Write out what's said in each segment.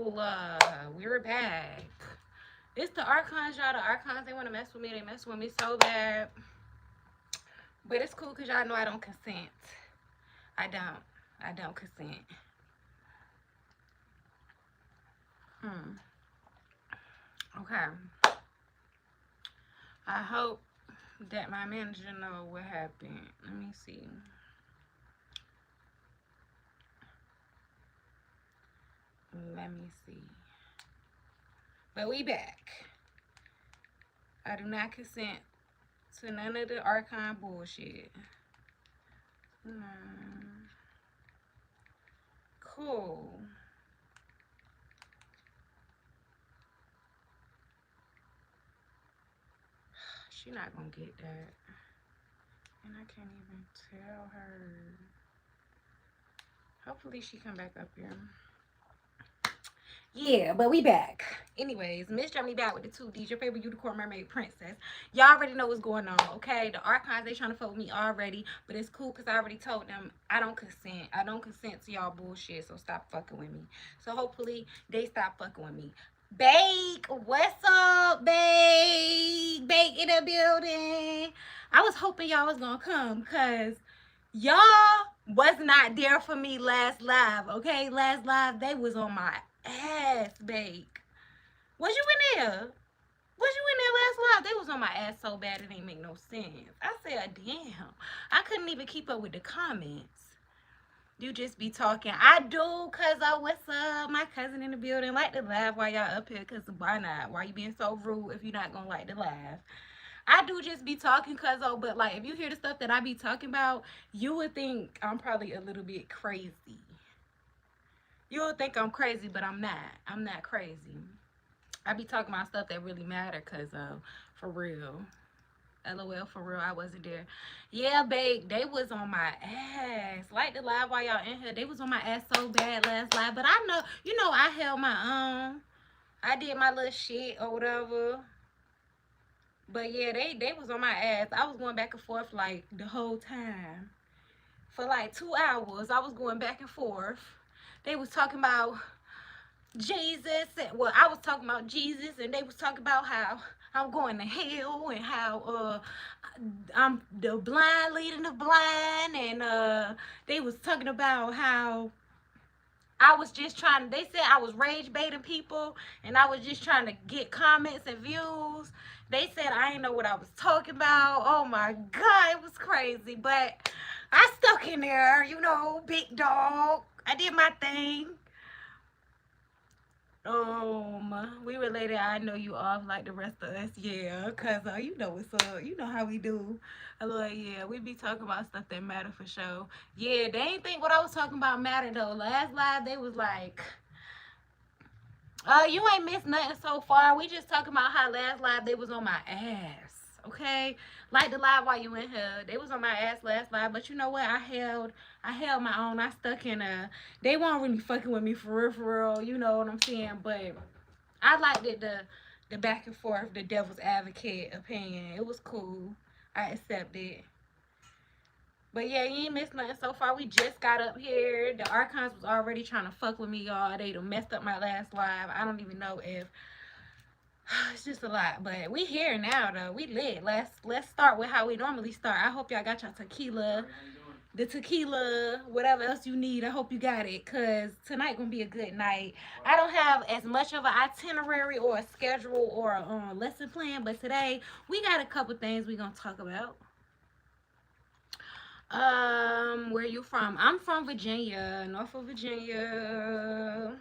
cool. We're back. It's the Archons, y'all. The Archons, they want to mess with me. They mess with me so bad. But it's cool because y'all know I don't consent. I don't. I don't consent. Okay. I hope that my manager know what happened. Let me see. Let me see. But we back. I do not consent to none of the Archon bullshit. Cool. She not gonna get that. And I can't even tell her. Hopefully she come back up here. Yeah, but we back. Anyways, Miss GermanyBadd with the 2Ds, your favorite unicorn mermaid princess. Y'all already know what's going on, okay? The Archons, they trying to fuck with me already, but it's cool because I already told them I don't consent. I don't consent to y'all bullshit, so stop fucking with me. So hopefully they stop fucking with me. Bake, what's up, Bake? Bake in the building. I was hoping y'all was gonna come because y'all was not there for me last live, okay? Last live, they was on my ass, Bake. Was you in there? Was you in there last live? They was on my ass so bad it didn't make no sense. I said, damn. I couldn't even keep up with the comments. You just be talking. I do, cuz what's up? My cousin in the building. Like to laugh while y'all up here, cuz why not? Why you being so rude if you're not gonna like to laugh? I do just be talking, cuz but like if you hear the stuff that I be talking about, you would think I'm probably a little bit crazy. You would think I'm crazy, but I'm not. I'm not crazy. I be talking about stuff that really matter, cuz for real. LOL, for real, I wasn't there. Yeah, babe, they was on my ass. Like the live while y'all in here, they was on my ass so bad last live. But I know, you know, I held my own. I did my little shit or whatever. But yeah, they was on my ass. I was going back and forth like the whole time. For like 2 hours, I was going back and forth. They was talking about Jesus. Well, I was talking about Jesus, and they was talking about how I'm going to hell and how I'm the blind leading the blind, and they was talking about how I was just trying. They said I was rage baiting people, and I was just trying to get comments and views. They said I didn't know what I was talking about. Oh my God, it was crazy, but I stuck in there, you know, big dog. I did my thing. We related. I know you off like the rest of us, yeah. Cause you know what's up. You know how we do. Hello, yeah. We be talking about stuff that matter for sure. Yeah, they ain't think what I was talking about matter though. Last live they was like, you ain't missed nothing so far. We just talking about how last live they was on my ass. Okay, like the live while you in here, they was on my ass last live. But you know what? I held my own. I stuck in they weren't really fucking with me for real. You know what I'm saying? But I liked it, the back and forth, the devil's advocate opinion. It was cool. I accept it. But yeah, you ain't missed nothing so far. We just got up here. The Archons was already trying to fuck with me, y'all. They done messed up my last live. I don't even know if it's just a lot. But we here now though. We lit. Let's start with how we normally start. I hope y'all got your tequila. The tequila, whatever else you need, I hope you got it, because tonight gonna be a good night. I don't have as much of an itinerary or a schedule or a lesson plan, but today we got a couple things we gonna talk about. Where you from? I'm from Virginia, Norfolk, Virginia.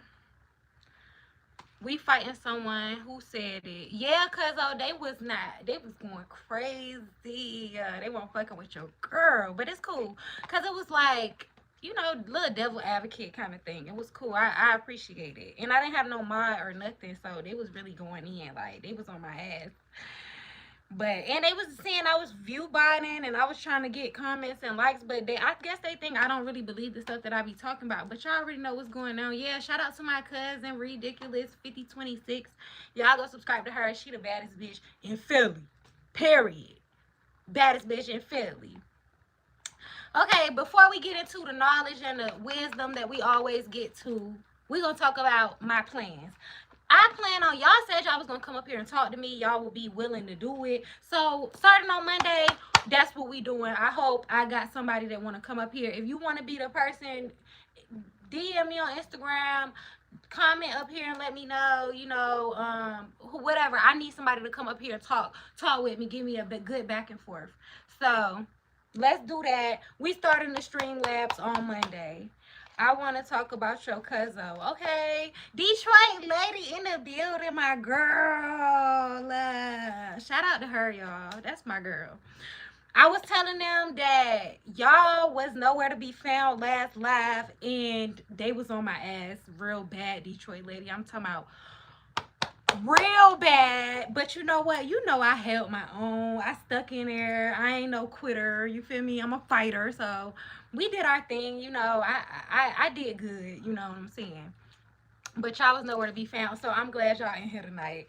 We fighting someone who said it. Yeah, cause they was not. They was going crazy. They weren't fucking with your girl, but it's cool. Cause it was like, you know, little devil advocate kind of thing. It was cool. I appreciate it. And I didn't have no mod or nothing, so they was really going in. Like they was on my ass. But and they was saying I was view botting and I was trying to get comments and likes, but I guess they think I don't really believe the stuff that I be talking about. But y'all already know what's going on. Yeah, shout out to my cousin Ridiculous 5026. Y'all go subscribe to her. She the baddest bitch in Philly. Period. Baddest bitch in Philly. Okay, before we get into the knowledge and the wisdom that we always get to, We're going to talk about my plans. I plan on, y'all said y'all was going to come up here and talk to me. Y'all will be willing to do it. So starting on Monday, that's what we doing. I hope I got somebody that want to come up here. If you want to be the person, DM me on Instagram, comment up here and let me know, you know, whatever. I need somebody to come up here and talk with me, give me a good back and forth. So let's do that. We starting the Streamlabs on Monday. I want to talk about your cousin, okay? Detroit lady in the building, my girl. Shout out to her, y'all. That's my girl. I was telling them that y'all was nowhere to be found last live, and they was on my ass real bad, Detroit lady. I'm talking about real bad. But you know what? You know I held my own. I stuck in there. I ain't no quitter. You feel me? I'm a fighter. So we did our thing. You know, I did good. You know what I'm saying? But y'all was nowhere to be found. So I'm glad y'all in here tonight.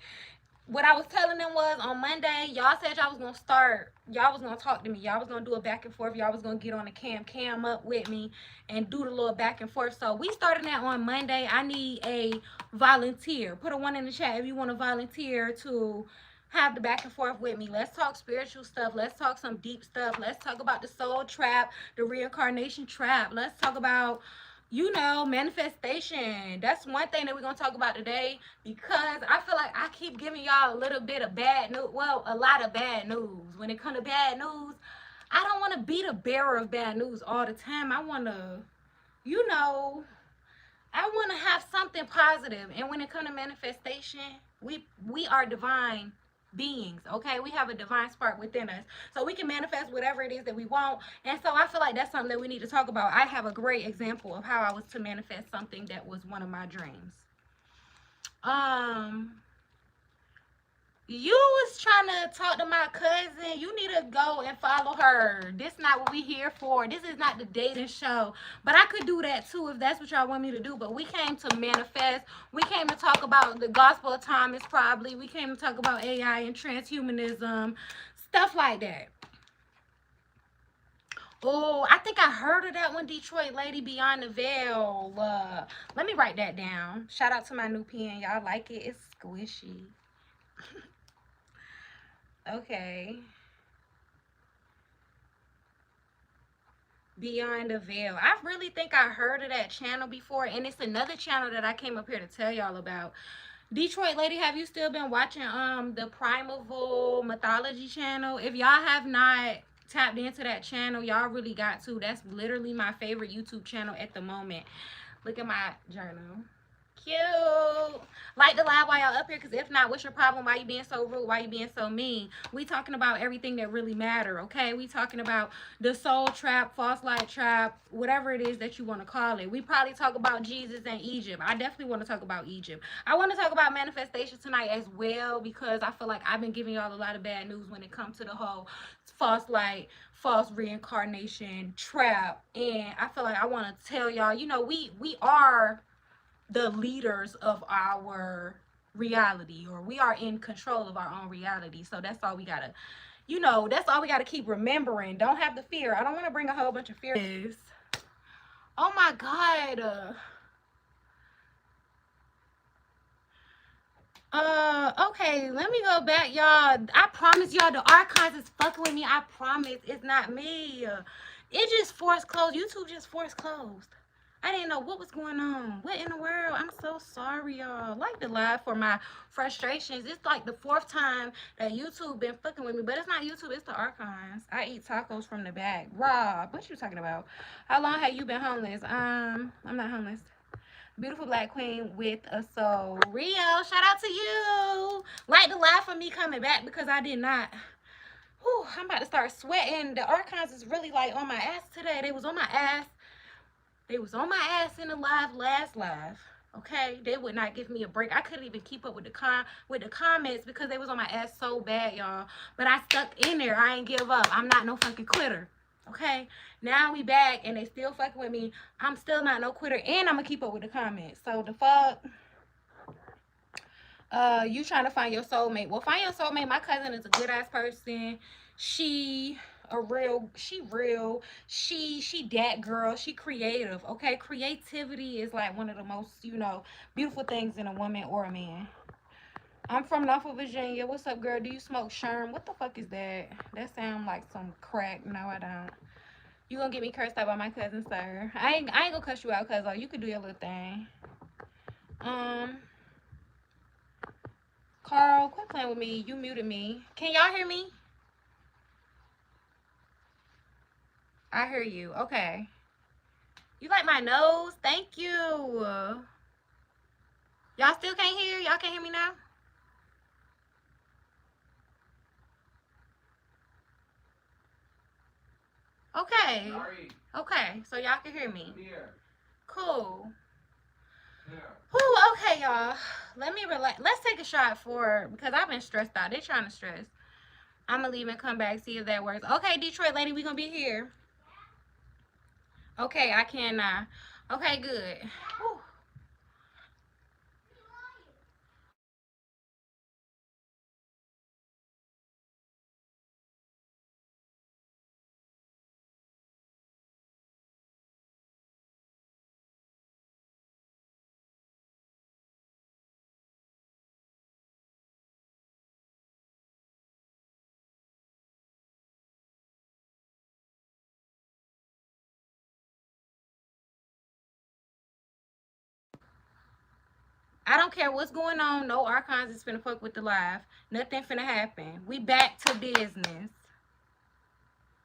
What I was telling them was on Monday, y'all said y'all was gonna start, y'all was gonna talk to me, y'all was gonna do a back and forth, y'all was gonna get on the cam up with me and do the little back and forth. So we started that on Monday. I need a volunteer. Put a 1 in the chat if you want to volunteer to have the back and forth with me. Let's talk spiritual stuff. Let's talk some deep stuff. Let's talk about the soul trap, the reincarnation trap. Let's talk about, you know, manifestation. That's one thing that we're going to talk about today, because I feel like I keep giving y'all a little bit of bad news. Well, a lot of bad news. When it comes to bad news, I don't want to be the bearer of bad news all the time. I want to, you know, I want to have something positive. And when it comes to manifestation, we are divine beings, okay? We have a divine spark within us, so we can manifest whatever it is that we want. And so I feel like that's something that we need to talk about. I have a great example of how I was to manifest something that was one of my dreams. You was trying to talk to my cousin. You need to go and follow her. This is not what we here for. This is not the dating show. But I could do that too if that's what y'all want me to do. But we came to manifest. We came to talk about the gospel of Thomas, probably. We came to talk about AI and transhumanism, stuff like that. Oh, I think I heard of that one, Detroit lady, Beyond the Veil. Let me write that down. Shout out to my new pen. Y'all like it? It's squishy. Okay. Beyond the Veil. I really think I heard of that channel before, and it's another channel that I came up here to tell y'all about. Detroit lady, have you still been watching the Primeval Mythology channel? If y'all have not tapped into that channel, y'all really got to. That's literally my favorite YouTube channel at the moment. Look at my journal. Cute. Like the live while y'all up here, because if not, what's your problem? Why you being so rude? Why you being so mean? We talking about everything that really matter, okay? We talking about the soul trap, false light trap, whatever it is that you want to call it. We probably talk about Jesus and Egypt. I definitely want to talk about Egypt. I want to talk about manifestation tonight as well, because I feel like I've been giving y'all a lot of bad news when it comes to the whole false light, false reincarnation trap. And I feel like I want to tell y'all, you know, we are the leaders of our reality, or we are in control of our own reality. So that's all we gotta, you know, that's all we gotta keep remembering. Don't have the fear. I don't want to bring a whole bunch of fear. Oh my god. Okay, let me go back, y'all. I promise y'all the archives is fucking with me. I promise it's not me. It just forced closed. YouTube just forced closed. I didn't know what was going on. What in the world? I'm so sorry, y'all. Like the live for my frustrations. It's like the 4th time that YouTube been fucking with me. But it's not YouTube, it's the archives. I eat tacos from the back. Rob, what you talking about? How long have you been homeless? I'm not homeless. Beautiful black queen with a soul. Rio, shout out to you. Like the live for me coming back, because I did not. Whew, I'm about to start sweating. The archives is really like on my ass today. They was on my ass. They was on my ass in the last live. Okay, they would not give me a break. I couldn't even keep up with the comments because they was on my ass so bad, y'all. But I stuck in there. I ain't give up. I'm not no fucking quitter. Okay, now we back and they still fucking with me. I'm still not no quitter, and I'm gonna keep up with the comments. So the fuck. You trying to find your soulmate? Well, find your soulmate. My cousin is a good ass person. She she real, she that girl, she creative, okay? Creativity is like one of the most, you know, beautiful things in a woman or a man. I'm from Norfolk, Virginia. What's up, girl? Do you smoke sherm? What the fuck is that? That sound like some crack. No, I don't. You gonna get me cursed out by my cousin, sir? I ain't gonna cuss you out, cause you could do your little thing. Um, Carl, quit playing with me. You muted me. Can y'all hear me? I hear you. Okay. You like my nose? Thank you. Y'all still can't hear? Y'all can't hear me now? Okay. Sorry. Okay, so y'all can hear me. Cool. Whew, okay, y'all. Let me relax. Let's take a shot because I've been stressed out. They're trying to stress. I'm gonna leave and come back, see if that works. Okay, Detroit lady, we gonna be here. Okay, I can now. Okay, good. Whew. I don't care what's going on. No archons is finna fuck with the live. Nothing finna happen. We back to business.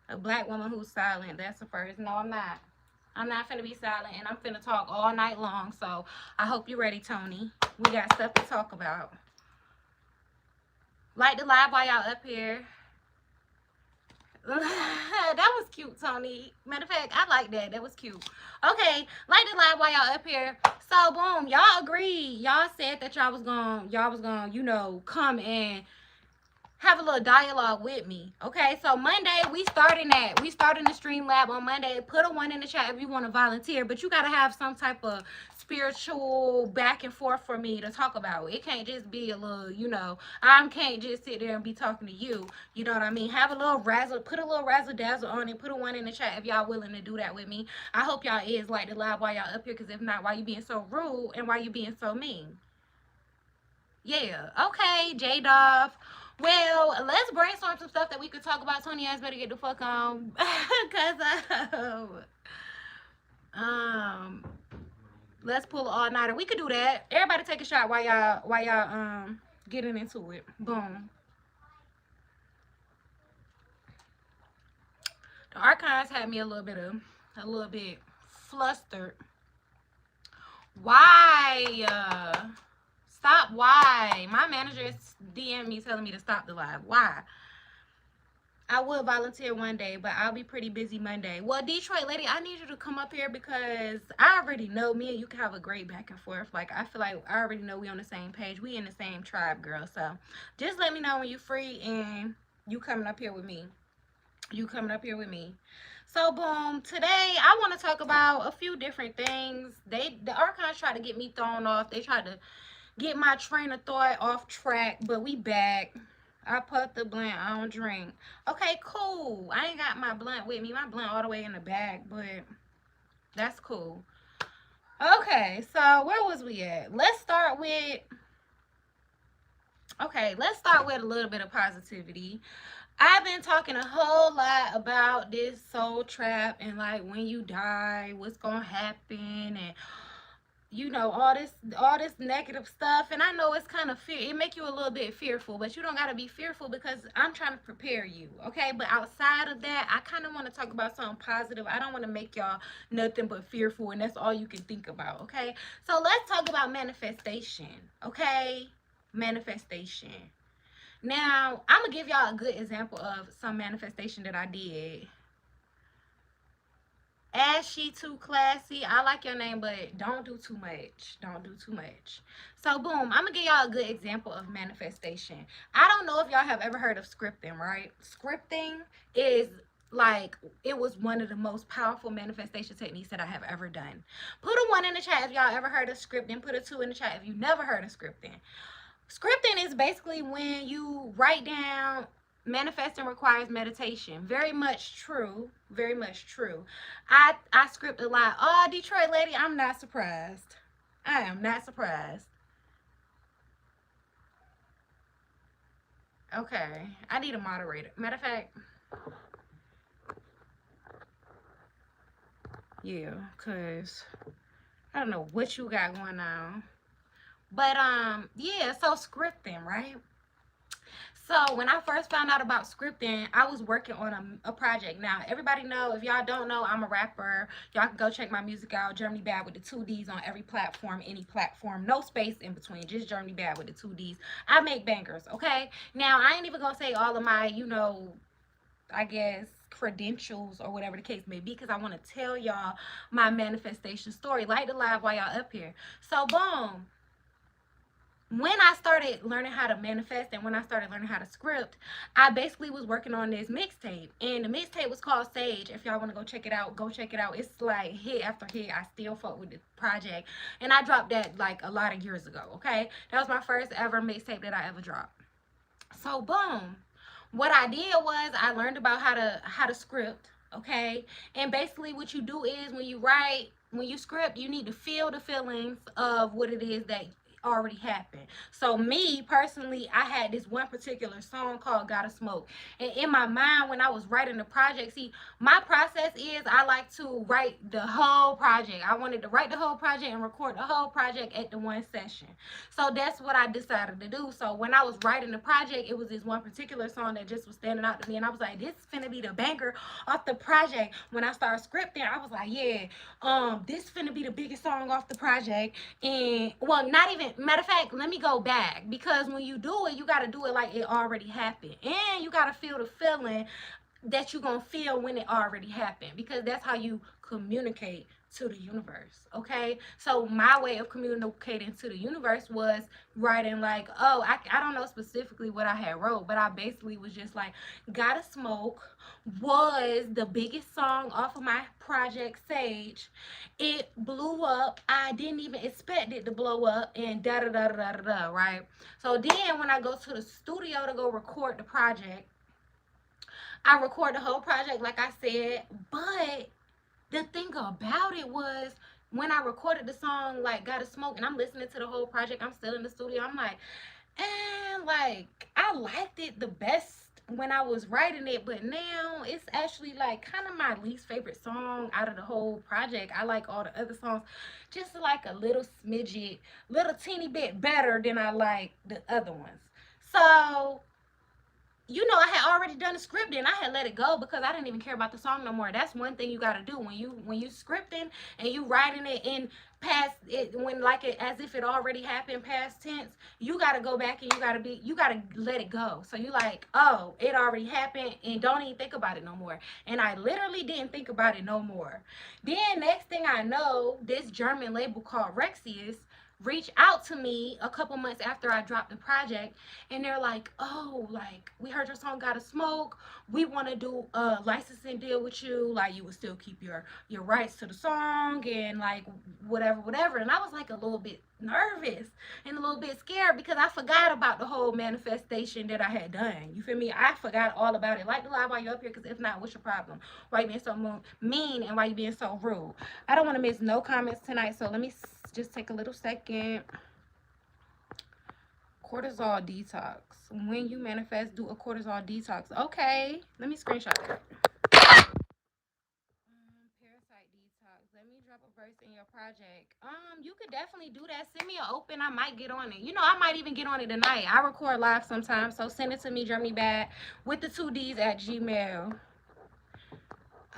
A black woman who's silent. That's the first. No, I'm not. I'm not finna be silent, and I'm finna talk all night long. So I hope you're ready, Tony. We got stuff to talk about. Like the live while y'all up here. That was cute, Tony. Matter of fact, I like that. That was cute. Okay, like the live while y'all up here. So boom, y'all agree. Y'all said that y'all was gonna, you know, come and have a little dialogue with me. Okay, so Monday we starting the stream lab on Monday. Put a 1 in the chat if you want to volunteer, but you gotta have some type of spiritual back and forth for me to talk about. It can't just be a little, you know, I can't just sit there and be talking to you. You know what I mean? Have a little put a little razzle dazzle on it. Put a 1 in the chat if y'all willing to do that with me. I hope y'all is like the live while y'all up here, because if not, why you being so rude and why you being so mean? Yeah. Okay, J-Dove. Well, let's brainstorm some stuff that we could talk about. Tony ass better get the fuck on. Cause let's pull an all-nighter. We could do that. Everybody take a shot while y'all getting into it. Boom. The archives had me a little bit flustered. Why? Stop. Why? My manager is DM me telling me to stop the live. Why? I will volunteer one day, but I'll be pretty busy Monday. Well, Detroit lady, I need you to come up here because I already know me and you can have a great back and forth. Like, I feel like I already know we on the same page. We in the same tribe, girl. So just let me know when you're free and you coming up here with me. So boom, today I want to talk about a few different things. The archives try to get me thrown off. They try to get my train of thought off track, but we back. I put the blunt. I don't drink. Okay, cool. I ain't got my blunt with me. My blunt all the way in the bag, but that's cool. Okay, so where was we at? Let's start with a little bit of positivity. I've been talking a whole lot about this soul trap and like when you die, what's gonna happen, and you know, all this negative stuff. And I know it's kind of it make you a little bit fearful, but you don't got to be fearful because I'm trying to prepare you, okay? But outside of that, I kind of want to talk about something positive. I don't want to make y'all nothing but fearful and that's all you can think about, okay? So let's talk about manifestation, okay? Manifestation. Now I'm gonna give y'all a good example of some manifestation that I did. Ashy too classy. I like your name, but don't do too much. Don't do too much. So boom, I'm gonna give y'all a good example of manifestation. I don't know if y'all have ever heard of scripting, right? Scripting is like, it was one of the most powerful manifestation techniques that I have ever done. Put a 1 in the chat if y'all ever heard of scripting. Put a 2 in the chat if you never heard of scripting. Scripting is basically when you write down manifesting requires meditation. Very much true. Very much true. I script a lot. Oh, Detroit lady, I'm not surprised. I am not surprised. Okay, I need a moderator. Matter of fact, yeah, cause I don't know what you got going on. But yeah, so scripting, right? So when I first found out about scripting, I was working on a project. Now, everybody know, if y'all don't know, I'm a rapper. Y'all can go check my music out, GermanyBadd with the 2 D's on every platform, any platform. No space in between, just GermanyBadd with the 2 D's. I make bangers, okay? Now, I ain't even gonna say all of my, I guess, credentials or whatever the case may be, because I want to tell y'all my manifestation story. Like the live while y'all up here. So, boom, when I started learning how to manifest and when I started learning how to script, I basically was working on this mixtape. And the mixtape was called Sage. If y'all want to go check it out, go check it out. It's like hit after hit. I still fuck with the project. And I dropped that like a lot of years ago, okay? That was my first ever mixtape that I ever dropped. So boom. What I did was I learned about how to script, okay? And basically what you do is when you write, when you script, you need to feel the feelings of what it is that already happened. So me personally, I had this one particular song called Gotta Smoke. And in my mind when I was writing the project, see, my process is I like to write the whole project. I wanted to write the whole project and record the whole project at the one session. So that's what I decided to do. So when I was writing the project, it was this one particular song that just was standing out to me. And I was like, this is finna be the banger off the project. When I started scripting, I was like, yeah, this finna be the biggest song off the project. And well, not even, matter of fact, let me go back, because when you do it, you got to do it like it already happened, and you got to feel the feeling that you're gonna feel when it already happened, because that's how you communicate to the universe. Okay, so my way of communicating to the universe was writing like, oh, I don't know specifically what I had wrote, but I basically was just like, Gotta Smoke was the biggest song off of my project Sage. It blew up. I didn't even expect it to blow up, and da da da da da da, right? So then when I go to the studio to go record the project, I record the whole project like I said. But the thing about it was, when I recorded the song like Gotta Smoke, and I'm listening to the whole project, I'm still in the studio, I'm like, and like, I liked it the best when I was writing it, but now it's actually like kind of my least favorite song out of the whole project. I like all the other songs just like a little smidget, little teeny bit better than I like the other ones. So I had already done the scripting. I had let it go because I didn't even care about the song no more. That's one thing you gotta do when you scripting and you writing it in past it, when like it as if it already happened, past tense. You gotta go back and you gotta let it go. So you like, oh, it already happened, and don't even think about it no more. And I literally didn't think about it no more. Then next thing I know, this German label called Rexius reached out to me a couple months after I dropped the project, and they're like, oh, like, we heard your song Gotta Smoke, we want to do a licensing deal with you, like you would still keep your rights to the song, and like whatever. And I was like a little bit nervous and a little bit scared, because I forgot about the whole manifestation that I had done. You feel me? I forgot all about it. Like the live while you're up here, because if not, what's your problem? Why you being so mean, and why you being so rude? I don't want to miss no comments tonight, so let me just take a little second. Cortisol detox. When you manifest, do a cortisol detox. Okay, let me screenshot that. Parasite detox. Let me drop a verse in your project. You could definitely do that. Send me an open. I might get on it. I might even get on it tonight. I record live sometimes, so send it to me, GermanyBadd, with the 2 D's at Gmail.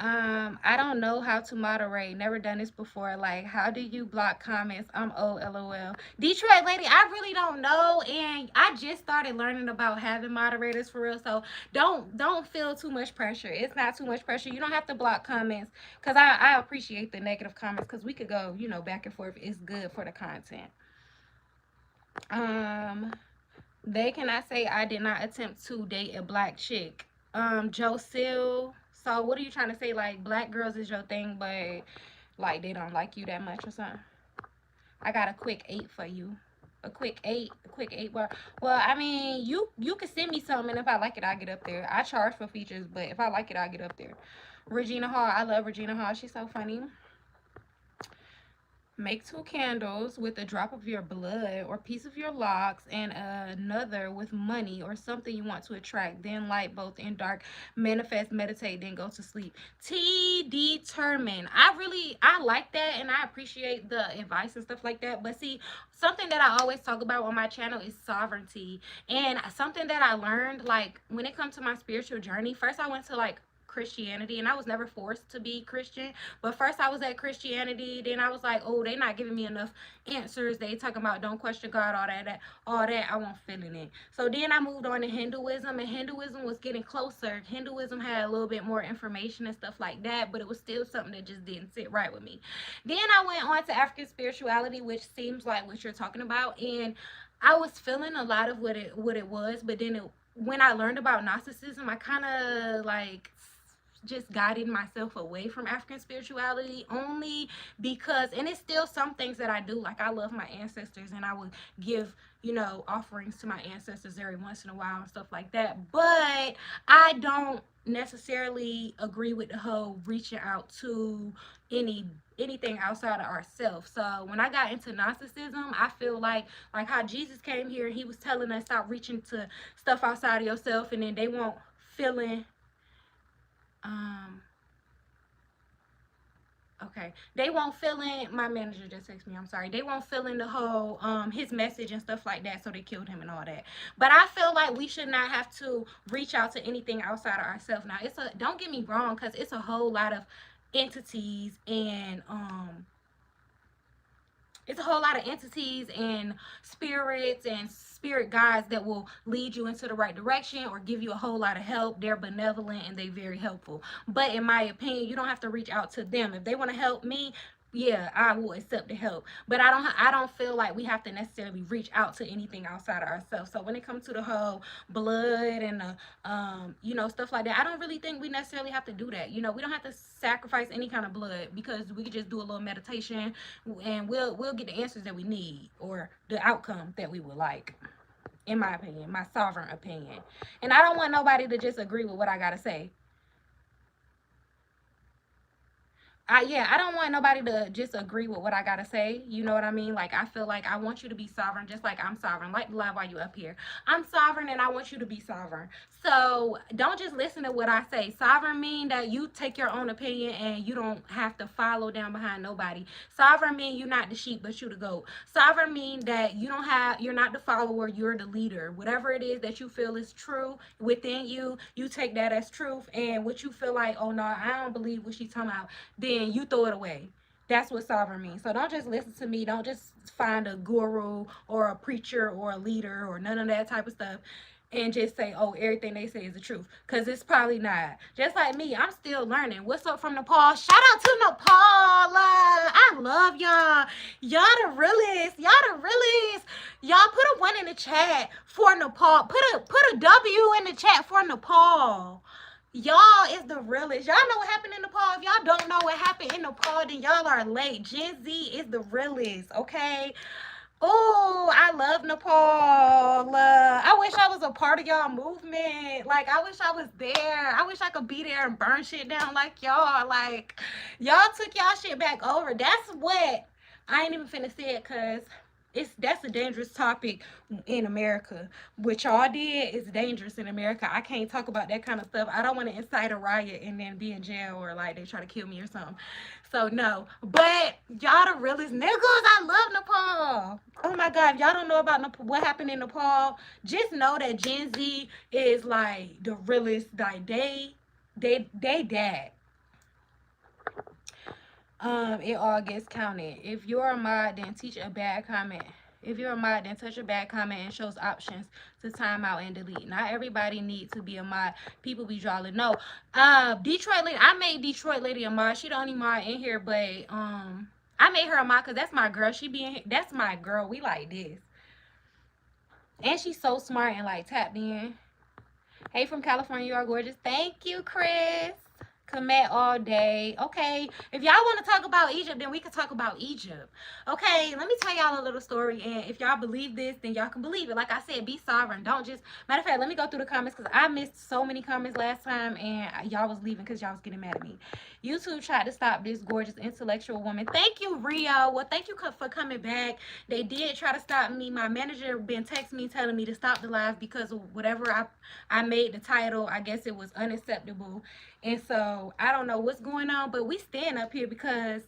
I don't know how to moderate. Never done this before. Like, how do you block comments? I'm old, LOL. Detroit lady, I really don't know, and I just started learning about having moderators for real. So don't feel too much pressure. It's not too much pressure. You don't have to block comments, because I appreciate the negative comments, because we could go, back and forth. It's good for the content. They cannot say I did not attempt to date a black chick. Joe Seal. So what are you trying to say? Like, black girls is your thing, but like they don't like you that much or something? I got a quick 8 for you. A quick 8 bar. Well, I mean, you can send me something, and if I like it, I'll get up there. I charge for features, but if I like it, I'll get up there. Regina Hall, I love Regina Hall. She's so funny. Make 2 candles with a drop of your blood or piece of your locks, and another with money or something you want to attract. Then light both in dark. Manifest, meditate, then go to sleep. T determined. I like that, and I appreciate the advice and stuff like that. But see, something that I always talk about on my channel is sovereignty. And something that I learned, like, when it comes to my spiritual journey, first I went to like Christianity, and I was never forced to be Christian, but first I was at Christianity, then I was like, oh, they not giving me enough answers, they talking about don't question God, all that I wasn't feeling it. So then I moved on to Hinduism, and Hinduism was getting closer. Hinduism had a little bit more information and stuff like that, but it was still something that just didn't sit right with me. Then I went on to African spirituality, which seems like what you're talking about, and I was feeling a lot of what it was, but then when I learned about Gnosticism, I kind of like just guided myself away from African spirituality, only because, and it's still some things that I do, like I love my ancestors, and I would give, you know, offerings to my ancestors every once in a while and stuff like that, but I don't necessarily agree with the whole reaching out to anything outside of ourselves. So when I got into Gnosticism, I feel like how Jesus came here, he was telling us stop reaching to stuff outside of yourself, and then they won't feeling okay, they won't fill in, my manager just texted me, I'm sorry, they won't fill in the whole his message and stuff like that, so they killed him and all that. But I feel like we should not have to reach out to anything outside of ourselves. Now, don't get me wrong, because it's a whole lot of entities and it's a whole lot of entities and spirits and spirit guides that will lead you into the right direction or give you a whole lot of help. They're benevolent and they're very helpful. But in my opinion, you don't have to reach out to them. If they want to help me, yeah, I will accept the help. But I don't feel like we have to necessarily reach out to anything outside of ourselves. So when it comes to the whole blood and the you know, stuff like that, I don't really think we necessarily have to do that. You know, we don't have to sacrifice any kind of blood, because we could just do a little meditation and we'll get the answers that we need, or the outcome that we would like, in my opinion, my sovereign opinion. And I don't want nobody to just agree with what I gotta say. I don't want nobody to just agree with what I gotta say. You know what I mean? Like, I feel like I want you to be sovereign, just like I'm sovereign. Like the live while you up here, I'm sovereign, and I want you to be sovereign. So don't just listen to what I say. Sovereign mean that you take your own opinion and you don't have to follow down behind nobody. Sovereign mean you're not the sheep, but you the goat. Sovereign mean that you're not the follower, you're the leader. Whatever it is that you feel is true within you, you take that as truth. And what you feel like, oh no, I don't believe what she's talking about, then you throw it away. That's what sovereign means. So don't just listen to me. Don't just find a guru or a preacher or a leader or none of that type of stuff and just say, oh, everything they say is the truth. Because it's probably not. Just like me, I'm still learning. What's up from Nepal? Shout out to Nepal. I love y'all. Y'all the realest. Y'all the realest. Y'all put a 1 in the chat for Nepal. Put a W in the chat for Nepal. Y'all is the realest. Y'all know what happened in Nepal. If y'all don't know what happened in Nepal, then y'all are late. Gen Z is the realest, okay? Oh, I love Nepal. I wish I was a part of y'all movement. Like, I wish I was there. I wish I could be there and burn shit down like y'all. Like, y'all took y'all shit back over. That's what, I ain't even finna say it, because that's a dangerous topic in America. What y'all did is dangerous in America. I can't talk about that kind of stuff. I don't want to incite a riot and then be in jail, or like they try to kill me or something. So no. But y'all the realest niggas. I love Nepal. Oh my God, if y'all don't know about Nepal, what happened in Nepal, just know that Gen Z is like the realest. Like they dad. It all gets counted. If you're a mod, then teach a bad comment. If you're a mod, then touch a bad comment and shows options to time out and delete. Not everybody needs to be a mod. People be drawing. No. Detroit Lady, I made Detroit Lady a mod. She the only mod in here, but I made her a mod because that's my girl. She be in here. That's my girl. We like this. And she's so smart and like tapped in. Hey, from California, you are gorgeous. Thank you, Chris. Commit all day. Okay. If y'all want to talk about Egypt, then we can talk about Egypt. Okay. Let me tell y'all a little story. And if y'all believe this, then y'all can believe it. Like I said, be sovereign. Don't just. Matter of fact, let me go through the comments because I missed so many comments last time and y'all was leaving because y'all was getting mad at me. YouTube tried to stop this gorgeous intellectual woman. Thank you, Rio. Well, thank you for coming back. They did try to stop me. My manager been texting me telling me to stop the live because of whatever I made the title. I guess it was unacceptable. And so I don't know what's going on, but we stand up here because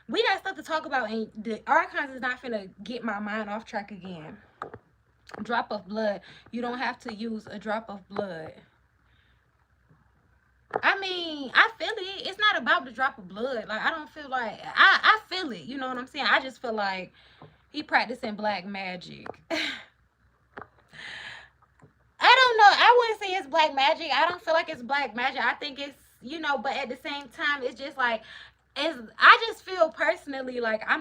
we got stuff to talk about, and the archives is not finna get my mind off track again. Drop of blood. You don't have to use a drop of blood. I mean, I feel it. It's not about the drop of blood. Like, I don't feel like I feel it. You know what I'm saying? I just feel like he practicing black magic. I don't know. I wouldn't say it's black magic. I don't feel like it's black magic. I think it's, you know, but at the same time, it's just like, I just feel personally like I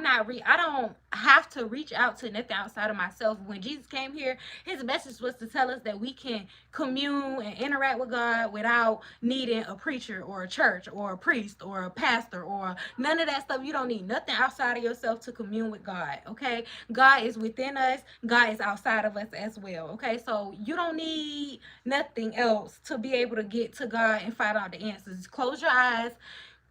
don't have to reach out to nothing outside of myself. When Jesus came here, his message was to tell us that we can commune and interact with God without needing a preacher or a church or a priest or a pastor or none of that stuff. You don't need nothing outside of yourself to commune with God. Okay, God is within us, God is outside of us as well. Okay, so you don't need nothing else to be able to get to God and find out the answers. Close your eyes,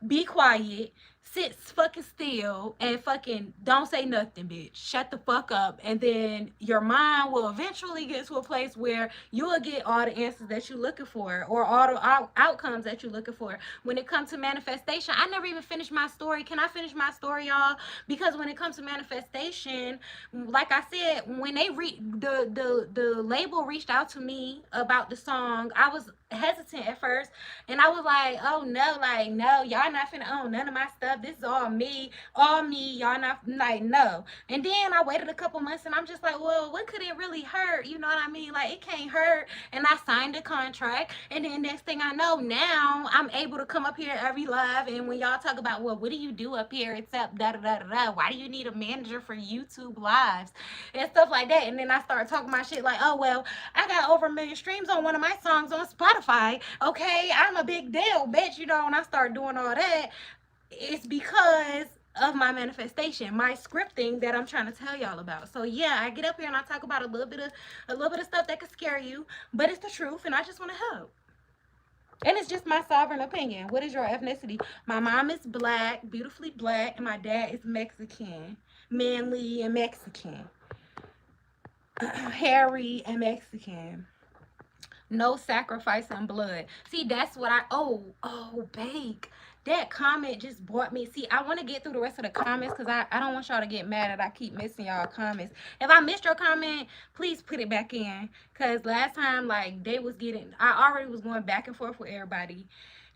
be quiet, sit fucking still, and fucking don't say nothing, bitch. Shut the fuck up. And then your mind will eventually get to a place where you will get all the answers that you're looking for, or all the outcomes that you're looking for. When it comes to manifestation, I never even finished my story. Can I finish my story, y'all? Because when it comes to manifestation, like I said, when they the label reached out to me about the song, I was hesitant at first, and I was like, oh no, like, no, y'all not finna own none of my stuff. This is all me, all me. Y'all not, like, no. And then I waited a couple months, and I'm just like, well, what could it really hurt? You know what I mean? Like, it can't hurt. And I signed a contract, and then next thing I know, now I'm able to come up here every live. And when y'all talk about, well, what do you do up here except da da da da da? Why do you need a manager for YouTube lives and stuff like that? And then I start talking my shit like, oh well, I got over 1 million streams on one of my songs on Spotify. Okay, I'm a big deal, bitch. You know, when I start doing all that, it's because of my manifestation, my scripting that I'm trying to tell y'all about. So yeah, I get up here and I talk about a little bit of stuff that could scare you, but it's the truth, and I just want to help. And it's just my sovereign opinion. What is your ethnicity? My mom is black, beautifully black, and my dad is Mexican, manly and Mexican, hairy and Mexican. No sacrifice and blood. See, that's what bake. That comment just brought me. See, I want to get through the rest of the comments because I don't want y'all to get mad that I keep missing y'all comments. If I missed your comment, please put it back in. Because last time, like, I already was going back and forth with everybody.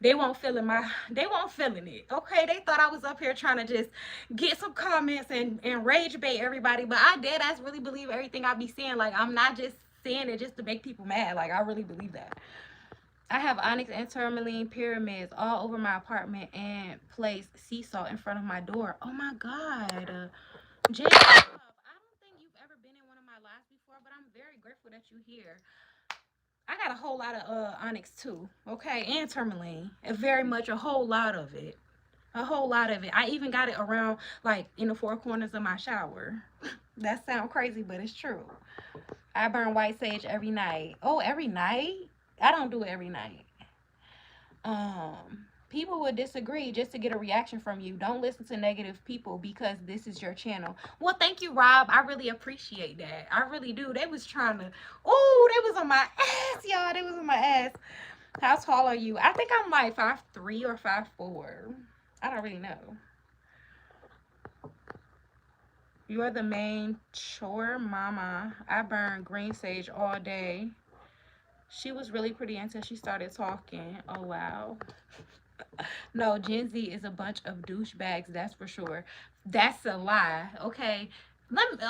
They won't feeling it. Okay, they thought I was up here trying to just get some comments and rage bait everybody, but I did. I really believe everything I be saying. Like, I'm not just saying it just to make people mad. Like, I really believe that. I have onyx and tourmaline pyramids all over my apartment and place sea salt in front of my door. Oh my God. Jacob, I don't think you've ever been in one of my lives before, but I'm very grateful that you're here. I got a whole lot of onyx too, okay, and tourmaline. Very much a whole lot of it. A whole lot of it. I even got it around, like, in the four corners of my shower. That sounds crazy, but it's true. I burn white sage every night. Oh, every night? I don't do it every night. People would disagree just to get a reaction from you. Don't listen to negative people because this is your channel. Well, thank you, Rob. I really appreciate that. I really do. They was trying to, they was on my ass, y'all. They was on my ass. How tall are you? I think I'm like 5'3" or 5'4". I don't really know. You are the main chore mama. I burn green sage all day. She was really pretty until she started talking. Oh, wow. No, Gen Z is a bunch of douchebags, that's for sure. That's a lie, okay?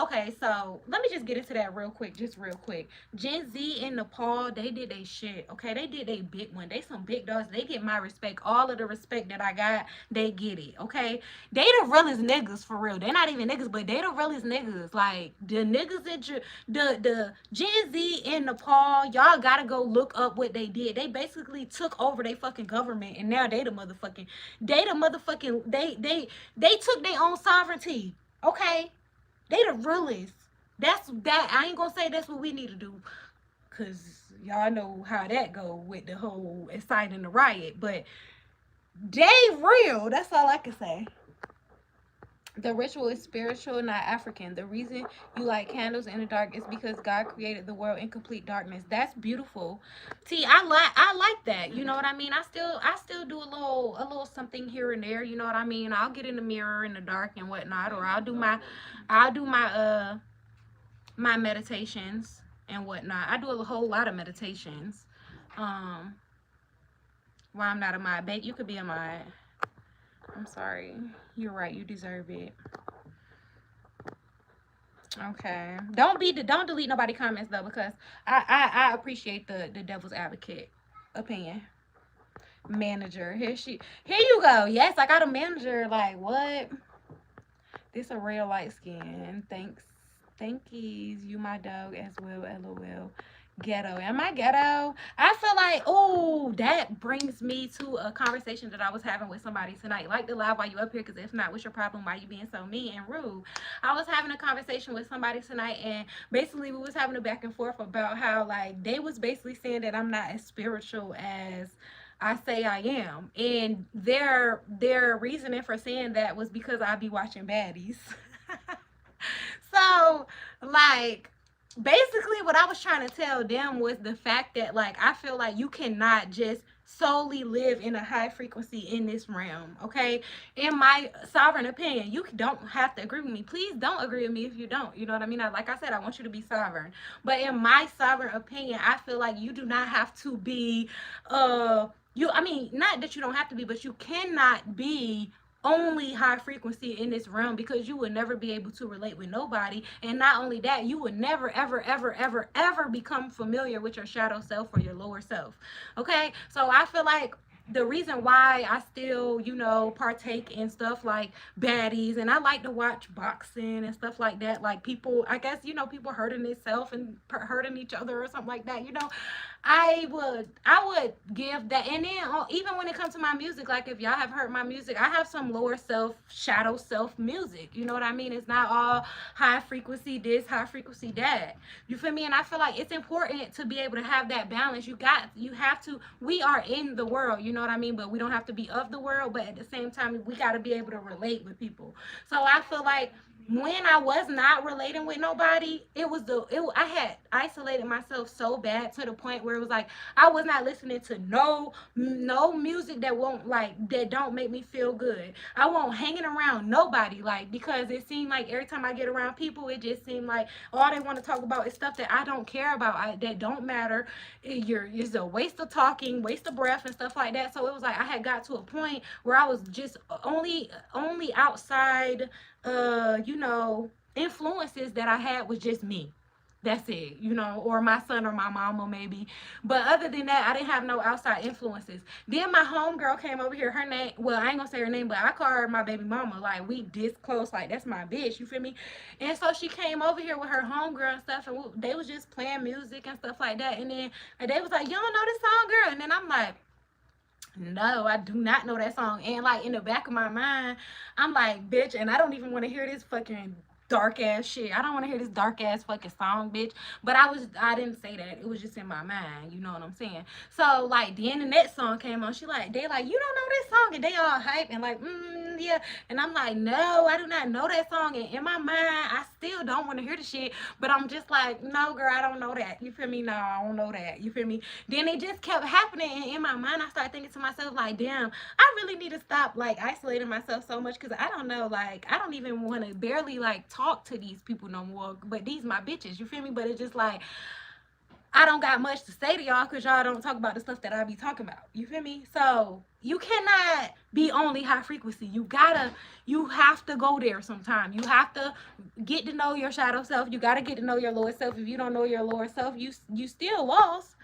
Okay, so let me just get into that real quick, just real quick. Gen Z in Nepal, they did they shit. Okay, they did they big one. They some big dogs. They get my respect. All of the respect that I got, they get it. Okay, they the realest niggas for real. They're not even niggas, but they the realest niggas. Like the niggas that the Gen Z in Nepal, y'all gotta go look up what they did. They basically took over they fucking government, and now they took their own sovereignty. Okay, they the realest. That's that. I ain't gonna say that's what we need to do, cause y'all know how that go with the whole inciting the riot. But they real. That's all I can say. The ritual is spiritual, not African. The reason you light candles in the dark is because God created the world in complete darkness. That's beautiful. See, I like that. You know what I mean? I still do a little something here and there. You know what I mean? I'll get in the mirror in the dark and whatnot, or I'll do my meditations and whatnot. I do a whole lot of meditations. Um, while I'm not a mod, babe, you could be a mod. I'm sorry. You're right. You deserve it. Okay. Don't delete nobody comments though, because I appreciate the devil's advocate opinion. Manager. Here you go. Yes, I got a manager. Like what? This a real light skin. Thanks. Thankies. You my dog as well. LOL. Ghetto. Am I ghetto? I feel like, oh, that brings me to a conversation that I was having with somebody tonight. Like the live while you up here, because if not, what's your problem? Why you being so mean and rude? I was having a conversation with somebody tonight, and basically we was having a back and forth about how like they was basically saying that I'm not as spiritual as I say I am. And their reasoning for saying that was because I be watching baddies. So, like, basically what I was trying to tell them was the fact that like I feel like you cannot just solely live in a high frequency in this realm, okay? In my sovereign opinion, you don't have to agree with me. Please don't agree with me if you don't. You know what I mean? Like I said, I want you to be sovereign. But in my sovereign opinion, I feel like you do not have to be I mean, not that you don't have to be, but you cannot be only high frequency in this realm, because you would never be able to relate with nobody. And not only that, you would never ever become familiar with your shadow self or your lower self. Okay, so I feel like the reason why I still, partake in stuff like baddies, and I like to watch boxing and stuff like that, like people, I guess, people hurting themselves and hurting each other or something like that, I would give that. And then even when it comes to my music, like if y'all have heard my music, I have some lower self, shadow self music. You know what I mean? It's not all high frequency this, high frequency that. You feel me? And I feel like it's important to be able to have that balance. You have to, we are in the world, you know what I mean? But we don't have to be of the world, but at the same time, we got to be able to relate with people. So I feel like when I was not relating with nobody, I had isolated myself so bad to the point where it was like I was not listening to no music that don't make me feel good. I won't hanging around nobody, like, because it seemed like every time I get around people, it just seemed like all they want to talk about is stuff that I don't care about, that don't matter. It's a waste of talking, waste of breath and stuff like that. So it was like I had got to a point where I was just only outside influences that I had was just me. That's it, or my son or my mama maybe. But other than that, I didn't have no outside influences. Then my homegirl came over here. Her name, well, I ain't gonna say her name, but I call her my baby mama. Like, we this close, like, that's my bitch, you feel me? And so she came over here with her homegirl and stuff, and they was just playing music and stuff like that. And then they was like, you don't know this song, girl? And then I'm like, no, I do not know that song. And like in the back of my mind, I'm like, bitch, and I don't even want to hear this fucking dark ass shit. I don't want to hear this dark ass fucking song, bitch. But I didn't say that. It was just in my mind. You know what I'm saying? So like the internet song came on. They like, you don't know this song, and they all hype and like, yeah. And I'm like, no, I do not know that song. And in my mind, I still don't want to hear the shit. But I'm just like, no, girl, I don't know that. You feel me? No, I don't know that. You feel me? Then it just kept happening, and in my mind, I started thinking to myself, like, damn, I really need to stop like isolating myself so much, because I don't know, like, I don't even want to barely like talk to these people no more. But these my bitches, you feel me? But it's just like I don't got much to say to y'all because y'all don't talk about the stuff that I be talking about. You feel me? So you cannot be only high frequency. You have to go there sometime. You have to get to know your shadow self. You gotta get to know your lower self. If you don't know your lower self, you still lost.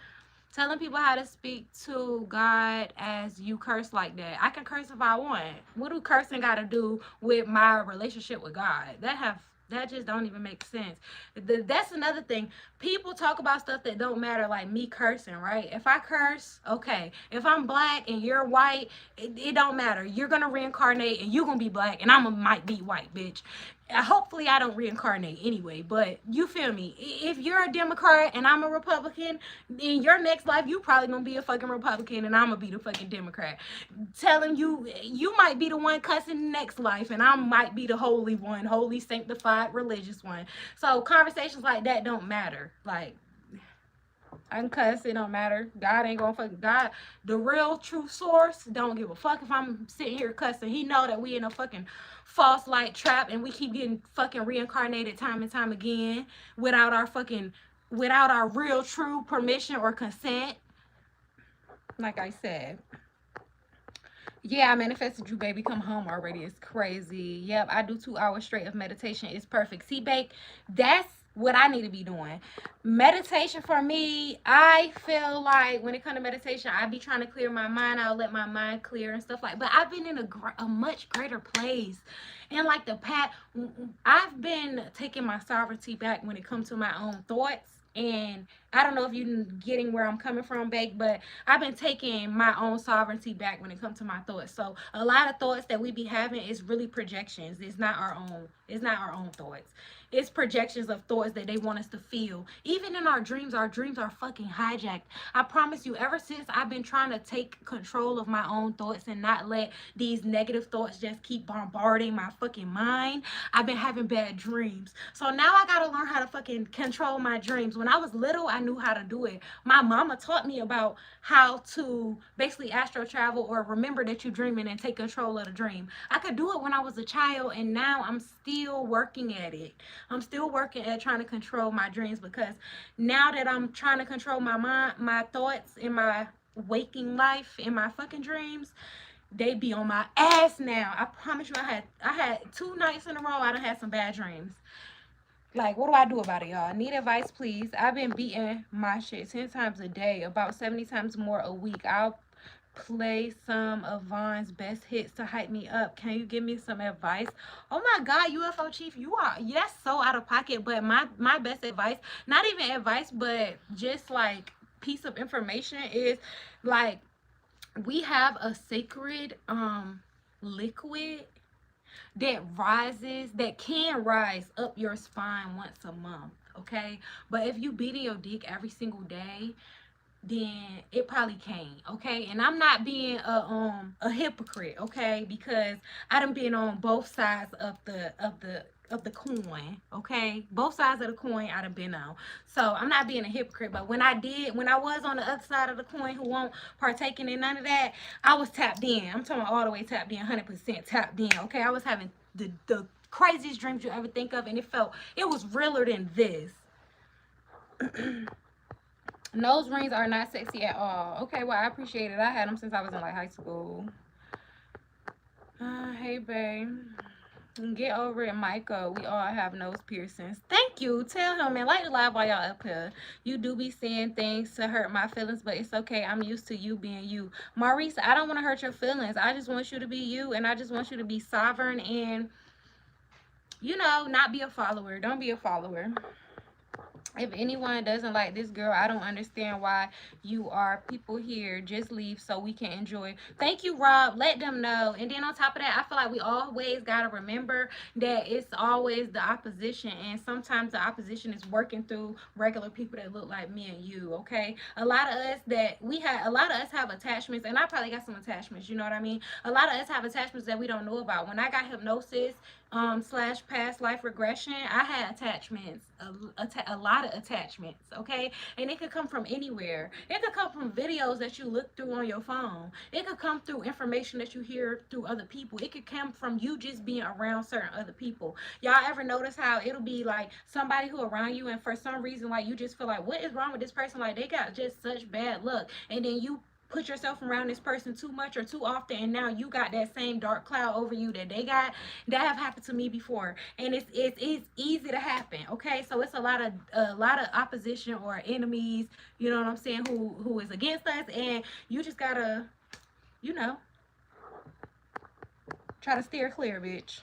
Telling people how to speak to God as you curse like that. I can curse if I want. What do cursing got to do with my relationship with God? That just don't even make sense. That's another thing. People talk about stuff that don't matter, like me cursing, right? If I curse, okay. If I'm black and you're white, it don't matter. You're gonna reincarnate and you're gonna be black and might be white, bitch. Hopefully I don't reincarnate anyway, but you feel me? If you're a Democrat and I'm a Republican, in your next life you probably gonna be a fucking Republican and I'm gonna be the fucking Democrat. Telling you might be the one cussing next life and I might be the holy one, holy sanctified religious one. So conversations like that don't matter. Like, I can cuss, it don't matter. God ain't gonna fuck. God, the real true source, don't give a fuck if I'm sitting here cussing. He know that we in a fucking false light trap and we keep getting fucking reincarnated time and time again without our real true permission or consent. Like I said. Yeah, I manifested you, baby. Come home already. It's crazy. Yep, I do 2 hours straight of meditation. It's perfect. See, Bake, that's what I need to be doing. Meditation for me, I feel like when it comes to meditation, I be trying to clear my mind. I'll let my mind clear and stuff like. But I've been in a much greater place. And like I've been taking my sovereignty back when it comes to my own thoughts. And I don't know if you're getting where I'm coming from, Bake, but I've been taking my own sovereignty back when it comes to my thoughts. So a lot of thoughts that we be having is really projections. It's not our own. It's not our own thoughts. It's projections of thoughts that they want us to feel. Even in our dreams are fucking hijacked. I promise you, ever since I've been trying to take control of my own thoughts and not let these negative thoughts just keep bombarding my fucking mind, I've been having bad dreams. So now I gotta learn how to fucking control my dreams. When I was little, I knew how to do it. My mama taught me about how to basically astro travel or remember that you're dreaming and take control of the dream. I could do it when I was a child, and now I'm still working at it. I'm still working at trying to control my dreams because now that I'm trying to control my mind, my thoughts in my waking life, in my fucking dreams, they be on my ass now. I promise you, I had 2 nights in a row I done had some bad dreams. Like, what do I do about it, y'all? Need advice, please. I've been beating my shit 10 times a day, about 70 times more a week. I'll play some of Vaughn's best hits to hype me up. Can you give me some advice? Oh my God, UFO Chief, that's so out of pocket. But my best advice, not even advice, but just like piece of information is like, we have a sacred liquid that can rise up your spine once a month, okay? But if you beating your dick every single day, then it probably can't, okay? And I'm not being a hypocrite, okay? Because I done been on both sides of the coin, okay? Both sides of the coin I done been on. So I'm not being a hypocrite, but when I was on the other side of the coin who won't partaking in none of that, I was tapped in. I'm talking all the way tapped in, 100% tapped in, okay? I was having the craziest dreams you ever think of, and it was realer than this. Nose rings are not sexy at all. Okay, well, I appreciate it. I had them since I was in like high school. Hey, babe. Get over it, Micah. We all have nose piercings. Thank you. Tell him, man. Like the live while y'all up here. You do be saying things to hurt my feelings, but it's okay. I'm used to you being you. Maurice, I don't want to hurt your feelings. I just want you to be you, and I just want you to be sovereign and, you know, not be a follower. Don't be a follower. If anyone doesn't like this girl, I don't understand why you are people here. Just leave so we can enjoy. Thank you, Rob. Let them know. And then on top of that, I feel like we always got to remember that it's always the opposition. And sometimes the opposition is working through regular people that look like me and you, okay? A lot of us have attachments. And I probably got some attachments, you know what I mean? A lot of us have attachments that we don't know about. When I got hypnosis, / past life regression, I had attachments a lot of attachments, okay? And it could come from anywhere. It could come from videos that you look through on your phone. It could come through information that you hear through other people. It could come from you just being around certain other people. Y'all ever notice how it'll be like somebody who around you, and for some reason, like, you just feel like, what is wrong with this person? Like, they got just such bad luck. And then you put yourself around this person too much or too often, and now you got that same dark cloud over you that they got. That have happened to me before, and it's easy to happen, okay? So it's a lot of opposition or enemies, you know what I'm saying, who is against us, and you just gotta, you know, try to steer clear, bitch.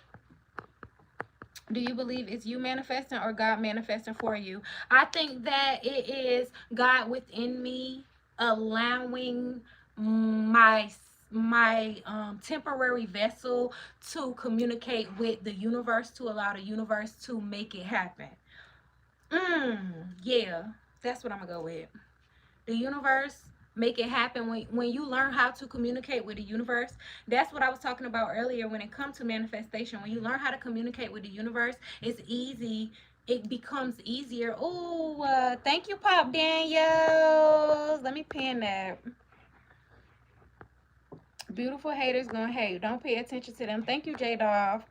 Do you believe it's you manifesting or God manifesting for you? I think that it is God within me allowing my temporary vessel to communicate with the universe, to allow the universe to make it happen. Yeah, that's what I'm gonna go with. The universe make it happen. When you learn how to communicate with the universe, that's what I was talking about earlier when it comes to manifestation. When you learn how to communicate with the universe, it's easy. It becomes easier. Oh, thank you, Pop Daniels. Let me pin that. Beautiful haters gonna hate. Don't pay attention to them. Thank you, J Dove.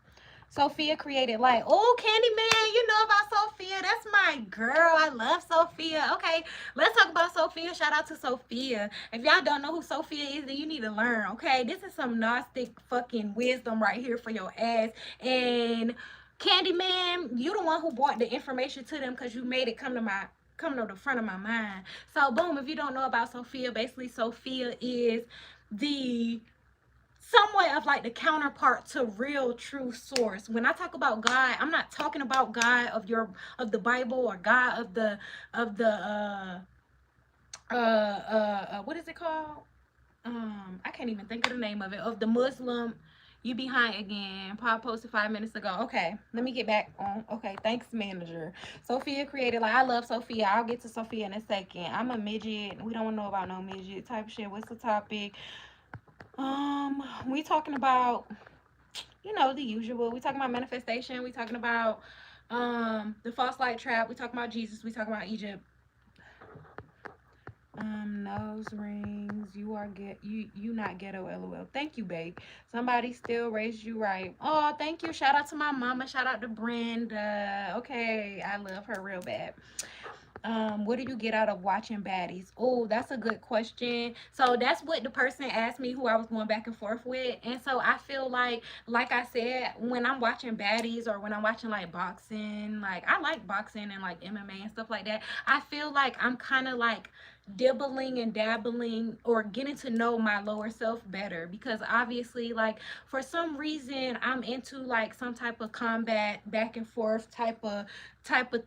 Sophia created light. Oh, Candyman, you know about Sophia. That's my girl. I love Sophia. Okay, let's talk about Sophia. Shout out to Sophia. If y'all don't know who Sophia is, then you need to learn, okay? This is some Gnostic fucking wisdom right here for your ass. And Candyman, you the one who brought the information to them because you made it come to the front of my mind. So boom, if you don't know about Sophia, basically Sophia is the somewhat of like the counterpart to real true source. When I talk about God, I'm not talking about God of the Bible, or God of the what is it called? I can't even think of the name of it. Of the Muslim. You behind again. Pop posted 5 minutes ago. Okay, let me get back on. Okay, thanks, manager. Sophia created, like, I love Sophia. I'll get to Sophia in a second. I'm a midget. We don't know about no midget type shit. What's the topic? We talking about, the usual. We talking about manifestation. We talking about the false light trap. We talking about Jesus. We talking about Egypt. Nose rings. You not ghetto, lol. Thank you, babe. Somebody still raised you right. Oh, thank you. Shout out to my mama. Shout out to Brenda. Okay, I love her real bad. What do you get out of watching baddies? Oh, that's a good question. So that's what the person asked me who I was going back and forth with. And so I feel like I said, when I'm watching baddies or when I'm watching like boxing, like I like boxing and like MMA and stuff like that, I feel like I'm kind of like dibbling and dabbling or getting to know my lower self better, because obviously, like, for some reason I'm into like some type of combat back and forth type of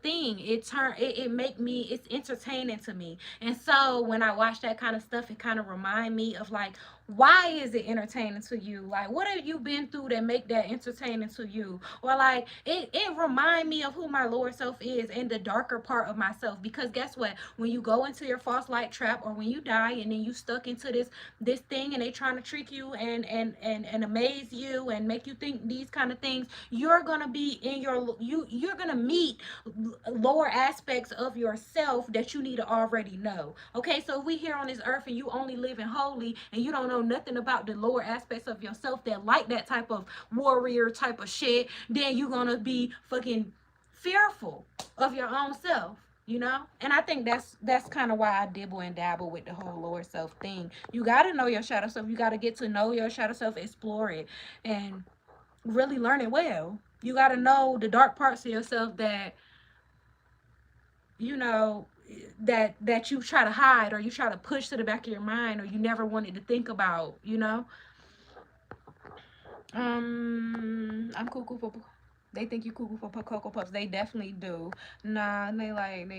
thing. It make me, it's entertaining to me. And so when I watch that kind of stuff, it kind of remind me of like, why is it entertaining to you? Like, what have you been through that make that entertaining to you? Or like, it remind me of who my lower self is and the darker part of myself. Because guess what, when you go into your false light trap, or when you die and then you stuck into this thing, and they trying to trick you and amaze you and make you think these kind of things, you're gonna be in you're gonna meet lower aspects of yourself that you need to already know. Okay, so if we here on this earth and you only living holy and you don't know nothing about the lower aspects of yourself that like that type of warrior type of shit, then you're gonna be fucking fearful of your own self. And I think that's kind of why I dibble and dabble with the whole lower self thing. You got to know your shadow self. You got to get to know your shadow self, explore it, and really learn it well. You got to know the dark parts of yourself that you know that you try to hide, or you try to push to the back of your mind, or you never wanted to think about. I'm cuckoo for, they think you cuckoo for Cocoa Puffs. They definitely do. Nah, they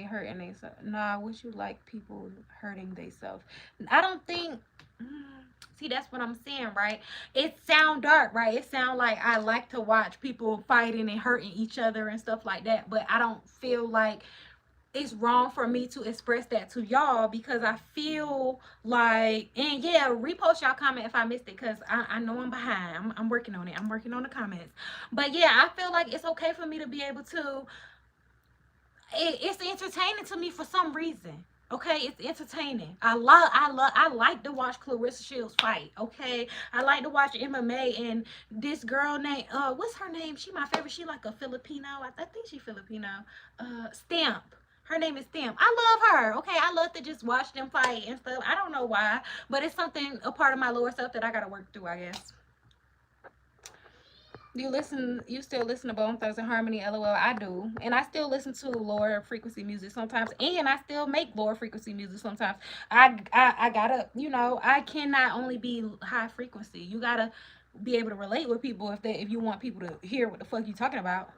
hurting themselves. Nah, what you like people hurting themselves? I don't think. See, that's what I'm saying, right? It sound dark, right? It sound like I like to watch people fighting and hurting each other and stuff like that, but I don't feel like it's wrong for me to express that to y'all, because I feel like, and yeah, repost y'all comment if I missed it, because I know I'm behind. I'm working on it. I'm working on the comments. But yeah, I feel like it's okay for me to be able to it's entertaining to me for some reason. Okay, it's entertaining. I like to watch Clarissa Shields fight. Okay, I like to watch MMA and this girl named what's her name? She my favorite. She like a Filipino. I think she Filipino. Stamp. Her name is Stamp. I love her. Okay, I love to just watch them fight and stuff. I don't know why, but it's something a part of my lower self that I gotta work through, I guess. You still listen to Bone Thugs and Harmony? LOL. I do, and I still listen to lower frequency music sometimes, and I still make lower frequency music sometimes. I gotta, I cannot only be high frequency. You gotta be able to relate with people if you want people to hear what the fuck you talking about.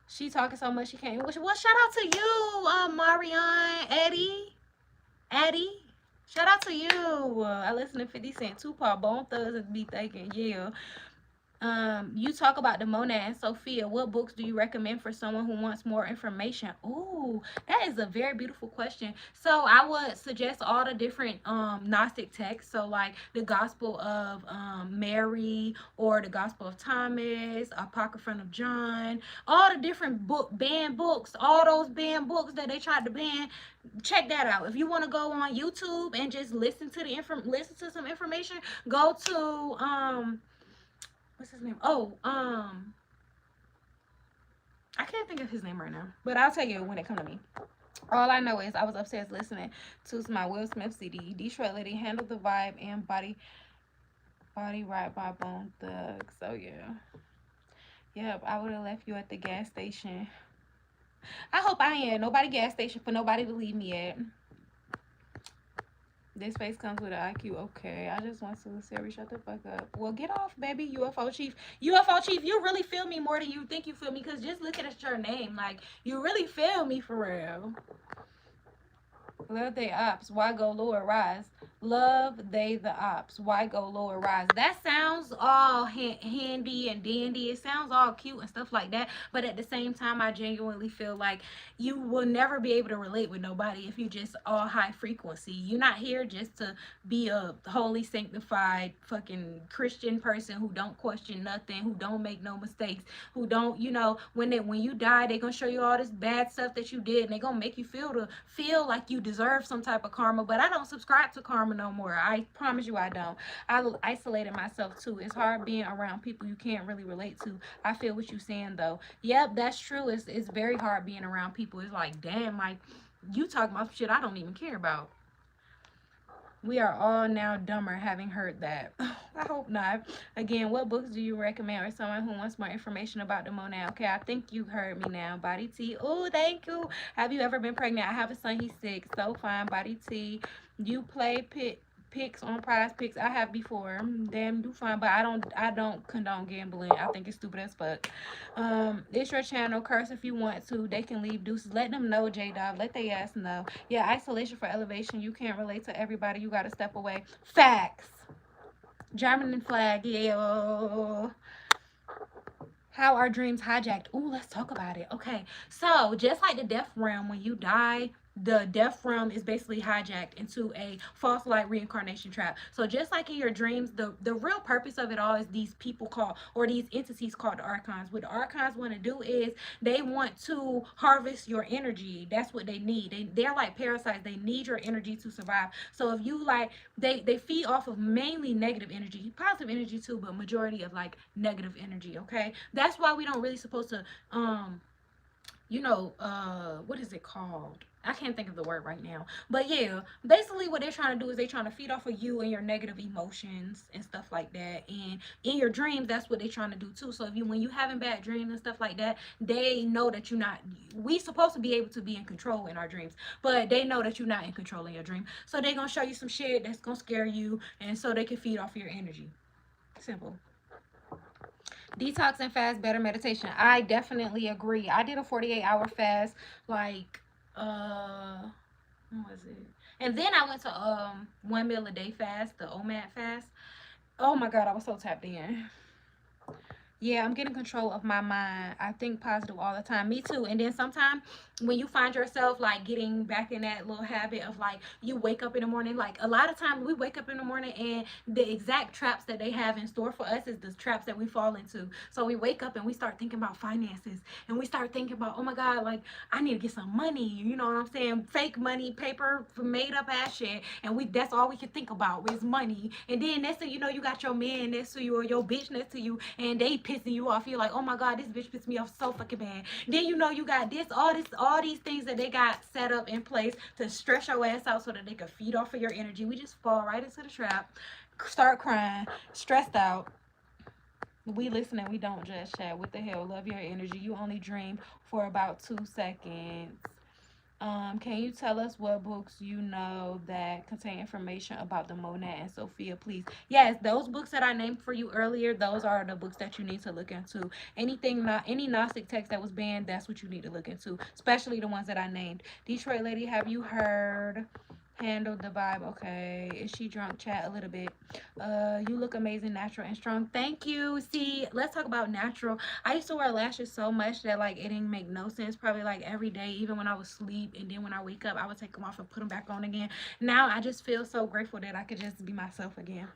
She talking so much she can't. Well, shout out to you, Marion, Eddie. Shout out to you. I listen to 50 Cent, Tupac, Bone Thugs, and be thinking, yeah. You talk about the Monad and Sophia. What books do you recommend for someone who wants more information? Ooh, that is a very beautiful question. So I would suggest all the different Gnostic texts. So like the Gospel of Mary or the Gospel of Thomas, Apocryphon of John, all the different banned books, all those banned books that they tried to ban. Check that out. If you want to go on YouTube and just listen to listen to some information, go to what's his name? Oh, I can't think of his name right now, but I'll tell you when it comes to me. All I know is I was upstairs listening to my Will Smith CD. Detroit Lady, Handle the Vibe, and Body Right by Bone Thugs. So yeah. Yep, I would have left you at the gas station. I hope I ain't nobody gas station for nobody to leave me at. This face comes with an IQ. Okay, I just want to Siri, shut the fuck up. Well, get off, baby. UFO Chief. UFO Chief, you really feel me more than you think you feel me. Because just looking at your name, like, you really feel me for real. Love they ops. Why go lower rise? Love they the ops. Why go lower rise? That sounds all handy and dandy. It sounds all cute and stuff like that. But at the same time, I genuinely feel like you will never be able to relate with nobody if you just all high frequency. You're not here just to be a holy, sanctified, fucking Christian person who don't question nothing, who don't make no mistakes, who don't, when you die, they're gonna show you all this bad stuff that you did, and they're gonna make you feel like you deserve some type of karma. But I don't subscribe to karma no more. I promise you I don't. I isolated myself too. It's hard being around people you can't really relate to. I feel what you're saying though. Yep, that's true. It's very hard being around people. It's like, damn, like you talking about shit I don't even care about. We are all now dumber having heard that. I hope not. Again, what books do you recommend for someone who wants more information about the Monad? Okay, I think you heard me now. Body T. Oh, thank you. Have you ever been pregnant? I have a son. He's 6. So fine. Body T. You play picks on Prize Picks. I have before. Damn, you fine, but I don't condone gambling. I think it's stupid as fuck. It's your channel. Curse if you want to. They can leave deuces. Let them know, J-Dog. Let they ass know. Yeah, isolation for elevation. You can't relate to everybody. You gotta step away. Facts. German flag. Yeah. How are dreams hijacked? Ooh, let's talk about it. Okay, so just like the death realm, when you die, the death realm is basically hijacked into a false light reincarnation trap. So just like in your dreams, the real purpose of it all is these people called, or these entities called the archons. What the archons want to do is they want to harvest your energy. That's what they need. They're like parasites. They need your energy to survive. So if you like, they feed off of mainly negative energy, positive energy too, but majority of like negative energy. Okay, that's why we don't really supposed to what is it called? I can't think of the word right now. But yeah, basically what they're trying to do is they're trying to feed off of you and your negative emotions and stuff like that. And in your dreams, that's what they're trying to do too. So when you having bad dreams and stuff like that, they know that you're not, we supposed to be able to be in control in our dreams, but they know that you're not in control in your dream. So they're going to show you some shit that's going to scare you, and so they can feed off your energy. Simple. Detox and fast, better meditation. I definitely agree. I did a 48-hour fast, like, what was it? And then I went to 1 meal a day fast, the OMAD fast. Oh my God, I was so tapped in. Yeah, I'm getting control of my mind. I think positive all the time. Me too. And then sometimes when you find yourself like getting back in that little habit of like you wake up in the morning, like a lot of times we wake up in the morning and the exact traps that they have in store for us is the traps that we fall into. So we wake up and we start thinking about finances and we start thinking about, oh my God, like I need to get some money. You know what I'm saying? Fake money, paper, made up ass shit. And that's all we can think about is money. And then next thing you know, you got your man next to you or your bitch next to you and they pissing you off. You're like, oh my God, this bitch pissed me off so fucking bad. Then you know you got all these things that they got set up in place to stress your ass out so that they can feed off of your energy. We just fall right into the trap, start crying, stressed out. We listen and we don't judge, chat. What the hell? Love your energy. You only dream for about 2 seconds. Can you tell us what books you know that contain information about the Monad and Sophia, please? Yes, those books that I named for you earlier, those are the books that you need to look into. Anything, not any Gnostic text that was banned, that's what you need to look into, especially the ones that I named. Detroit lady, have you heard? Handle the vibe, okay? Is she drunk? Chat a little bit. You look amazing, natural and strong. Thank you. See, let's talk about natural. I used to wear lashes so much that like it didn't make no sense. Probably like every day, even when I was asleep, and then when I wake up, I would take them off and put them back on again. Now I just feel so grateful that I could just be myself again.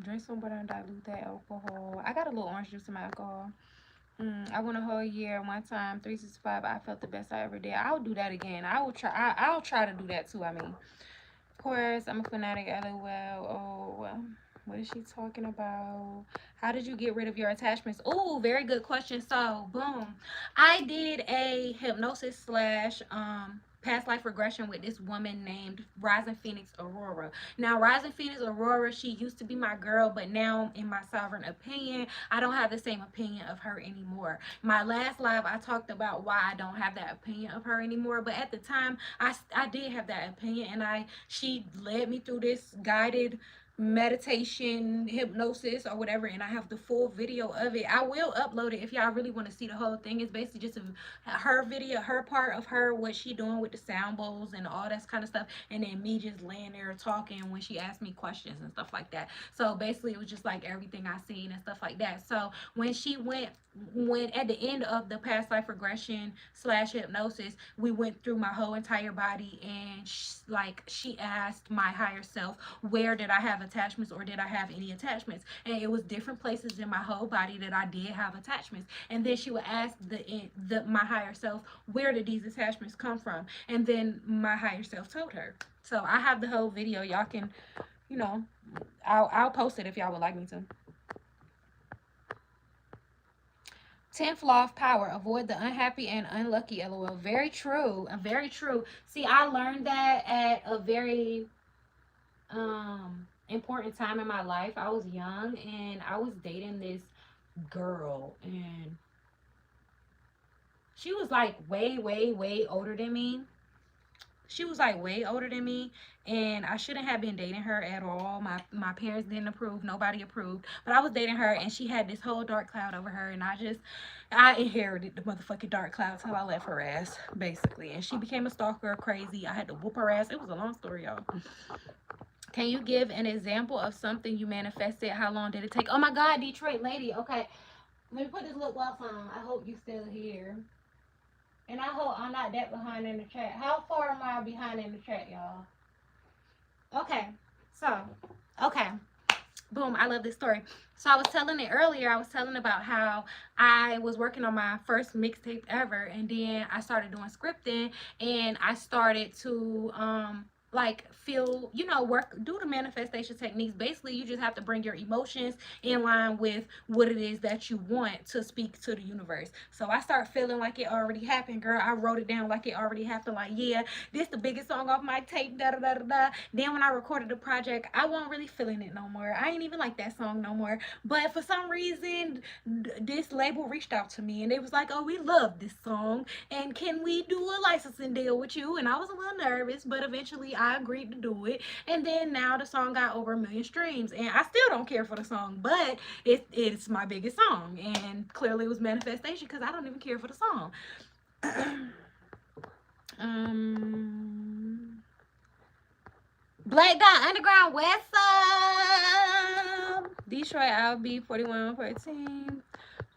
Drink some water and dilute that alcohol. I got a little orange juice in my alcohol. I went a whole year one time, 365. I felt the best I ever did. I'll do that again. I will try. I'll try to do that too. I mean, of course, I'm a fanatic. LOL. Oh, what is she talking about? How did you get rid of your attachments? Oh, very good question. So, boom, I did a hypnosis slash past life regression with this woman named Rising Phoenix Aurora. Now, Rising Phoenix Aurora, she used to be my girl, but now, in my sovereign opinion, I don't have the same opinion of her anymore. My last live, I talked about why I don't have that opinion of her anymore, but at the time, I did have that opinion, and she led me through this guided meditation hypnosis or whatever, and I have the full video of it. I will upload it if y'all really want to see the whole thing. It's basically just her video, her part of her, what she doing with the sound bowls and all that kind of stuff, and then me just laying there talking when she asked me questions and stuff like that. So basically it was just like everything I seen and stuff like that. So when at the end of the past life regression slash hypnosis, we went through my whole entire body, and she asked my higher self, where did I have attachments, or did I have any attachments? And it was different places in my whole body that I did have attachments. And then she would ask my higher self, where did these attachments come from? And then my higher self told her. So I have the whole video. Y'all can, you know, I'll post it if y'all would like me to. 10th law of power: avoid the unhappy and unlucky. LOL. Very true. Very true. See, I learned that at a very important time in my life. I was young and I was dating this girl, and she was like way older than me. She was like way older than me, and I shouldn't have been dating her at all. My parents didn't approve, nobody approved, but I was dating her, and she had this whole dark cloud over her, and I inherited the motherfucking dark cloud, so I left her ass basically, and she became a stalker, crazy. I had to whoop her ass. It was a long story, y'all. Can you give an example of something you manifested? How long did it take? Oh my God, Detroit lady. Okay, let me put this lip gloss on. I hope you still here. And I hope I'm not that behind in the chat. How far am I behind in the chat, y'all? Okay, so, okay. Boom, I love this story. So I was telling it earlier. I was telling about how I was working on my first mixtape ever, and then I started doing scripting, and I started to like feel, do the manifestation techniques. Basically, you just have to bring your emotions in line with what it is that you want to speak to the universe. So I start feeling like it already happened, girl. I wrote it down like it already happened. Like, yeah, this the biggest song off my tape, da da da da da. Then when I recorded the project, I wasn't really feeling it no more. I ain't even like that song no more. But for some reason, this label reached out to me, and they was like, oh, we love this song, and can we do a licensing deal with you? And I was a little nervous, but eventually I agreed to do it. And then now the song got over 1 million streams, and I still don't care for the song, but it's my biggest song, and clearly it was manifestation because I don't even care for the song. Black Dot Underground West Side. Detroit, I'll be 4114.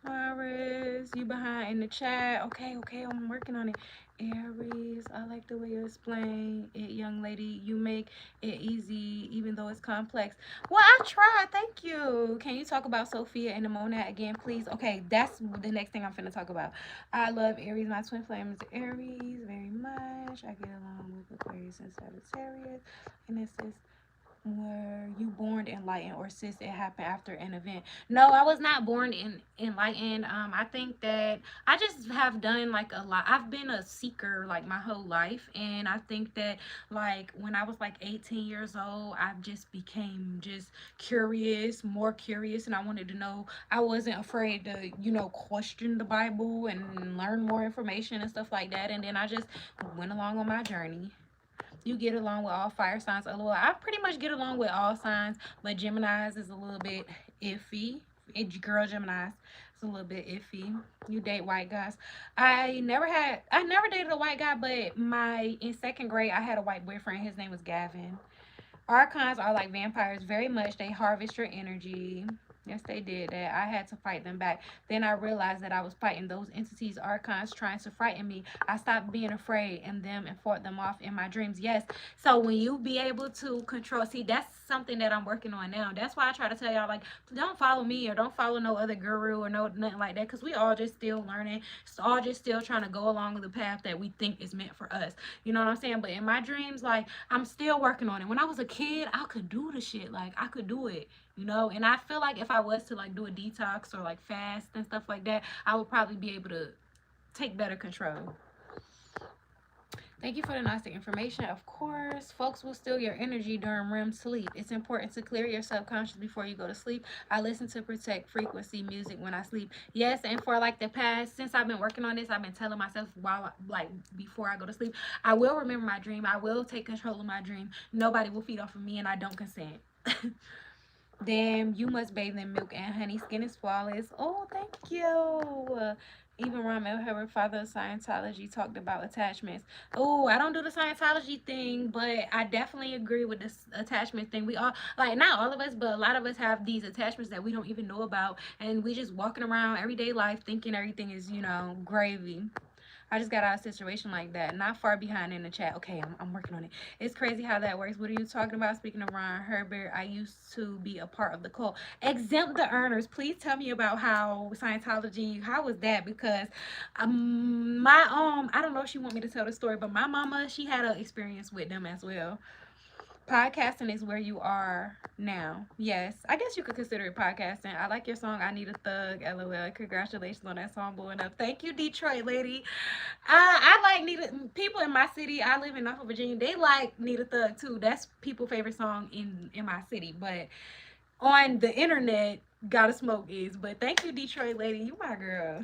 Taurus, you behind in the chat. Okay, I'm working on it. Aries, I like the way you explain it, young lady. You make it easy, even though it's complex. Well, I tried. Thank you. Can you talk about Sophia and the Monad again, please? Okay, that's the next thing I'm finna talk about. I love Aries. My twin flame is Aries very much. I get along with Aquarius and Sagittarius. And it says, were you born enlightened, or sis it happened after an event? No, I was not born enlightened. I think that I just have done like a lot. I've been a seeker like my whole life, and I think that like when I was like 18 years old, I just became just curious, more curious, and I wanted to know. I wasn't afraid to, question the Bible and learn more information and stuff like that, and then I just went along on my journey. You get along with all fire signs. LOL. I pretty much get along with all signs, but Gemini's is a little bit iffy. Girl, Gemini's, it's a little bit iffy. You date white guys. I never dated a white guy, but in second grade, I had a white boyfriend. His name was Gavin. Archons are like vampires, very much. They harvest your energy. Yes, they did that. I had to fight them back. Then I realized that I was fighting those entities, archons, trying to frighten me. I stopped being afraid in them and fought them off in my dreams. Yes. So when you be able to control, see, that's something that I'm working on now. That's why I try to tell y'all, like, don't follow me or don't follow no other guru or nothing like that, because we all just still learning. It's all just still trying to go along the path that we think is meant for us. You know what I'm saying? But in my dreams, like, I'm still working on it. When I was a kid, I could do the shit. Like, I could do it. And I feel like if I was to like do a detox or like fast and stuff like that, I would probably be able to take better control. Thank you for the Gnostic information. Of course, folks will steal your energy during REM sleep. It's important to clear your subconscious before you go to sleep. I listen to protect frequency music when I sleep. Yes, and for like the past, since I've been working on this, I've been telling myself before I go to sleep, I will remember my dream. I will take control of my dream. Nobody will feed off of me, and I don't consent. Damn, you must bathe in milk and honey. Skin is flawless. Oh, thank you. Even Ron her father of Scientology, talked about attachments. Oh, I don't do the Scientology thing, but I definitely agree with this attachment thing. We all, like, not all of us, but a lot of us have these attachments that we don't even know about. And we just walking around everyday life thinking everything is, gravy. I just got out of a situation like that. Not far behind in the chat. Okay, I'm working on it. It's crazy how that works. What are you talking about? Speaking of Ron Herbert, I used to be a part of the cult. Exempt the earners. Please tell me about how Scientology, how was that? Because I don't know if she want me to tell the story, but my mama, she had an experience with them as well. Podcasting is where you are now. Yes, I guess you could consider it podcasting. I like your song, I Need a Thug, LOL. Congratulations on that song blowing up. Thank you, Detroit lady. I like people in my city. I live in Norfolk, Virginia. They like Need a Thug too. That's people's favorite song in my city. But on the internet, Gotta Smoke is. But thank you, Detroit lady. You my girl.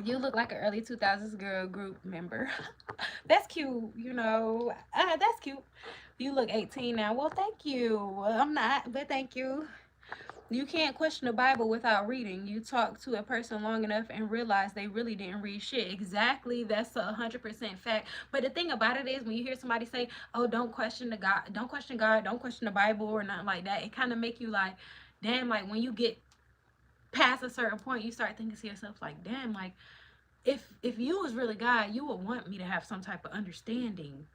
You look like an early 2000s girl group member. That's cute, that's cute. You look 18 now. Well, thank you. I'm not, but thank you. You can't question the Bible without reading. You talk to a person long enough and realize they really didn't read shit. Exactly. That's 100% fact. But the thing about it is, when you hear somebody say, oh, don't question God, don't question the Bible or nothing like that, it kind of make you like, damn, like when you get past a certain point, you start thinking to yourself like, damn, like if you was really God, you would want me to have some type of understanding,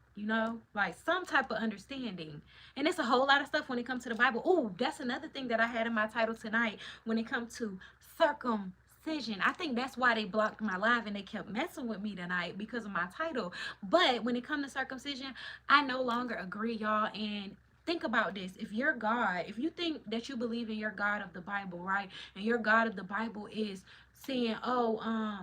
like some type of understanding. And it's a whole lot of stuff when it comes to the Bible. Oh, that's another thing that I had in my title tonight when it comes to circumcision. I think that's why they blocked my live and they kept messing with me tonight, because of my title. But when it comes to circumcision, I no longer agree, y'all. And think about this. If you're God, if you think that you believe in your God of the Bible, right, and your God of the Bible is saying, oh,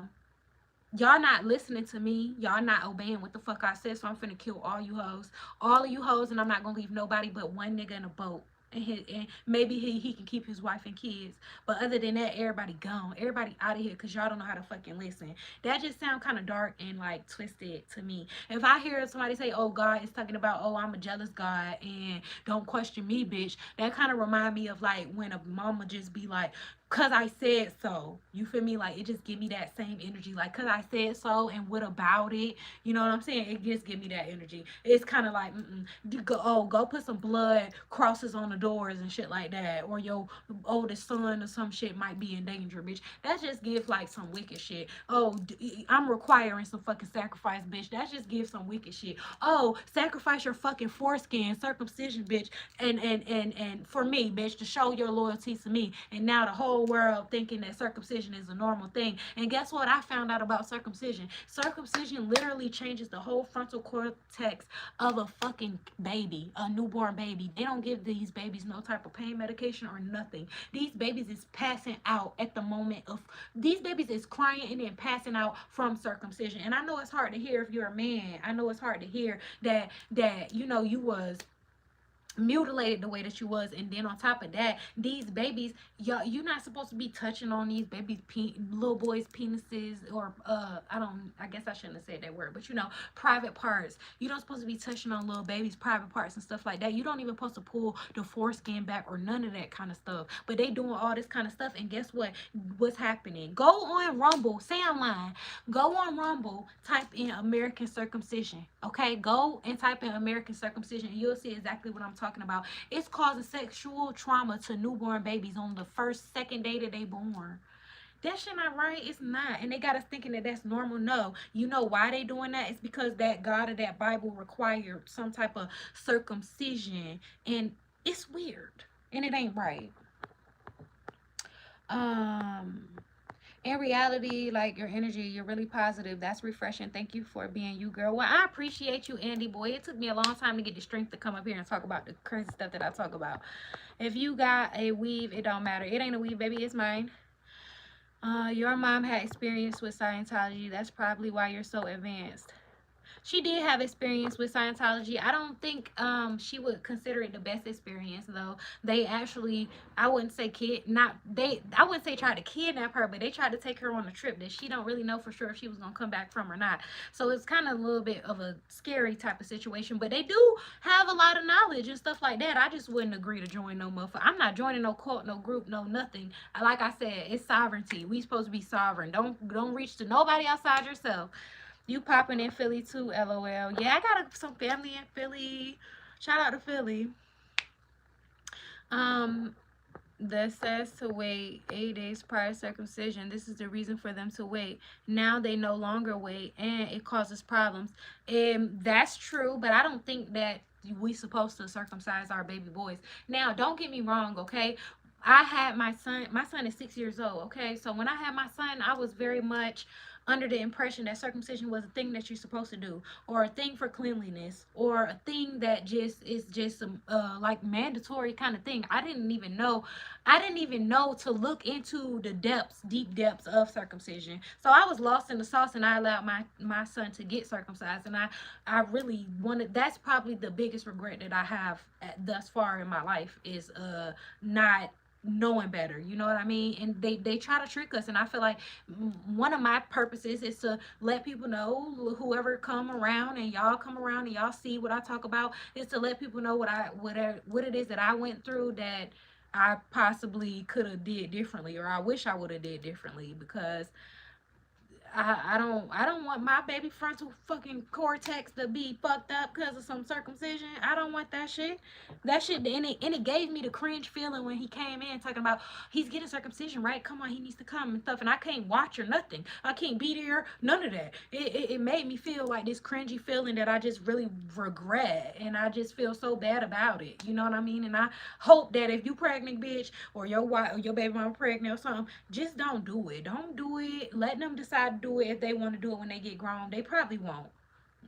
y'all not listening to me, y'all not obeying what the fuck I said, so I'm finna kill all you hoes, and I'm not gonna leave nobody but one nigga in a boat, and maybe he can keep his wife and kids, but other than that, everybody gone, everybody out of here, because y'all don't know how to fucking listen. That just sound kind of dark and like twisted to me. If I hear somebody say, oh, God is talking about, oh, I'm a jealous God and don't question me, bitch, that kind of remind me of like when a mama just be like, cause I said so. You feel me? Like, it just give me that same energy. Like, cause I said so, and what about it? You know what I'm saying? It just give me that energy. It's kind of like, go put some blood crosses on the doors and shit like that, or your oldest son or some shit might be in danger, bitch. That just gives like some wicked shit. Oh, I'm requiring some fucking sacrifice, bitch. That just gives some wicked shit. Oh, sacrifice your fucking foreskin, circumcision, bitch, and for me, bitch, to show your loyalty to me. And now the whole world thinking that circumcision is a normal thing. And guess what I found out about circumcision? Circumcision literally changes the whole frontal cortex of a fucking baby, a newborn baby. They don't give these babies no type of pain medication or nothing. These babies is passing out at the moment of, these babies is crying and then passing out from circumcision. And I know it's hard to hear if you're a man. I know it's hard to hear that you know you was mutilated the way that you was, and then on top of that, these babies, y'all, you're not supposed to be touching on these babies, little boys penises, or I guess I shouldn't have said that word, but you know, private parts. You don't supposed to be touching on little babies private parts and stuff like that. You don't even supposed to pull the foreskin back or none of that kind of stuff, but they doing all this kind of stuff. And guess what's happening? Go on Rumble, say I'm lying, go on Rumble, type in American circumcision, okay? Go and type in American circumcision, and you'll see exactly what I'm talking about. It's causing sexual trauma to newborn babies on the first, second day that they born. That shit not right. It's not. And they got us thinking that that's normal. No. You know why they doing that? It's because that God of that Bible required some type of circumcision. And it's weird. And it ain't right. Um in reality, like, your energy, you're really positive. That's refreshing. Thank you for being you, girl. Well, I appreciate you, Andy boy. It took me a long time to get the strength to come up here and talk about the crazy stuff that I talk about. If you got a weave, it don't matter. It ain't a weave, baby. It's mine. Your mom had experience with Scientology. That's probably why you're so advanced. She did have experience with Scientology. I don't think she would consider it the best experience though. They actually, I wouldn't say I wouldn't say tried to kidnap her, but they tried to take her on a trip that she don't really know for sure if she was gonna come back from or not. So it's kind of a little bit of a scary type of situation. But they do have a lot of knowledge and stuff like that. I just wouldn't agree to join no motherfucker. I'm not joining no cult, no group, no nothing. Like I said, it's sovereignty. We supposed to be sovereign. Don't reach to nobody outside yourself. You popping in Philly too, LOL. Yeah, I got some family in Philly. Shout out to Philly. That says to wait 8 days prior to circumcision. This is the reason for them to wait. Now they no longer wait, and it causes problems. And that's true, but I don't think that we supposed to circumcise our baby boys. Now, don't get me wrong, okay? I had my son. My son is 6 years old, okay? So when I had my son, I was very much under the impression that circumcision was a thing that you're supposed to do, or a thing for cleanliness, or a thing that just is just some like mandatory kind of thing. I didn't even know to look into the depths, deep depths of circumcision. So I was lost in the sauce, and I allowed my son to get circumcised. And I really wanted. That's probably the biggest regret that I have thus far in my life, is not knowing better. You know what I mean? And they try to trick us, and I feel like one of my purposes is to let people know, whoever come around and y'all come around and y'all see what I talk about, is to let people know what it is that I went through, that I possibly could have did differently, or I wish I would have did differently, because I don't want my baby frontal fucking cortex to be fucked up because of some circumcision. I don't want that shit. That shit, and it gave me the cringe feeling when he came in talking about he's getting circumcision, right? Come on, he needs to come and stuff, and I can't watch or nothing. I can't be there, none of that. It made me feel like this cringy feeling that I just really regret, and I just feel so bad about it. You know what I mean? And I hope that if you pregnant, bitch, or your wife or your baby mama pregnant or something, just don't do it. Don't do it. Let them decide to do it if they want to do it when they get grown. They probably won't.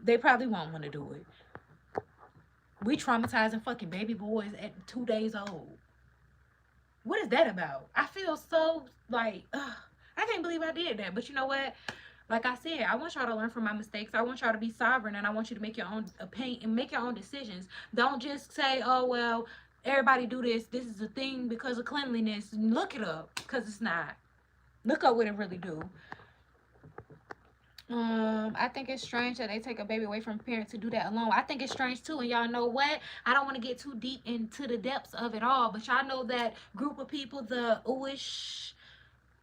They probably won't want to do it. We traumatizing fucking baby boys at 2 days old. What is that about? I feel so like, I can't believe I did that. But you know what? Like I said, I want y'all to learn from my mistakes. I want y'all to be sovereign, and I want you to make your own opinion and make your own decisions. Don't just say, oh, well, everybody do this. This is a thing because of cleanliness. Look it up, because it's not. Look up what it really do. I think it's strange that they take a baby away from a parent to do that alone. I think it's strange too, and y'all know what? I don't want to get too deep into the depths of it all, but y'all know that group of people, the ooish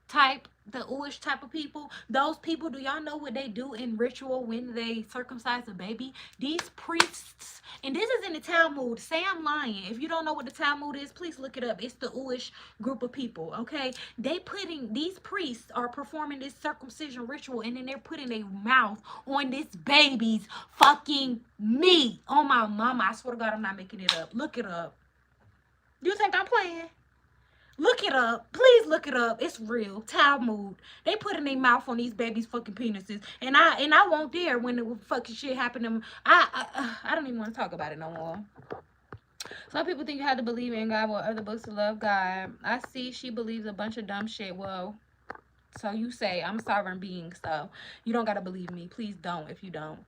type of people, those people, do y'all know what they do in ritual when they circumcise a baby? These priests, and this is in the Talmud. Say I'm lying. If you don't know what the Talmud is, please look it up. It's the ooish group of people, okay? These priests are performing this circumcision ritual, and then they're putting their mouth on this baby's fucking meat. Oh my mama, I swear to God, I'm not making it up. Look it up. You think I'm playing? Look it up. Please look it up. It's real. Talmud. They put in their mouth on these babies' fucking penises. And I won't dare when the fucking shit happened to them. I don't even want to talk about it no more. Some people think you have to believe in God or other books to love God. I see she believes a bunch of dumb shit. Well, so you say I'm a sovereign being, so you don't gotta believe me. Please don't if you don't.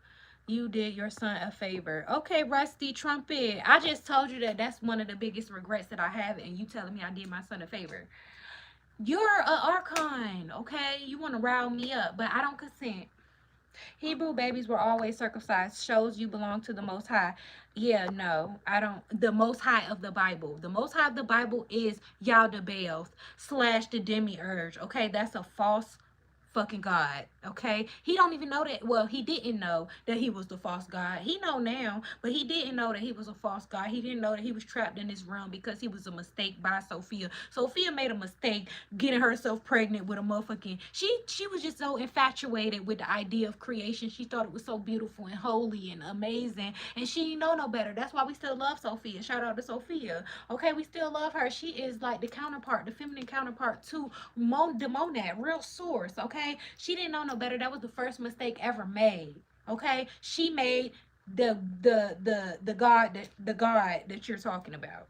You did your son a favor. Okay, Rusty Trumpet. I just told you that that's one of the biggest regrets that I have, and you telling me I did my son a favor. You're an archon, okay? You want to rile me up, but I don't consent. Hebrew babies were always circumcised. Shows you belong to the Most High. Yeah, no, I don't. The Most High of the Bible. The Most High of the Bible is Yaldabaoth / the Demiurge. Okay, that's a false fucking God. Okay, he don't even know that. Well, he didn't know that he was the false God. He know now, but he didn't know that he was a false God. He didn't know that he was trapped in this realm because he was a mistake by Sophia. Sophia made a mistake getting herself pregnant with a motherfucking. She was just so infatuated with the idea of creation. She thought it was so beautiful and holy and amazing, and she didn't know no better. That's why we still love Sophia. Shout out to Sophia. Okay, we still love her. She is like the counterpart, the feminine counterpart to the monad, real source. Okay, she didn't know no better. That was the first mistake ever made. Okay, she made the God that you're talking about.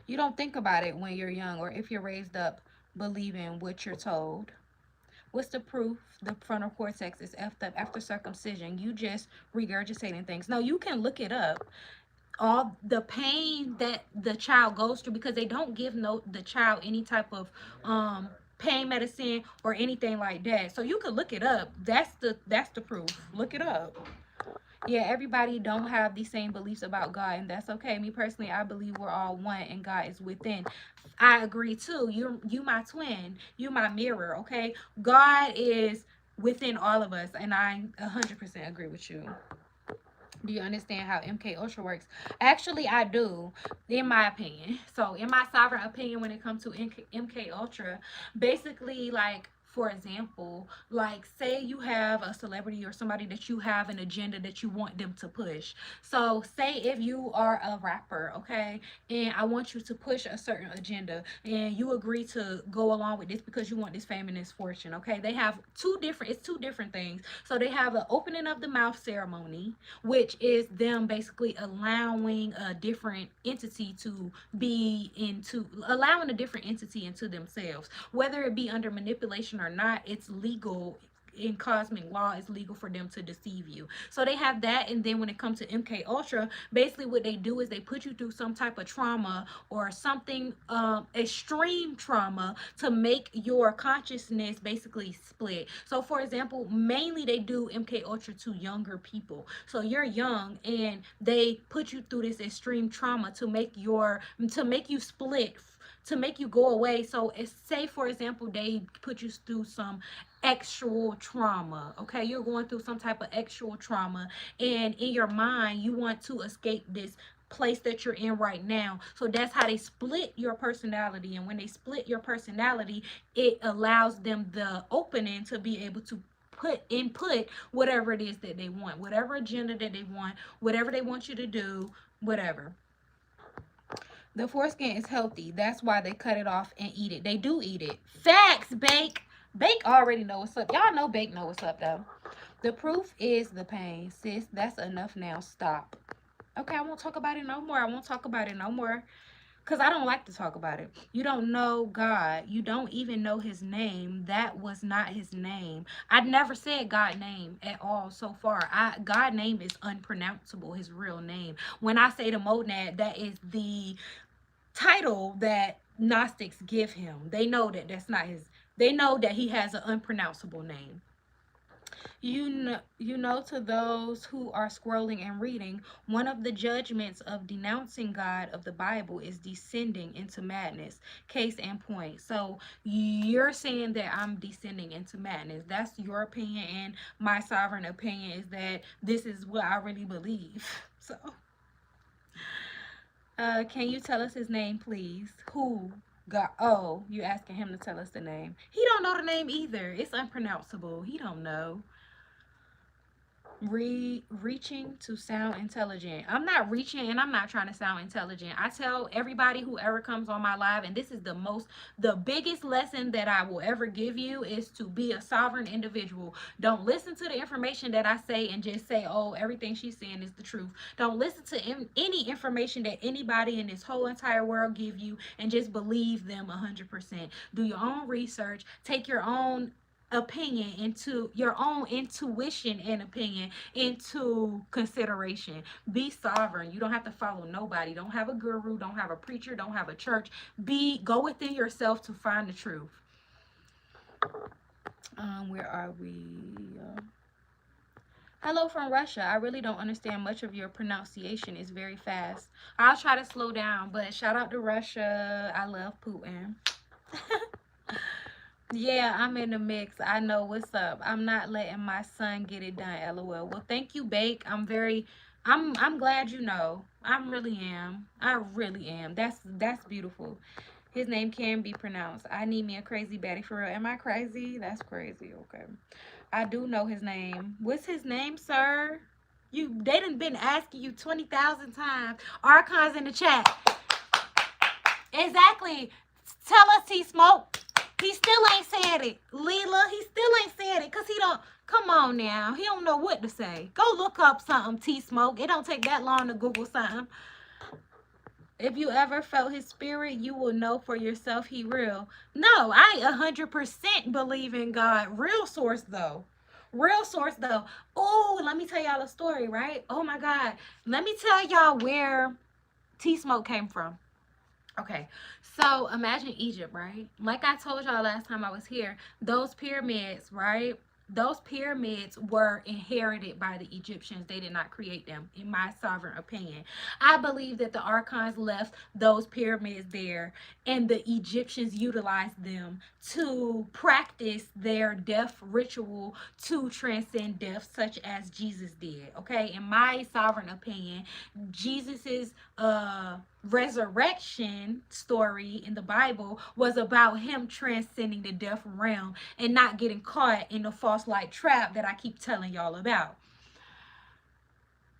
You don't think about it when you're young, or if you're raised up believing what you're told. What's the proof the frontal cortex is effed up after circumcision? You just regurgitating things. No, you can look it up. All the pain that the child goes through, because they don't give the child any type of pain medicine or anything like that. So you could look it up. That's the proof. Look it up. Yeah, everybody don't have the same beliefs about God, and that's okay. Me personally, I believe we're all one and God is within. I agree too. You my twin. You my mirror, okay? God is within all of us, and I 100% agree with you. Do you understand how MK Ultra works? Actually, I do, in my opinion. So, in my sovereign opinion, when it comes to MK Ultra, basically, like, for example, like, say you have a celebrity or somebody that you have an agenda that you want them to push. So, say if you are a rapper, okay, and I want you to push a certain agenda, and you agree to go along with this because you want this fame and this fortune, okay? They have it's two different things. So, they have an opening of the mouth ceremony, which is them basically allowing a different entity to allowing a different entity into themselves, whether it be under manipulation or not. It's legal in cosmic law. Is legal for them to deceive you. So they have that. And then when it comes to MK Ultra, basically what they do is they put you through some type of trauma or something, extreme trauma, to make your consciousness basically split. So for example, mainly they do MK Ultra to younger people. So you're young and they put you through this extreme trauma to make you split, to make you go away. So say for example they put you through some actual trauma. Okay, you're going through some type of actual trauma, and in your mind you want to escape this place that you're in right now. So that's how they split your personality, and when they split your personality, it allows them the opening to be able to input whatever it is that they want, whatever agenda that they want, whatever they want you to do, whatever. The foreskin is healthy. That's why they cut it off and eat it. They do eat it. Facts, Bake. Bake already know what's up. Y'all know Bake know what's up, though. The proof is the pain. Sis, that's enough now. Stop. Okay, I won't talk about it no more. I won't talk about it no more. Because I don't like to talk about it. You don't know God. You don't even know his name. That was not his name. I never said God name at all so far. God name is unpronounceable, his real name. When I say the monad, that is the title that Gnostics give him. They know that that's not his. They know that he has an unpronounceable name. You know, to those who are scrolling and reading, one of the judgments of denouncing God of the Bible is descending into madness. Case in point. So you're saying that I'm descending into madness. That's your opinion, and my sovereign opinion is that this is what I really believe. So, can you tell us his name, please? Who? God. Oh, you asking him to tell us the name. He don't know the name either. It's unpronounceable. He don't know. Reaching to sound intelligent. I'm not reaching and I'm not trying to sound intelligent. I tell everybody whoever comes on my live, and this is the biggest lesson that I will ever give you, is to be a sovereign individual. Don't listen to the information that I say and just say, oh, everything she's saying is the truth. Don't listen to any information that anybody in this whole entire world give you and just believe them 100%. Do your own research. Take your own opinion, into your own intuition and opinion into consideration. Be sovereign. You don't have to follow nobody. Don't have a guru, don't have a preacher, don't have a church. Go within yourself to find the truth. Where are we? Hello from Russia. I really don't understand much of your pronunciation. It's very fast. I'll try to slow down, but shout out to Russia. I love Putin. Yeah, I'm in the mix. I know what's up. I'm not letting my son get it done, LOL. Well, thank you, Bake. I'm glad you know. I really am. I really am. That's beautiful. His name can be pronounced. I need me a crazy baddie for real. Am I crazy? That's crazy. Okay. I do know his name. What's his name, sir? They done been asking you 20,000 times. Archons in the chat. Exactly. Tell us, T Smoke. He still ain't said it. Leela, he still ain't said it because he don't. Come on now. He don't know what to say. Go look up something, T Smoke. It don't take that long to Google something. If you ever felt his spirit, you will know for yourself he real. No, I 100% believe in God. Real source, though. Real source, though. Oh, let me tell y'all a story, right? Oh, my God. Let me tell y'all where T Smoke came from. Okay, so imagine Egypt, right? Like I told y'all last time I was here, those pyramids, right? Those pyramids were inherited by the Egyptians. They did not create them, in my sovereign opinion. I believe that the archons left those pyramids there, and the Egyptians utilized them to practice their death ritual to transcend death, such as Jesus did. Okay, in my sovereign opinion, Jesus's resurrection story in the Bible was about him transcending the death realm and not getting caught in the false light trap that I keep telling y'all about.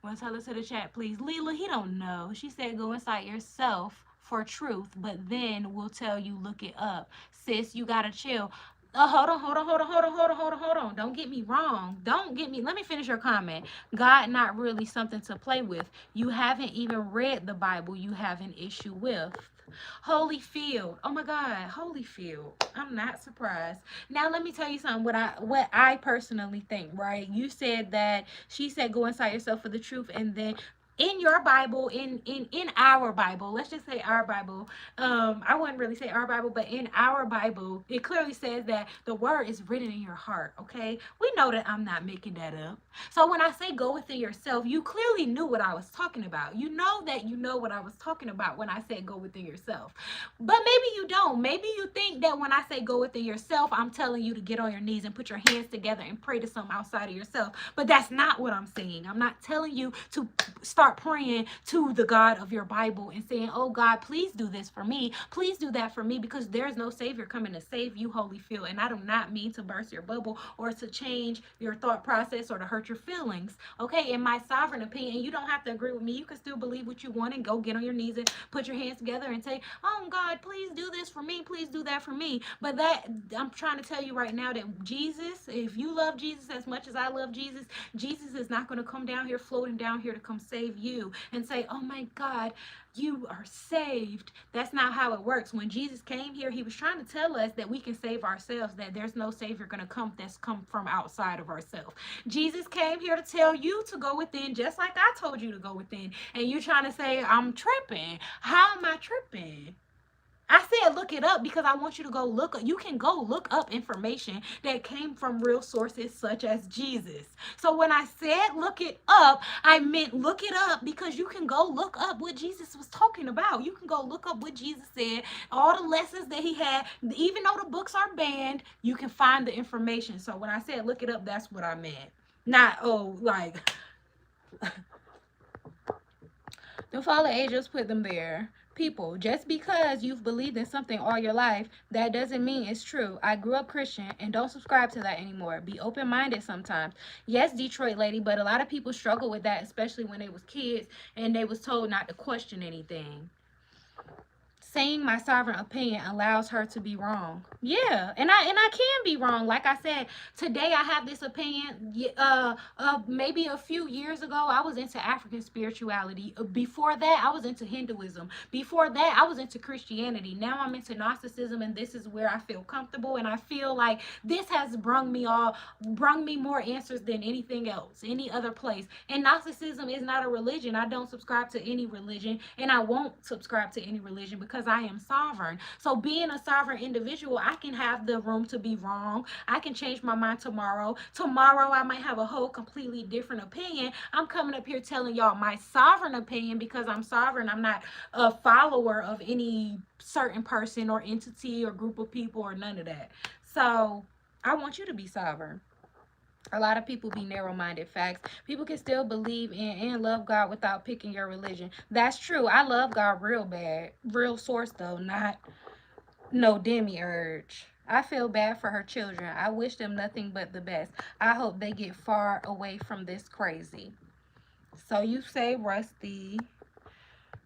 Want to tell us to the chat, please? Leela, he don't know. She said go inside yourself for truth, but then we'll tell you look it up. Sis, you gotta chill. Hold on. Don't get me wrong. Let me finish your comment. God not really something to play with. You haven't even read the Bible. You have an issue with. Holyfield. Oh my God, Holyfield. I'm not surprised. Now let me tell you something. What I personally think. Right? You said that she said go inside yourself for the truth, and then in your Bible, in our Bible, let's just say our Bible, I wouldn't really say our Bible, but in our Bible, it clearly says that the word is written in your heart, okay? We know that I'm not making that up. So when I say go within yourself, you clearly knew what I was talking about. You know that you know what I was talking about when I said go within yourself. But maybe you don't. Maybe you think that when I say go within yourself, I'm telling you to get on your knees and put your hands together and pray to something outside of yourself. But that's not what I'm saying. I'm not telling you to start praying to the God of your Bible and saying, oh God, please do this for me. Please do that for me, because there's no Savior coming to save you, Holyfield. And I do not mean to burst your bubble or to change your thought process or to hurt your feelings. Okay, in my sovereign opinion, you don't have to agree with me. You can still believe what you want and go get on your knees and put your hands together and say, oh God, please do this for me. Please do that for me. But that, I'm trying to tell you right now that Jesus, if you love Jesus as much as I love Jesus, Jesus is not going to come down here, floating down here to come save you and say, oh my God, you are saved. That's not how it works. When Jesus came here, he was trying to tell us that we can save ourselves, that there's no Savior going to come that's come from outside of ourselves. Jesus came here to tell you to go within, just like I told you to go within. And you trying to say, I'm tripping. How am I tripping? I said look it up because I want you to go look up. You can go look up information that came from real sources such as Jesus. So when I said look it up, I meant look it up because you can go look up what Jesus was talking about. You can go look up what Jesus said, all the lessons that he had. Even though the books are banned, you can find the information. So when I said look it up, that's what I meant. Not, oh, like, the fallen angels put them there. People, just because you've believed in something all your life, that doesn't mean it's true. I grew up Christian and don't subscribe to that anymore. Be open-minded sometimes. Yes, Detroit lady, but a lot of people struggle with that, especially when they was kids and they was told not to question anything. Saying my sovereign opinion allows her to be wrong. Yeah, and I can be wrong. Like I said, today I have this opinion. Maybe a few years ago I was into African spirituality. Before that I was into Hinduism. Before that I was into Christianity. Now I'm into Gnosticism, and this is where I feel comfortable, and I feel like this has brung me more answers than anything else, any other place. And Gnosticism is not a religion. I don't subscribe to any religion, and I won't subscribe to any religion because I am sovereign. So being a sovereign individual, I can have the room to be wrong. I can change my mind tomorrow. Tomorrow I might have a whole completely different opinion. I'm coming up here telling y'all my sovereign opinion because I'm sovereign. I'm not a follower of any certain person or entity or group of people or none of that. So I want you to be sovereign. A lot of people be narrow-minded. Facts. People can still believe in and love God without picking your religion. That's true. I love God real bad. Real source though, not no demiurge. I feel bad for her children. I wish them nothing but the best. I hope they get far away from this crazy. So you say, Rusty,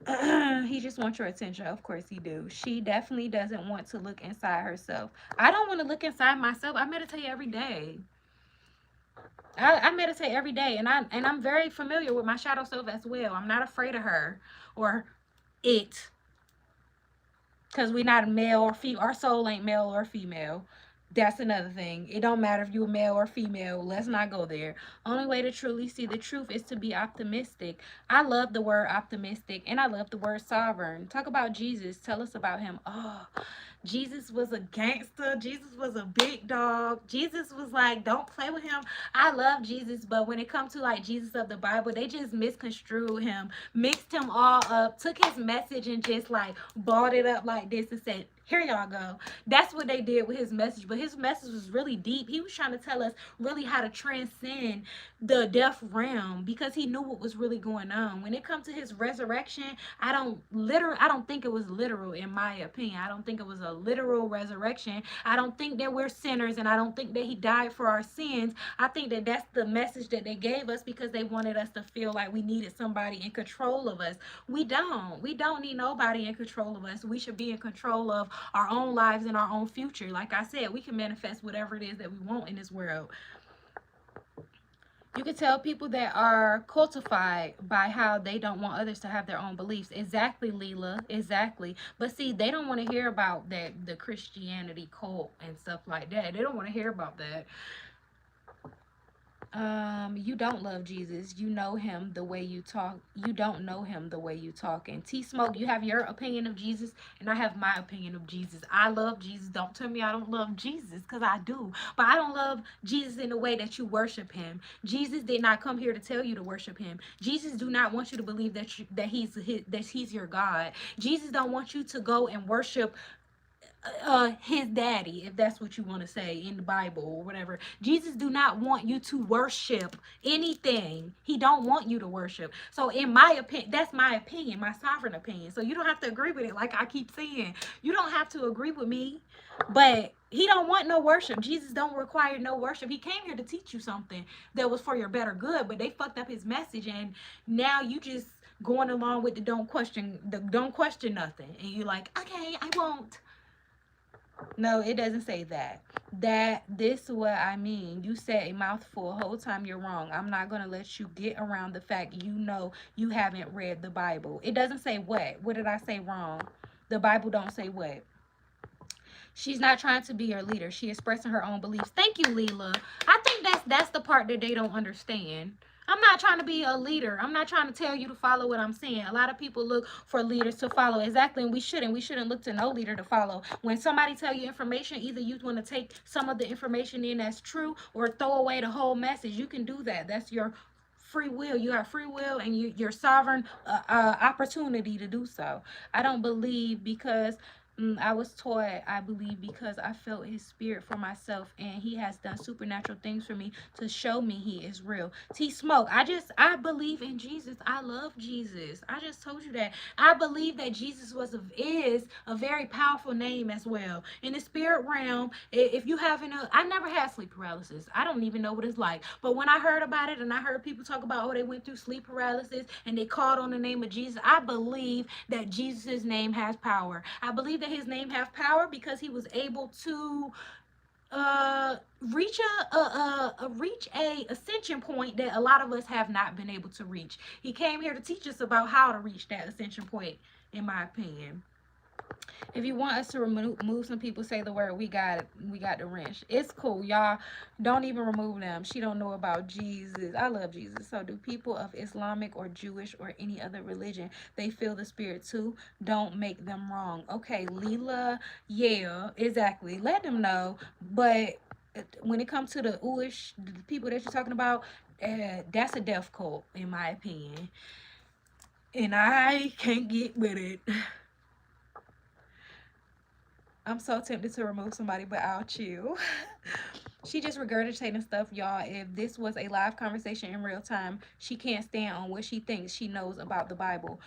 he just wants your attention. Of course he do. She definitely doesn't want to look inside herself. I don't want to look inside myself. I meditate every day. I meditate every day, and I'm very familiar with my shadow self as well. I'm not afraid of her or it, because we're not male or female. Our soul ain't male or female. That's another thing. It don't matter if you're male or female. Let's not go there. Only way to truly see the truth is to be optimistic. I love the word optimistic, and I love the word sovereign. Talk about Jesus. Tell us about him. Oh, Jesus was a gangster. Jesus was a big dog. Jesus was like, don't play with him. I love Jesus, but when it comes to like Jesus of the Bible, they just misconstrued him, mixed him all up, took his message and just like balled it up like this and said, here y'all go. That's what they did with his message. But his message was really deep. He was trying to tell us really how to transcend the death realm because he knew what was really going on. When it comes to his resurrection, I don't think it was literal, in my opinion. I don't think it was a literal resurrection. I don't think that we're sinners, and I don't think that he died for our sins. I think that that's the message that they gave us because they wanted us to feel like we needed somebody in control of us. We don't need nobody in control of us. We should be in control of our own lives and our own future. Like I said, we can manifest whatever it is that we want in this world. You can tell people that are cultified by how they don't want others to have their own beliefs. Exactly, Leela. Exactly. But see, they don't want to hear about that, the Christianity cult and stuff like that. They don't want to hear about that. You don't love Jesus. You know him the way you talk. You don't know him the way you talk. And T-Smoke, you have your opinion of Jesus, and I have my opinion of Jesus. I love Jesus. Don't tell me I don't love Jesus, because I do. But I don't love Jesus in the way that you worship him. Jesus did not come here to tell you to worship him. Jesus do not want you to believe that he's your God. Jesus don't want you to go and worship his daddy, if that's what you want to say in the Bible or whatever. Jesus do not want you to worship anything. He don't want you to worship. So in my opinion, that's my opinion, my sovereign opinion. So you don't have to agree with it. Like I keep saying, you don't have to agree with me, but he don't want no worship. Jesus don't require no worship. He came here to teach you something that was for your better good, but they fucked up his message, and now you just going along with the don't question nothing, and you're like, okay, I won't. No, it doesn't say that. This is what I mean. You said a mouthful whole time. You're wrong. I'm not going to let you get around the fact you know you haven't read the Bible. It doesn't say what. What did I say wrong? The Bible don't say what. She's not trying to be your leader. She expressing her own beliefs. Thank you, Leela. I think that's the part that they don't understand. I'm not trying to be a leader. I'm not trying to tell you to follow what I'm saying. A lot of people look for leaders to follow. Exactly, and we shouldn't. We shouldn't look to no leader to follow. When somebody tell you information, either you want to take some of the information in that's true or throw away the whole message. You can do that. That's your free will. You have free will and your sovereign opportunity to do so. I don't believe because I was taught, I believe because I felt his spirit for myself and he has done supernatural things for me to show me he is real. T Smoke, I believe in Jesus. I love Jesus. I just told you that. I believe that Jesus is a very powerful name as well. In the spirit realm, if you haven't, I never had sleep paralysis. I don't even know what it's like. But when I heard about it and I heard people talk about, oh, they went through sleep paralysis and they called on the name of Jesus, I believe that Jesus' name has power. I believe that his name has power because he was able to reach a ascension point that a lot of us have not been able to reach. He came here to teach us about how to reach that ascension point, in my opinion. If you want us to remove some people, say the word. We got the wrench. It's cool, y'all. Don't even remove them. She don't know about Jesus. I love Jesus. So do people of Islamic or Jewish or any other religion, they feel the spirit too? Don't make them wrong. Okay, Leela, yeah, exactly. Let them know. But when it comes to the Uish, the people that you're talking about, that's a death cult, in my opinion. And I can't get with it. I'm so tempted to remove somebody, but I'll chill. She just regurgitating stuff, y'all. If this was a live conversation in real time, she can't stand on what she thinks she knows about the Bible.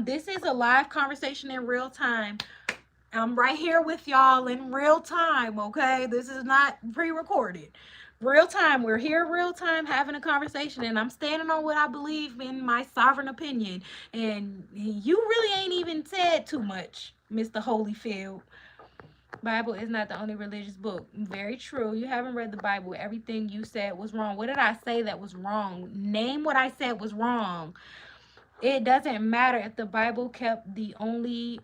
This is a live conversation in real time. I'm right here with y'all in real time, okay? This is not pre-recorded. Real time. We're here real time having a conversation, and I'm standing on what I believe in my sovereign opinion. And you really ain't even said too much, Mr. Holyfield. Bible is not the only religious book. Very true. You haven't read the Bible. Everything you said was wrong. What did I say that was wrong? Name what I said was wrong. It doesn't matter if the Bible kept the only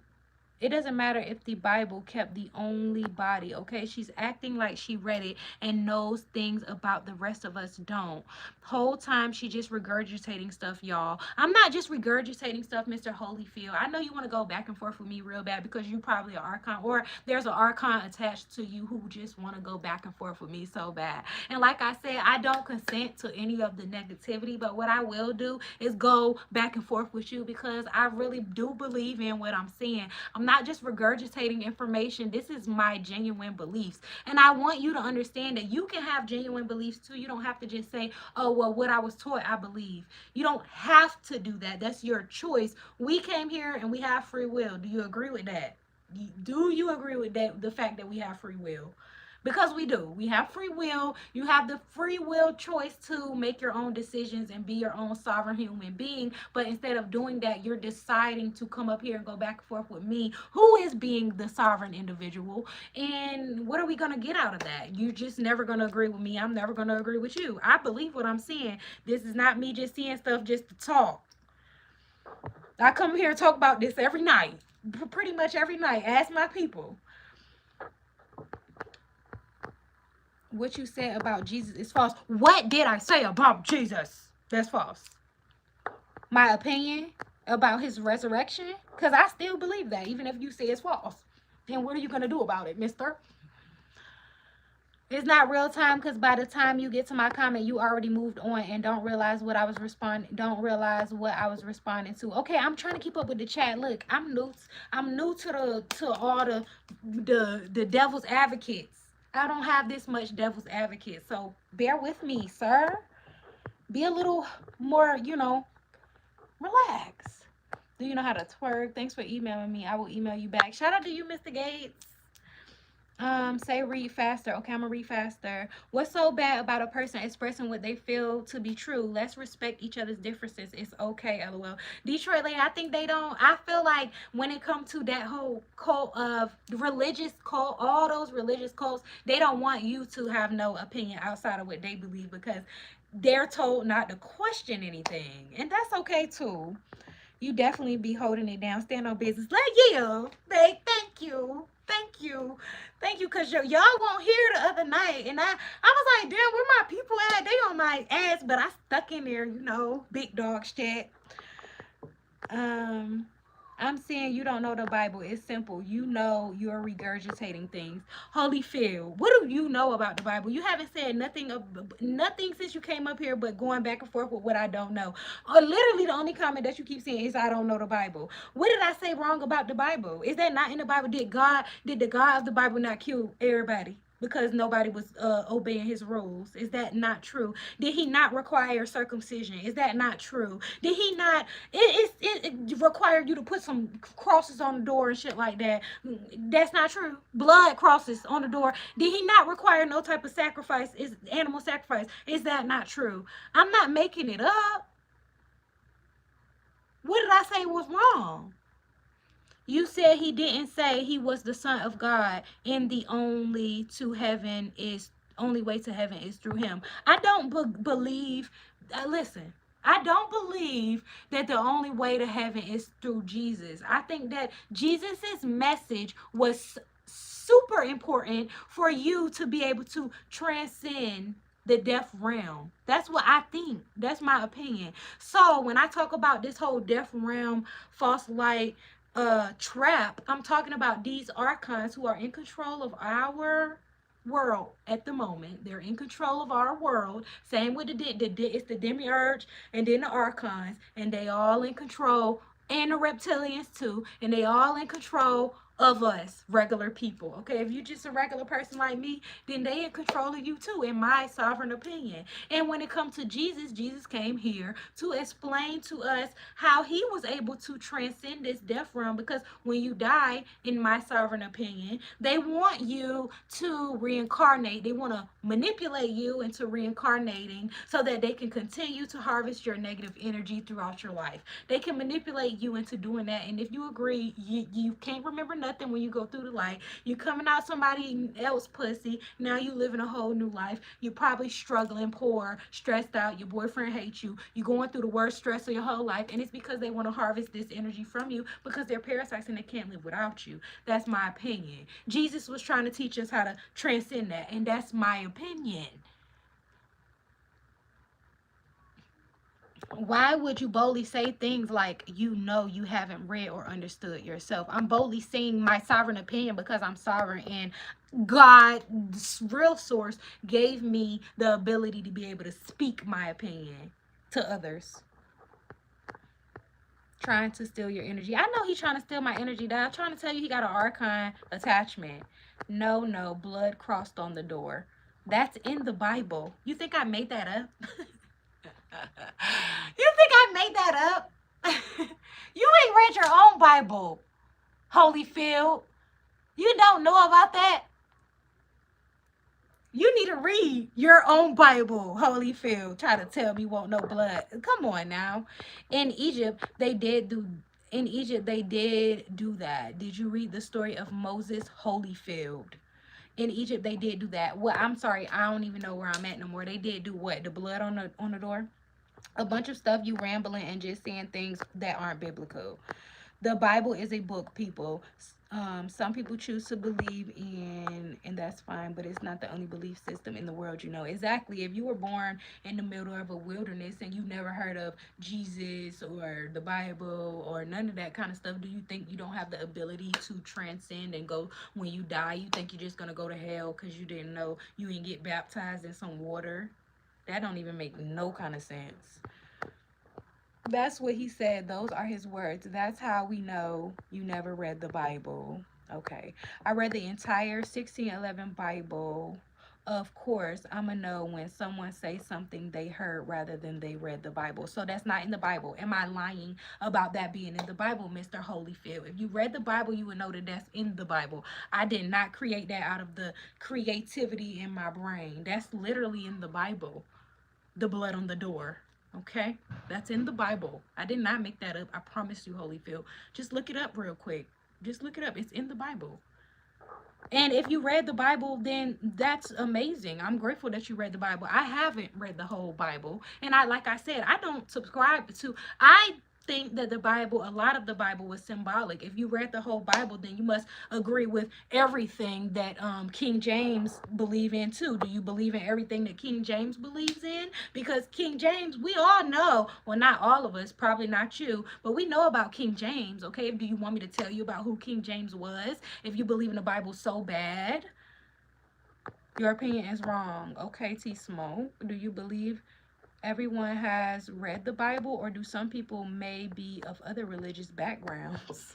it doesn't matter if the Bible kept the only body, okay? She's acting like she read it and knows things about the rest of us don't. Whole time she just regurgitating stuff, y'all. I'm not just regurgitating stuff, Mr. Holyfield. I know you want to go back and forth with me real bad because you probably are archon, or there's an archon attached to you who just want to go back and forth with me so bad. And like I said, I don't consent to any of the negativity, but what I will do is go back and forth with you because I really do believe in what I'm saying. I'm not just regurgitating information. This is my genuine beliefs. And I want you to understand that you can have genuine beliefs too. You don't have to just say, oh, well, what I was taught, I believe. You don't have to do that. That's your choice. We came here and we have free will. Do you agree with that? Do you agree with that? The fact that we have free will? Because we do. We have free will. You have the free will choice to make your own decisions and be your own sovereign human being. But instead of doing that, you're deciding to come up here and go back and forth with me, who is being the sovereign individual. And what are we going to get out of that? You're just never going to agree with me. I'm never going to agree with you. I believe what I'm saying. This is not me just saying stuff just to talk. I come here and talk about this every night. Pretty much every night. Ask my people. What you said about Jesus is false. What did I say about Jesus? That's false. My opinion about his resurrection? Because I still believe that, even if you say it's false. Then what are you going to do about it, mister? It's not real time because by the time you get to my comment, you already moved on and don't realize what I was responding to. Okay, I'm trying to keep up with the chat. Look, I'm new to all the devil's advocates. I don't have this much devil's advocate, so bear with me, sir. Be a little more, relax. Do you know how to twerk? Thanks for emailing me. I will email you back. Shout out to you, Mr. Gates. Say read faster. Okay, I'm gonna read faster. What's so bad about a person expressing what they feel to be true? Let's respect each other's differences. It's okay, lol. Detroit lady, I think they don't. I feel like when it comes to that whole cult of religious cult, all those religious cults, they don't want you to have no opinion outside of what they believe because they're told not to question anything. And that's okay too. You definitely be holding it down. Stand on business. Yeah. Thank you. Thank you. Thank you. Cause y'all won't hear the other night. And I was like, damn, where my people at? They on my ass, but I stuck in there, big dogs chat. Um, I'm saying you don't know the Bible. It's simple. You know you're regurgitating things. Holyfield, what do you know about the Bible? You haven't said nothing since you came up here, but going back and forth with what I don't know. Literally, the only comment that you keep saying is I don't know the Bible. What did I say wrong about the Bible? Is that not in the Bible? Did the God of the Bible not kill everybody because nobody was obeying his rules? Is that not true? Did he not require circumcision? Is that not true? Did he not? It required you to put some crosses on the door and shit like that. That's not true. Blood crosses on the door. Did he not require no type of sacrifice? Is animal sacrifice? Is that not true? I'm not making it up. What did I say was wrong? You said he didn't say he was the Son of God and the only way to heaven is through him. I don't believe. Listen, I don't believe that the only way to heaven is through Jesus. I think that Jesus's message was super important for you to be able to transcend the death realm. That's what I think. That's my opinion. So when I talk about this whole death realm, false light, trap, I'm talking about these archons who are in control of our world at the moment. They're in control of our world. Same with it's the demiurge and then the archons, and they all in control, and the reptilians too, and they all in control of us regular people. Okay, if you're just a regular person like me, then they in control of you too, in my sovereign opinion. And when it comes to Jesus, Jesus came here to explain to us how he was able to transcend this death realm, because when you die, in my sovereign opinion, they want you to reincarnate. They want to manipulate you into reincarnating so that they can continue to harvest your negative energy throughout your life. They can manipulate you into doing that. And if you agree, you can't remember nothing when you go through the light. You coming out somebody else pussy. Now you living a whole new life. You're probably struggling, poor, stressed out. Your boyfriend hates you. You're going through the worst stress of your whole life. And it's because they want to harvest this energy from you, because they're parasites and they can't live without you. That's my opinion. Jesus was trying to teach us how to transcend that. And that's my opinion. Why would you boldly say things like you haven't read or understood yourself? I'm boldly saying my sovereign opinion because I'm sovereign, and God, real source, gave me the ability to be able to speak my opinion to others. Trying to steal your energy. I know he's trying to steal my energy. I'm trying to tell you he got an archon attachment. No, blood crossed on the door. That's in the Bible. You think I made that up? You think I made that up? You ain't read your own Bible, Holyfield. You don't know about that? You need to read your own Bible, Holyfield. Try to tell me won't no blood. Come on now. In Egypt, they did do that. Did you read the story of Moses, Holyfield? In Egypt, they did do that. Well, I'm sorry, I don't even know where I'm at no more. They did do what? The blood on the door? A bunch of stuff. You rambling and just saying things that aren't biblical. The Bible is a book, people. Some people choose to believe in, and that's fine, but it's not the only belief system in the world. Exactly. If you were born in the middle of a wilderness and you never heard of Jesus or the Bible or none of that kind of stuff, do you think you don't have the ability to transcend and go when you die? You think you're just gonna go to hell because you didn't know you didn't get baptized in some water? That don't even make no kind of sense. That's what he said. Those are his words. That's how we know you never read the Bible. Okay. I read the entire 1611 Bible. Of course, I'm going to know when someone says something they heard rather than they read the Bible. So that's not in the Bible. Am I lying about that being in the Bible, Mr. Holyfield? If you read the Bible, you would know that that's in the Bible. I did not create that out of the creativity in my brain. That's literally in the Bible. The blood on the door. Okay, that's in the Bible. I did not make that up. I promise you, Holyfield. Just look it up real quick. Just look it up. It's in the Bible. And if you read the Bible, then that's amazing. I'm grateful that you read the Bible. I haven't read the whole Bible. And like I said, I don't subscribe to, think that the Bible, a lot of the Bible was symbolic. If you read the whole Bible, then you must agree with everything that King James believe in too. Do you believe in everything that King James believes in? Because King James, we all know, well, not all of us, probably not you, but we know about King James, okay? Do you want me to tell you about who King James was if you believe in the Bible so bad? Your opinion is wrong. Okay, T Smoke. Do you believe everyone has read the Bible, or do some people may be of other religious backgrounds?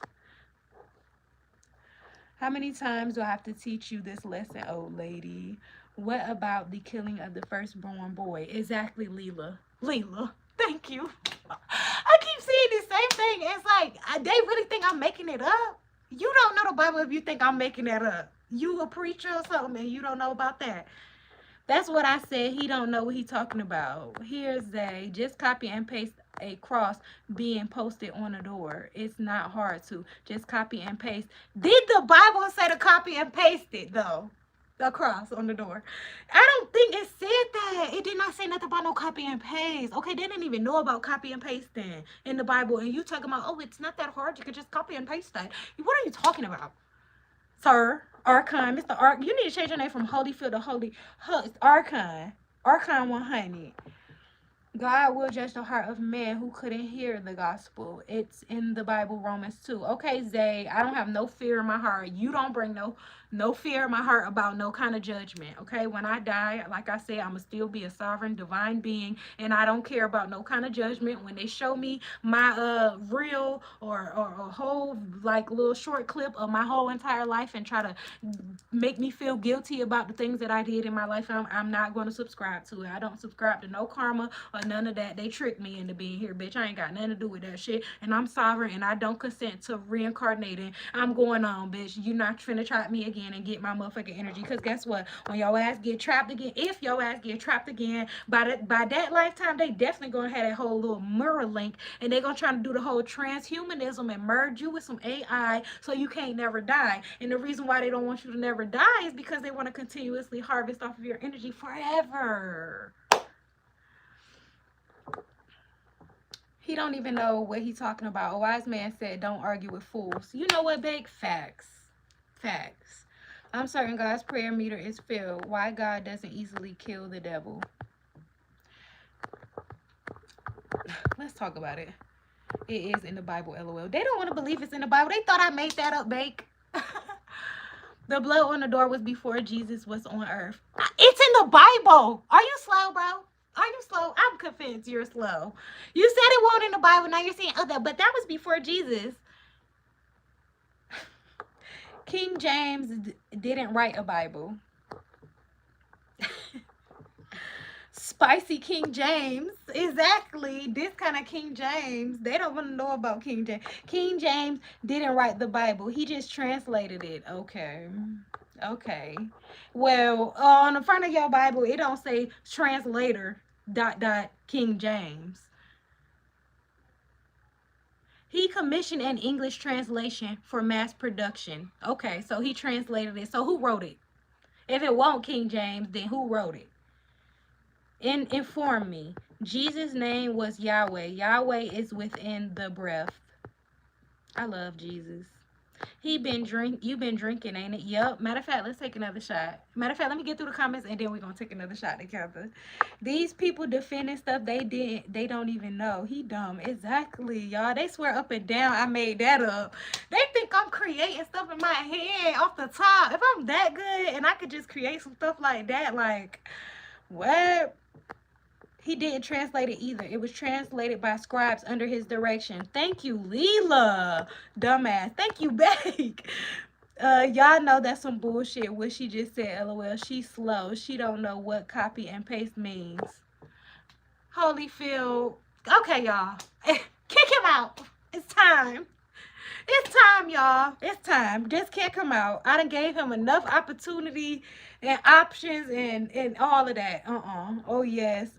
How many times do I have to teach you this lesson, old lady? What about the killing of the firstborn boy? Exactly, Leela. Leela, thank you. I keep seeing the same thing. It's like, they really think I'm making it up. You don't know the Bible if you think I'm making that up. You a preacher or something and you don't know about that. That's what I said. He don't know what he talking about. Here's a just copy and paste a cross being posted on a door. It's not hard to just copy and paste. Did the Bible say to copy and paste it though? The cross on the door. I don't think it said that. It did not say nothing about no copy and paste. Okay, they didn't even know about copy and pasting in the Bible. And you talking about, oh, it's not that hard. You could just copy and paste that. What are you talking about? Sir, Archon, Mr. Ark, you need to change your name from Holyfield to Holy. It's Archon. Archon 100. God will judge the heart of man who couldn't hear the gospel. It's in the Bible, Romans 2. Okay, Zay, I don't have no fear in my heart. You don't bring no fear in my heart about no kind of judgment. Okay, when I die, like I said, I'ma still be a sovereign divine being, and I don't care about no kind of judgment. When they show me my reel or a whole like little short clip of my whole entire life and try to make me feel guilty about the things that I did in my life, I'm not going to subscribe to it. I don't subscribe to no karma or none of that. They tricked me into being here, bitch. I ain't got nothing to do with that shit, and I'm sovereign, and I don't consent to reincarnating. I'm going on, bitch. You not finna trap me again and get my motherfucking energy, because guess what? When your ass get trapped again, if your ass get trapped again, by that lifetime, they definitely gonna have that whole little mirror link, and they gonna try to do the whole transhumanism and merge you with some AI so you can't never die. And the reason why they don't want you to never die is because they want to continuously harvest off of your energy forever. He don't even know what he's talking about. A wise man said, don't argue with fools. You know what, big facts. Facts. I'm certain God's prayer meter is filled. Why God doesn't easily kill the devil? Let's talk about it. It is in the Bible, LOL. They don't want to believe it's in the Bible. They thought I made that up, Bake. The blood on the door was before Jesus was on earth. It's in the Bible. Are you slow, bro? Are you slow? I'm convinced you're slow. You said it wasn't in the Bible. Now you're saying other, but that was before Jesus. King James didn't write a Bible. Spicy King James. Exactly. This kind of King James. They don't want to know about King James. King James didn't write the Bible. He just translated it. Okay. Okay. Well, on the front of your Bible, it don't say translator ... King James. He commissioned an English translation for mass production. Okay, so he translated it. So who wrote it? If it won't King James, then who wrote it? Inform me. Jesus' name was Yahweh. Yahweh is within the breath. I love Jesus. You've been drinking, ain't it? Yep. Matter of fact, let's take another shot. Matter of fact, let me get through the comments and then we're gonna take another shot together. These people defending stuff they don't even know. He dumb. Exactly, y'all. They swear up and down I made that up. They think I'm creating stuff in my head off the top. If I'm that good and I could just create some stuff like that, like, what? He didn't translate it either. It was translated by scribes under his direction. Thank you, Leela. Dumbass. Thank you, Bake. Y'all know that's some bullshit what she just said, LOL. She's slow. She don't know what copy and paste means. Holyfield. Okay, y'all. Kick him out. It's time. It's time, y'all. It's time. Just kick him out. I done gave him enough opportunity and options and all of that. Oh, yes.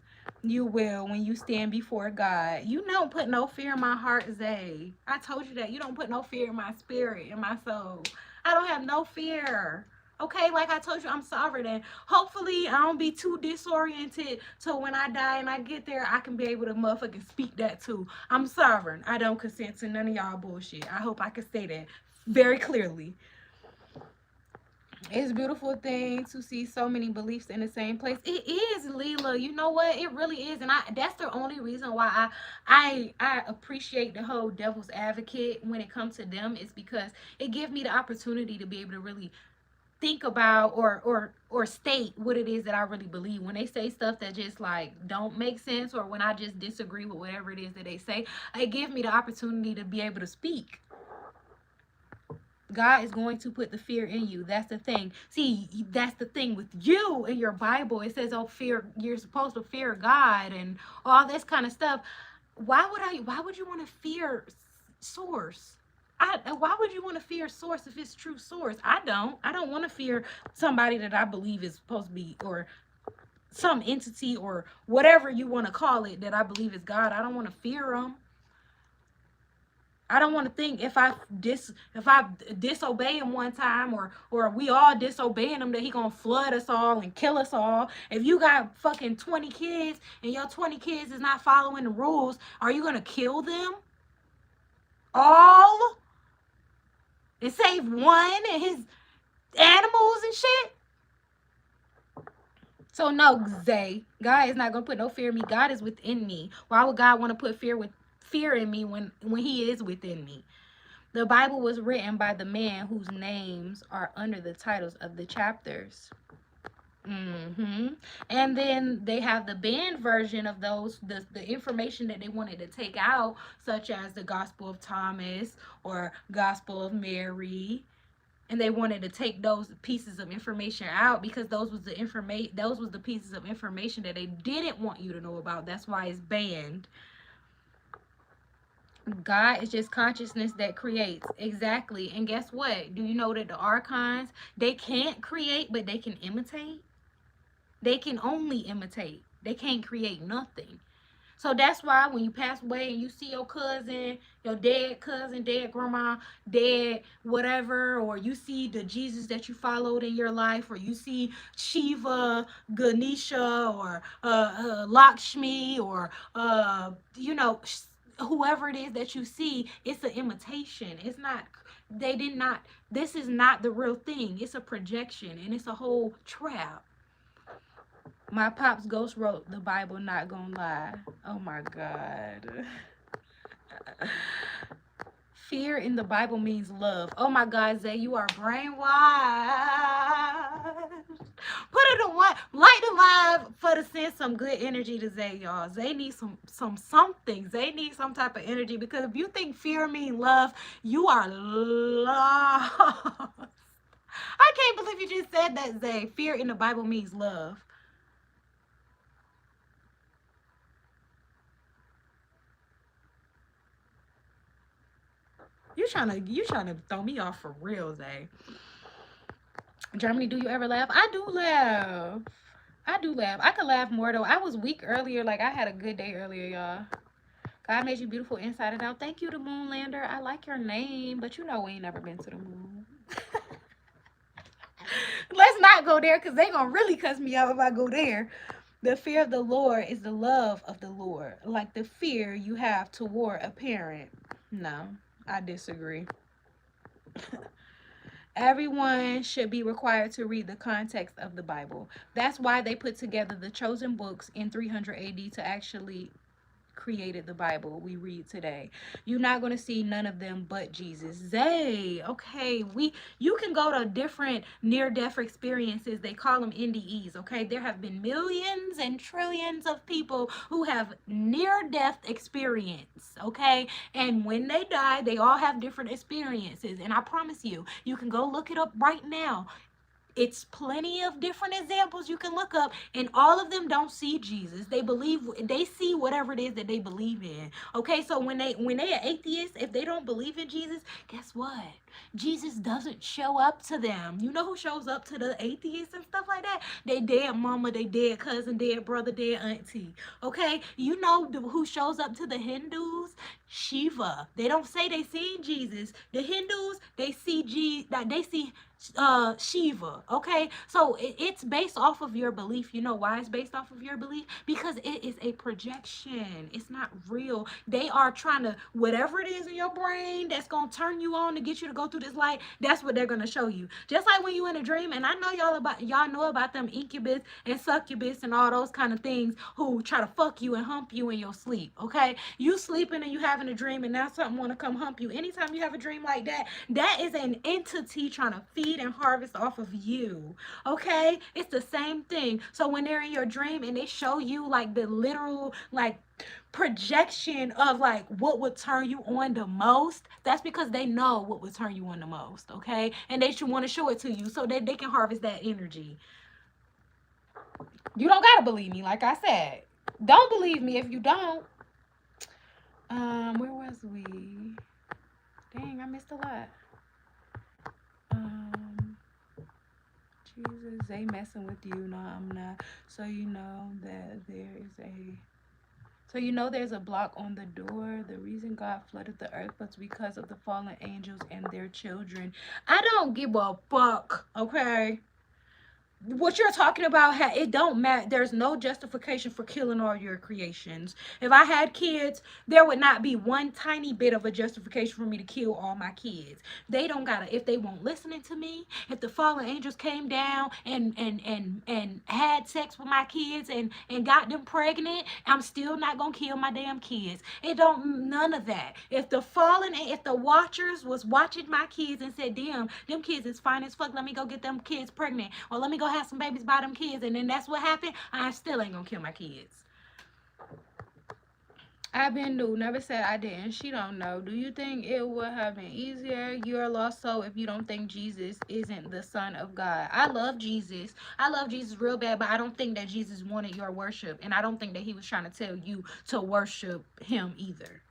You will when you stand before God. You don't put no fear in my heart, Zay. I told you that. You don't put no fear in my spirit, in my soul. I don't have no fear. Okay, like I told you, I'm sovereign, and hopefully I don't be too disoriented so when I die and I get there, I can be able to motherfucking speak that too. I'm sovereign. I don't consent to none of y'all bullshit. I hope I can say that very clearly. It's a beautiful thing to see so many beliefs in the same place. It is, Leela. You know what? It really is, and that's the only reason why I appreciate the whole devil's advocate when it comes to them, is because it gives me the opportunity to be able to really think about or state what it is that I really believe. When they say stuff that just like don't make sense, or when I just disagree with whatever it is that they say, it gives me the opportunity to be able to speak. God is going to put the fear in you. That's the thing. See, that's the thing with you in your Bible. It says, oh, fear, you're supposed to fear God and all this kind of stuff. Why would you want to fear source? Why would you want to fear source if it's true source? I don't want to fear somebody that I believe is supposed to be, or some entity, or whatever you want to call it, that I believe is God. I don't want to fear them. I don't want to think if I disobey him one time, or we all disobeying him, that he gonna flood us all and kill us all. If you got fucking 20 kids and your 20 kids is not following the rules, are you gonna kill them all and save one and his animals and shit? So no, Zay, God is not gonna put no fear in me. God is within me. Why would God want to put fear in me when he is within me? The Bible was written by the man whose names are under the titles of the chapters. And then they have the banned version of those, the information that they wanted to take out, such as the Gospel of Thomas or Gospel of Mary. And they wanted to take those pieces of information out because those was the pieces of information that they didn't want you to know about. That's why it's banned. God is just consciousness that creates. Exactly. And guess what? Do you know that the archons, they can't create, but they can imitate? They can only imitate. They can't create nothing. So that's why when you pass away and you see your cousin, your dead cousin, dead grandma, dead whatever, or you see the Jesus that you followed in your life, or you see Shiva, Ganesha, or Lakshmi, or whoever it is that you see, it's an imitation. It's not, this is not the real thing. It's a projection, and it's a whole trap. My pops ghost wrote the Bible, not gonna lie. Oh my God. Fear in the Bible means love. Oh my God, Zay, you are brainwashed. Put it in one, light the live for to send some good energy to Zay, y'all. Zay needs something. Zay needs some type of energy, because if you think fear means love, you are lost. I can't believe you just said that, Zay. Fear in the Bible means love. You trying to throw me off for real, Zay. Germany, do you ever laugh? I do laugh. I do laugh. I could laugh more though. I was weak earlier. Like I had a good day earlier, y'all. God made you beautiful inside and out. Thank you, the Moonlander. I like your name, but you know we ain't never been to the moon. Let's not go there, because they gonna really cuss me out if I go there. The fear of the Lord is the love of the Lord. Like the fear you have toward a parent. No, I disagree. Everyone should be required to read the context of the Bible. That's why they put together the chosen books in 300 AD to actually created the Bible we read today. You're not going to see none of them but Jesus. Zay, okay, you can go to different near-death experiences. They call them NDEs, okay? There have been millions and trillions of people who have near-death experience, okay? And when they die, they all have different experiences. And I promise you, you can go look it up right now. It's plenty of different examples you can look up, and all of them don't see Jesus. They see whatever it is that they believe in. Okay, so when they are atheists, if they don't believe in Jesus, guess what? Jesus doesn't show up to them. You know who shows up to the atheists and stuff like that? They dead mama, they dead cousin, dead brother, dead auntie. Okay, you know who shows up to the Hindus? Shiva. They don't say they seen Jesus. The Hindus, they see Shiva. Okay, so it's based off of your belief. You know why it's based off of your belief? Because it is a projection. It's not real. They are trying to, whatever it is in your brain that's gonna turn you on to get you to go through this light, that's what they're gonna show you. Just like when you in a dream, and I know y'all know about them incubus and succubus and all those kind of things who try to fuck you and hump you in your sleep. Okay, you sleeping and you having a dream, and now something want to come hump you. Anytime you have a dream like that, that is an entity trying to feed and harvest off of you. Okay, it's the same thing. So when they're in your dream and they show you like the literal like projection of like what would turn you on the most, that's because they know what would turn you on the most. Okay, and they should want to show it to you so that they can harvest that energy. You don't gotta believe me, like I said. Don't believe me if you don't. Where was we? Dang, I missed a lot. Jesus, they messing with you. No, I'm not. So you know that there is a. So you know there's a block on the door. The reason God flooded the earth was because of the fallen angels and their children. I don't give a fuck. Okay. What you're talking about, it don't matter. There's no justification for killing all your creations. If I had kids, there would not be one tiny bit of a justification for me to kill all my kids. They don't gotta, if they won't listening to me, if the fallen angels came down and had sex with my kids and got them pregnant, I'm still not gonna kill my damn kids. It don't, none of that. If the watchers was watching my kids and said, damn, them kids is fine as fuck, let me go get them kids pregnant, or let me go have some babies by them kids, and then that's what happened, I still ain't gonna kill my kids. I've been new, never said I didn't. She don't know. Do you think it would have been easier? You're a lost soul if you don't think Jesus isn't the Son of God. I love Jesus. I love Jesus real bad, but I don't think that Jesus wanted your worship, and I don't think that he was trying to tell you to worship him either.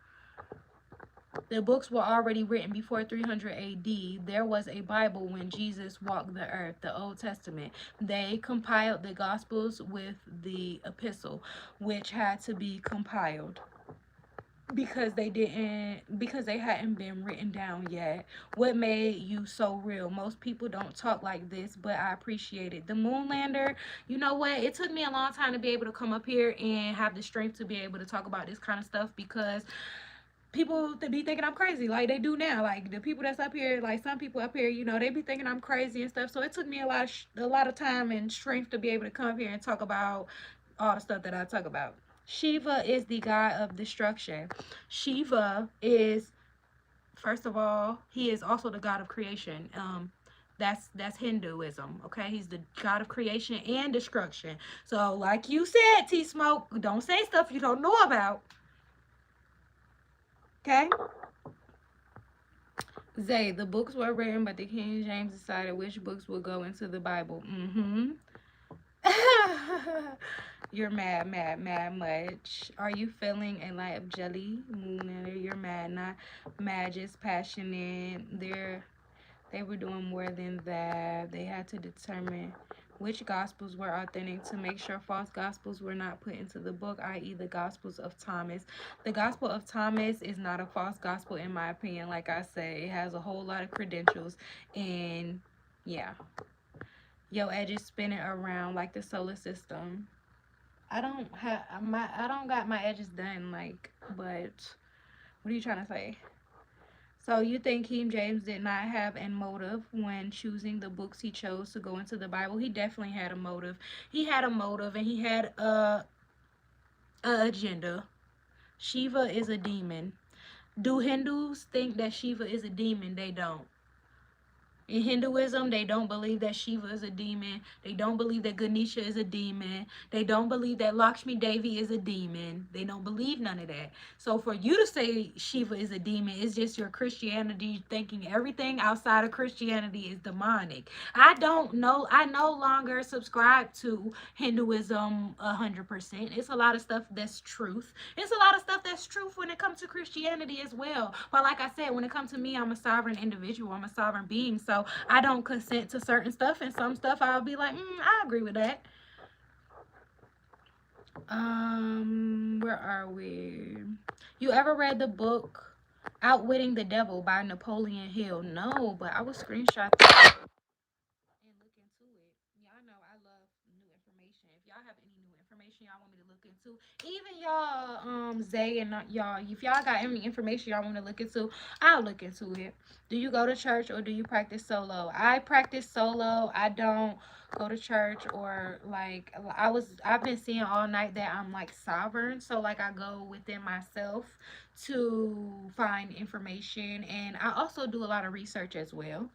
The books were already written before 300 AD. There was a Bible when Jesus walked the earth, the Old Testament. They compiled the Gospels with the epistle, which had to be compiled because they hadn't been written down yet. What made you so real? Most people don't talk like this, but I appreciate it. The Moonlander, you know what? It took me a long time to be able to come up here and have the strength to be able to talk about this kind of stuff, because people to be thinking I'm crazy like they do now. Like the people that's up here, like some people up here, you know, they be thinking I'm crazy and stuff. So it took me a lot of time and strength to be able to come up here and talk about all the stuff that I talk about. Shiva is the god of destruction. Shiva is, first of all, he is also the god of creation. That's Hinduism. Okay, he's the god of creation and destruction. So like you said, T Smoke, don't say stuff you don't know about. Okay. Zay, the books were written, but the King James decided which books would go into the Bible. You're mad much. Are you feeling a light of jelly? You're mad, not mad, just passionate. They were doing more than that. They had to determine which gospels were authentic to make sure false gospels were not put into the book, i.e. the Gospels of Thomas. The Gospel of Thomas is not a false gospel in my opinion. Like I say, it has a whole lot of credentials, and yeah. Your edges spinning around like the solar system. I don't got my edges done, like, but what are you trying to say? So you think King James did not have a motive when choosing the books he chose to go into the Bible? He definitely had a motive. He had a motive, and he had a agenda. Shiva is a demon. Do Hindus think that Shiva is a demon? They don't. In Hinduism, they don't believe that Shiva is a demon. They don't believe that Ganesha is a demon. They don't believe that Lakshmi Devi is a demon. They don't believe none of that. So for you to say Shiva is a demon, it's just your Christianity thinking everything outside of Christianity is demonic. I don't know. I no longer subscribe to Hinduism 100%. It's a lot of stuff that's truth. It's a lot of stuff that's truth when it comes to Christianity as well. But like I said, when it comes to me, I'm a sovereign individual. I'm a sovereign being. So I don't consent to certain stuff, and some stuff I'll be like, I agree with that. Where are we? You ever read the book Outwitting the Devil by Napoleon Hill? No, but I will screenshot that. y'all have any new information y'all want me to look into, even y'all, Zay and not y'all, if y'all got any information y'all want to look into, I'll look into it. Do you go to church or do you practice solo? I practice solo. I don't go to church, or like I've been seeing all night that I'm like sovereign, so like I go within myself to find information, and I also do a lot of research as well.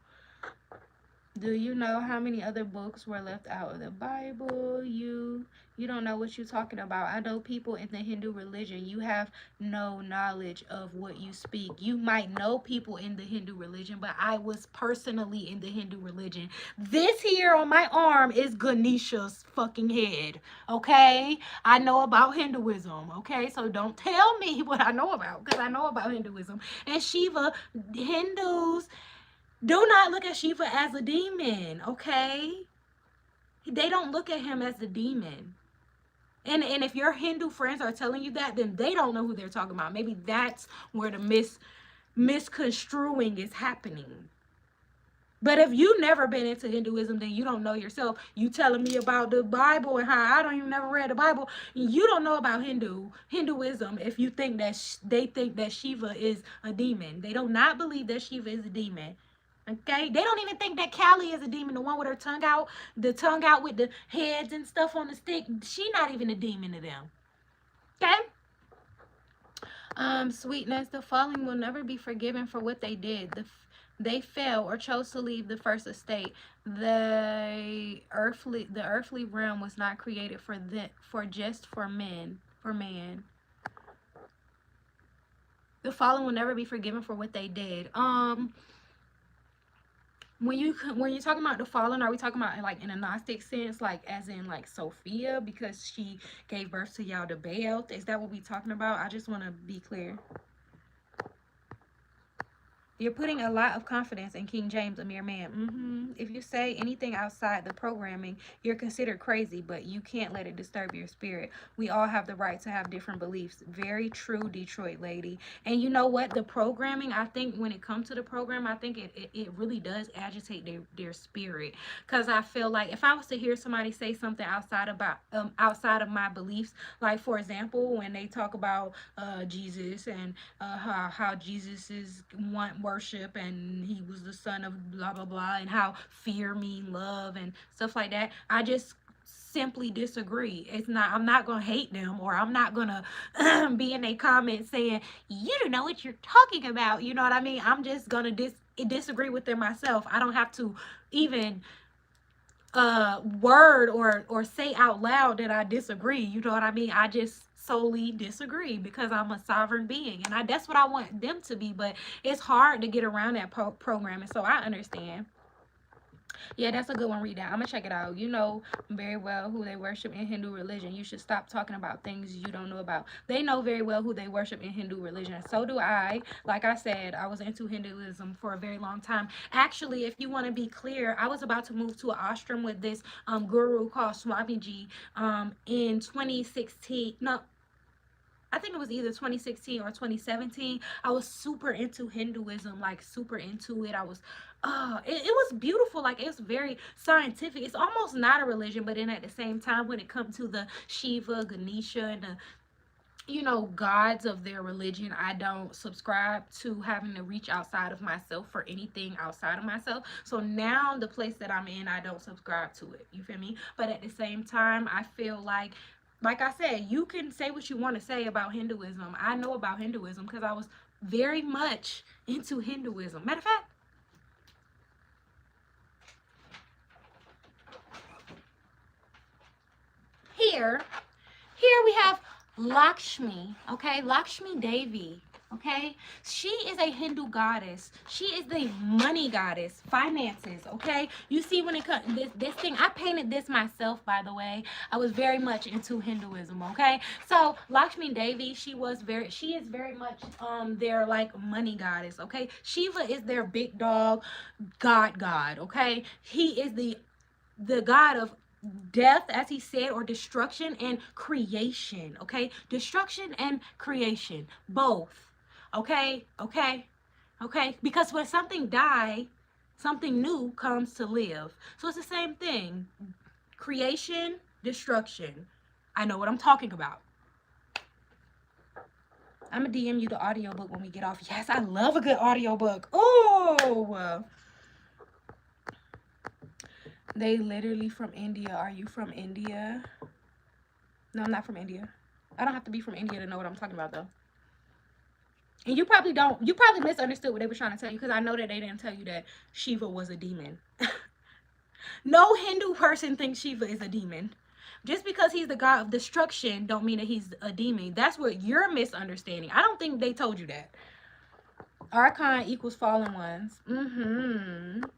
Do you know how many other books were left out of the Bible? You don't know what you're talking about. I know people in the Hindu religion. You have no knowledge of what you speak. You might know people in the Hindu religion, but I was personally in the Hindu religion. This here on my arm is Ganesha's fucking head. Okay? I know about Hinduism. Okay? So don't tell me what I know about, because I know about Hinduism. And Shiva, Hindus do not look at Shiva as a demon, okay? They don't look at him as a demon. And if your Hindu friends are telling you that, then they don't know who they're talking about. Maybe that's where the misconstruing is happening. But if you never been into Hinduism, then you don't know yourself. You telling me about the Bible and how I don't even never read the Bible. You don't know about Hinduism if you think that they think that Shiva is a demon. They do not believe that Shiva is a demon. Okay, they don't even think that Callie is a demon, the one with her tongue out, the tongue out with the heads and stuff on the stick. She not even a demon to them. Okay. Sweetness, the fallen will never be forgiven for what they did. They fell or chose to leave the first estate. The earthly realm was not created for man. The fallen will never be forgiven for what they did. When you're talking about the fallen, are we talking about like in a Gnostic sense, like as in like Sophia, because she gave birth to Yaldabaoth? Is that what we talking about? I just want to be clear. You're putting a lot of confidence in King James, a mere man. If you say anything outside the programming, you're considered crazy, but you can't let it disturb your spirit. We all have the right to have different beliefs. Very true, Detroit lady. And you know what? The programming, I think when it comes to the program, I think it really does agitate their spirit. Because I feel like if I was to hear somebody say something outside of my beliefs, like for example, when they talk about Jesus and how Jesus is worship and he was the son of blah blah blah, and how fear mean love and stuff like that, I just simply disagree. I'm not gonna hate them, or I'm not gonna be in a comment saying you don't know what you're talking about, you know what I mean? I'm just gonna disagree with them myself. I don't have to even word or say out loud that I disagree, you know what I mean? I just solely disagree because I'm a sovereign being, and that's what I want them to be. But it's hard to get around that programming, so I understand. Yeah, that's a good one. Read that. I'm gonna check it out. You know very well who they worship in Hindu religion. You should stop talking about things you don't know about. They know very well who they worship in Hindu religion. So do I. Like I said, I was into Hinduism for a very long time. Actually, if you want to be clear, I was about to move to an ashram with this guru called Swamiji in 2016. No, I think it was either 2016 or 2017. I was super into Hinduism, like super into it. I was, it was beautiful. Like, it's very scientific. It's almost not a religion, but then at the same time, when it comes to the Shiva, Ganesha, and the, you know, gods of their religion, I don't subscribe to having to reach outside of myself for anything outside of myself. So now the place that I'm in, I don't subscribe to it. You feel me? But at the same time, I feel like I said, you can say what you want to say about Hinduism. I know about Hinduism because I was very much into Hinduism. Matter of fact, here we have Lakshmi, okay? Lakshmi Devi, okay? She is a Hindu goddess. She is the money goddess, finances, okay? You see, when it comes this thing, I painted this myself, by the way. I was very much into Hinduism, okay? So Lakshmi Devi, she is very much their like money goddess, okay? Shiva is their big dog god, okay? He is the god of death, as he said, or destruction and creation, okay? Destruction and creation, both, okay? Because when something dies, something new comes to live. So it's the same thing. Creation destruction. I know what I'm talking about. I'm gonna DM you the audiobook when we get off. Yes, I love a good audiobook. Oh, they literally from India. Are you from India? No, I'm not from India. I don't have to be from India to know what I'm talking about, though. And you probably don't. You probably misunderstood what they were trying to tell you, because I know that they didn't tell you that Shiva was a demon. No Hindu person thinks Shiva is a demon. Just because he's the god of destruction don't mean that he's a demon. That's what you're misunderstanding. I don't think they told you that. Archon equals fallen ones.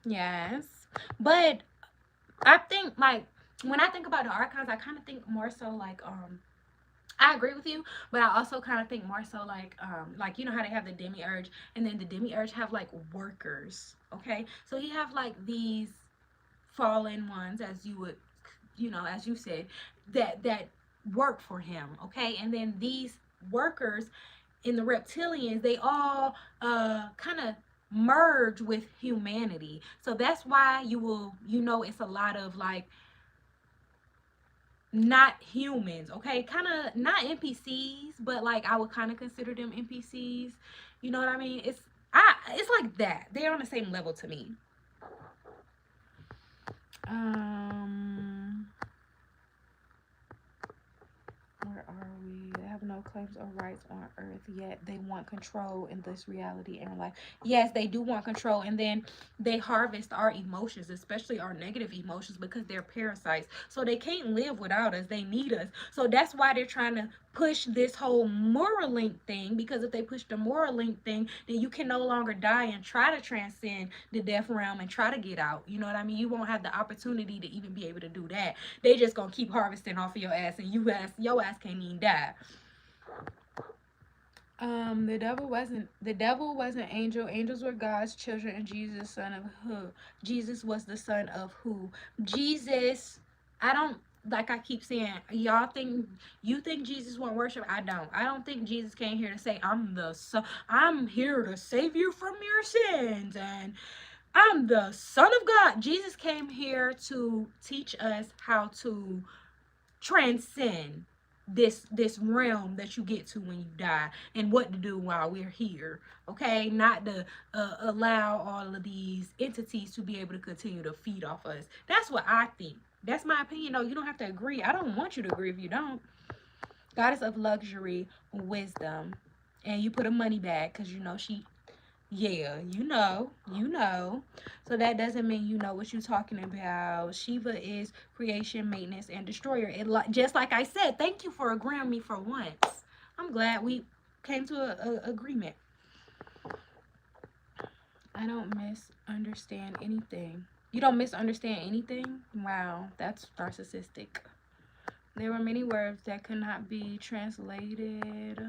Yes. But I think, like, when I think about the archons, I kind of think more so like I agree with you, but I also kind of think more so like you know how they have the demiurge, and then the demiurge have like workers, okay? So he have like these fallen ones, as you would, you know, as you said, that work for him, okay? And then these workers in the reptilians, they all kind of merge with humanity. So that's why you will, you know, it's a lot of like not humans, okay? Kind of not NPCs, but like I would kind of consider them NPCs. You know what I mean? It's like that. They're on the same level to me. Um Where are we? They have no claims or rights on earth, yet they want control in this reality and life. Yes, they do want control, and then they harvest our emotions, especially our negative emotions, because they're parasites. So they can't live without us. They need us. So that's why they're trying to push this whole moral link thing, because if they push the moral link thing, then you can no longer die and try to transcend the death realm and try to get out. You know what I mean? You won't have the opportunity to even be able to do that. They just gonna keep harvesting off of your ass, and your ass can't even die. The devil was an angel. Angels were God's children, and Jesus, son of who? Jesus was the son of who? Jesus. I don't, like I keep saying, y'all think, you think Jesus won't worship? I don't think Jesus came here to say I'm here to save you from your sins, and I'm the son of God. Jesus came here to teach us how to transcend this realm that you get to when you die, and what to do while we're here, okay? Not to allow all of these entities to be able to continue to feed off us. That's what I think. That's my opinion, though. You don't have to agree. I don't want you to agree if you don't. Goddess of luxury, wisdom, and you put a money bag because you know she, yeah, you know. So that doesn't mean you know what you're talking about. Shiva is creation, maintenance, and destroyer. Just like I said, thank you for agreeing with me for once. I'm glad we came to a agreement. I don't misunderstand anything. You don't misunderstand anything? Wow, that's narcissistic. There were many words that could not be translated.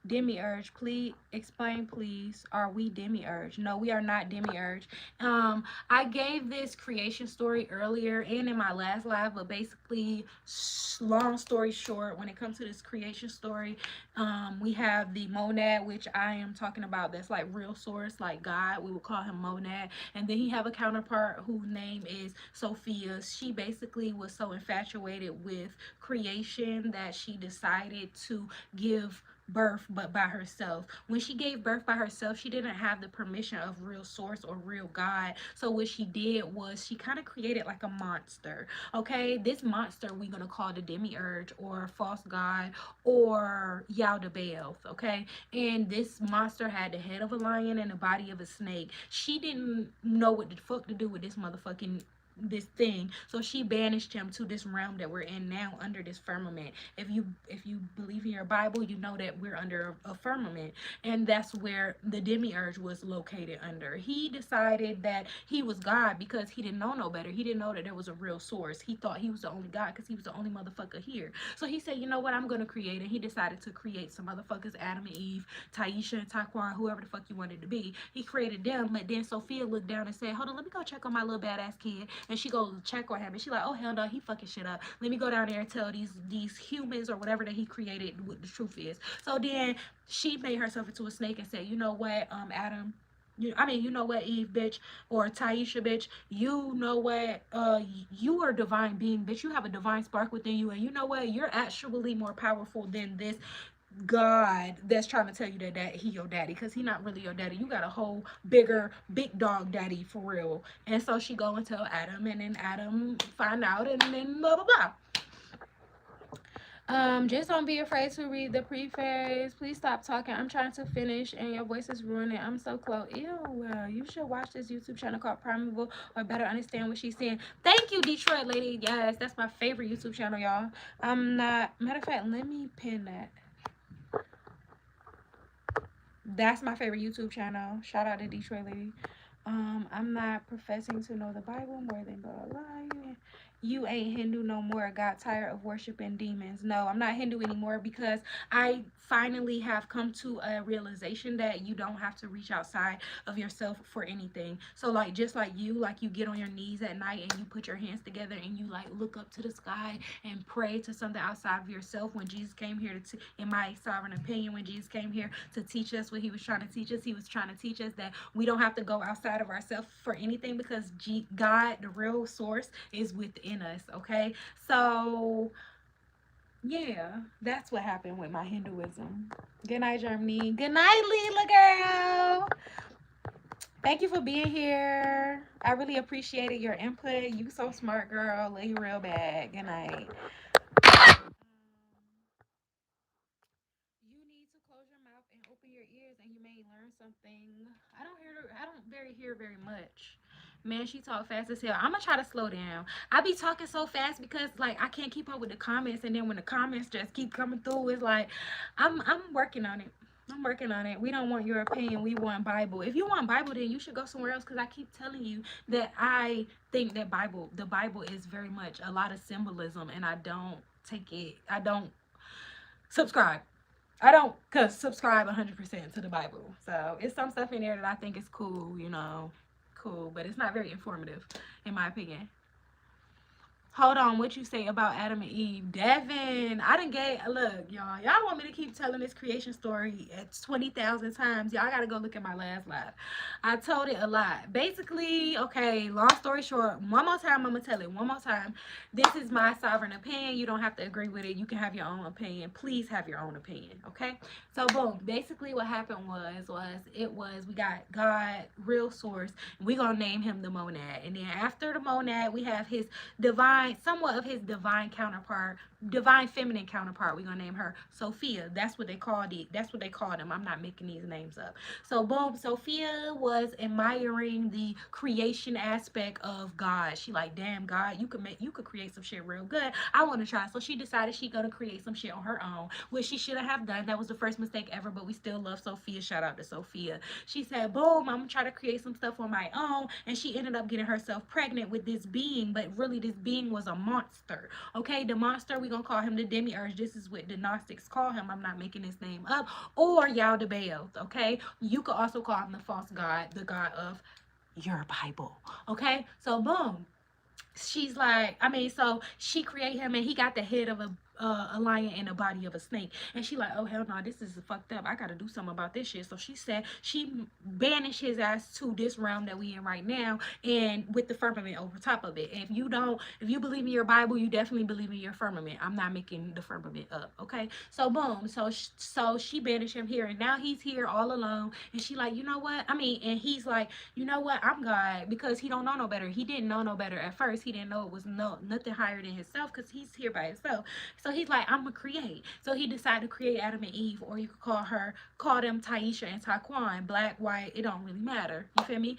Demiurge, please explain, please. Are we demiurge? No, we are not demiurge. I gave this creation story earlier and in my last live, but basically, long story short, when it comes to this creation story, we have the monad, which I am talking about, that's like real source, like God. We would call him monad. And then he have a counterpart whose name is Sophia. She basically was so infatuated with creation that she decided to give birth but by herself. When she gave birth by herself, she didn't have the permission of real source or real God. So what she did was she kind of created like a monster. Okay, this monster we're gonna call the demiurge or false god or Yaldabaoth. Okay, and this monster had the head of a lion and the body of a snake. She didn't know what the fuck to do with this thing, so she banished him to this realm that we're in now, under this firmament. If you believe in your Bible, you know that we're under a firmament, and that's where the demiurge was located under. He decided that he was God because he didn't know no better. He didn't know that there was a real source. He thought he was the only God because he was the only motherfucker here. So he said, you know what, I'm gonna create. And he decided to create some motherfuckers, Adam and Eve, Taisha and Taquan, whoever the fuck you wanted to be. He created them, but then Sophia looked down and said, hold on, let me go check on my little badass kid. And she goes check on him, and she like, oh hell no, he fucking shit up. Let me go down there and tell these humans or whatever that he created what the truth is. So then she made herself into a snake and said, you know what, Adam, You know what, Eve, bitch, or Taisha, bitch, you know what, you are a divine being, bitch. You have a divine spark within you, and you know what, you're actually more powerful than this God that's trying to tell you that he your daddy, because he not really your daddy. You got a whole bigger big dog daddy for real. And so she go and tell Adam, and then Adam find out, and then blah blah blah. Just don't be afraid to read the preface. Please stop talking. I'm trying to finish and your voice is ruining. I'm so close. Ew, you should watch this YouTube channel called Primeval or better understand what she's saying. Thank you, Detroit lady. Yes, that's my favorite YouTube channel, y'all. I'm not, matter of fact, let me pin that. That's my favorite YouTube channel. Shout out to Detroit lady. I'm not professing to know the Bible more than God. Lying. You ain't Hindu no more. Got tired of worshiping demons. No, I'm not Hindu anymore, because I finally have come to a realization that you don't have to reach outside of yourself for anything. So like, just like you get on your knees at night and you put your hands together and you like look up to the sky and pray to something outside of yourself. When Jesus came here to, in my sovereign opinion, when Jesus came here to teach us what he was trying to teach us, he was trying to teach us that we don't have to go outside of ourselves for anything, because God, the real source, is within us. Okay, so yeah, that's what happened with my Hinduism. Good night, Germany. Good night, Leela girl. Thank you for being here. I really appreciated your input. You so smart, girl. Love you real bad. Good night. You need to close your mouth and open your ears, and you may learn something. I don't hear very much. Man, she talk fast as hell. I'm gonna try to slow down. I be talking so fast because like I can't keep up with the comments, and then when the comments just keep coming through, it's like I'm working on it. I'm working on it. We don't want your opinion. We want Bible. If you want Bible, then you should go somewhere else, because I keep telling you that I think that the Bible is very much a lot of symbolism, and I don't take it. I don't subscribe. I don't subscribe 100% to the Bible. So it's some stuff in there that I think is cool, cool, but it's not very informative, in my opinion. Hold on, what you say about Adam and Eve? Devin, I done look, y'all want me to keep telling this creation story at 20,000 times. Y'all gotta go look at my last live. I told it a lot. Basically, okay, long story short, one more time, I'm gonna tell it one more time. This is my sovereign opinion. You don't have to agree with it. You can have your own opinion. Please have your own opinion, okay? So, boom, basically what happened was we got God, real source. We gonna name him the monad. And then after the monad, we have his somewhat of his divine counterpart, divine feminine counterpart. We're gonna name her Sophia. That's what they called it. That's what they called him. I'm not making these names up. So boom, Sophia was admiring the creation aspect of God. She like, damn, God, you could create some shit real good. I want to try. So she decided she gonna create some shit on her own, which she shouldn't have done. That was the first mistake ever, but we still love Sophia. Shout out to Sophia. She said, boom, I'm gonna try to create some stuff on my own, and she ended up getting herself pregnant with this being, but really this being was a monster. Okay, the monster, we gonna call him the demiurge. This is what the Gnostics call him. I'm not making his name up. Or Yaldabaoth. Okay, you could also call him the false god, the god of your Bible. Okay, so boom, she's like, so she create him, and he got the head of a lion and the body of a snake, and she like, oh hell no, this is fucked up. I gotta do something about this shit. So she said she banished his ass to this realm that we in right now, and with the firmament over top of it. And if you believe in your Bible, you definitely believe in your firmament. I'm not making the firmament up. Okay, so boom, so she banished him here, and now he's here all alone. And she like, you know what, and he's like, you know what, I'm God, because he don't know no better. He didn't know no better at first. He didn't know it was nothing higher than himself, because he's here by himself. So he's like, I'm gonna create. So he decided to create Adam and Eve, or you could call them Taisha and Taquan, black, white, it don't really matter. You feel me?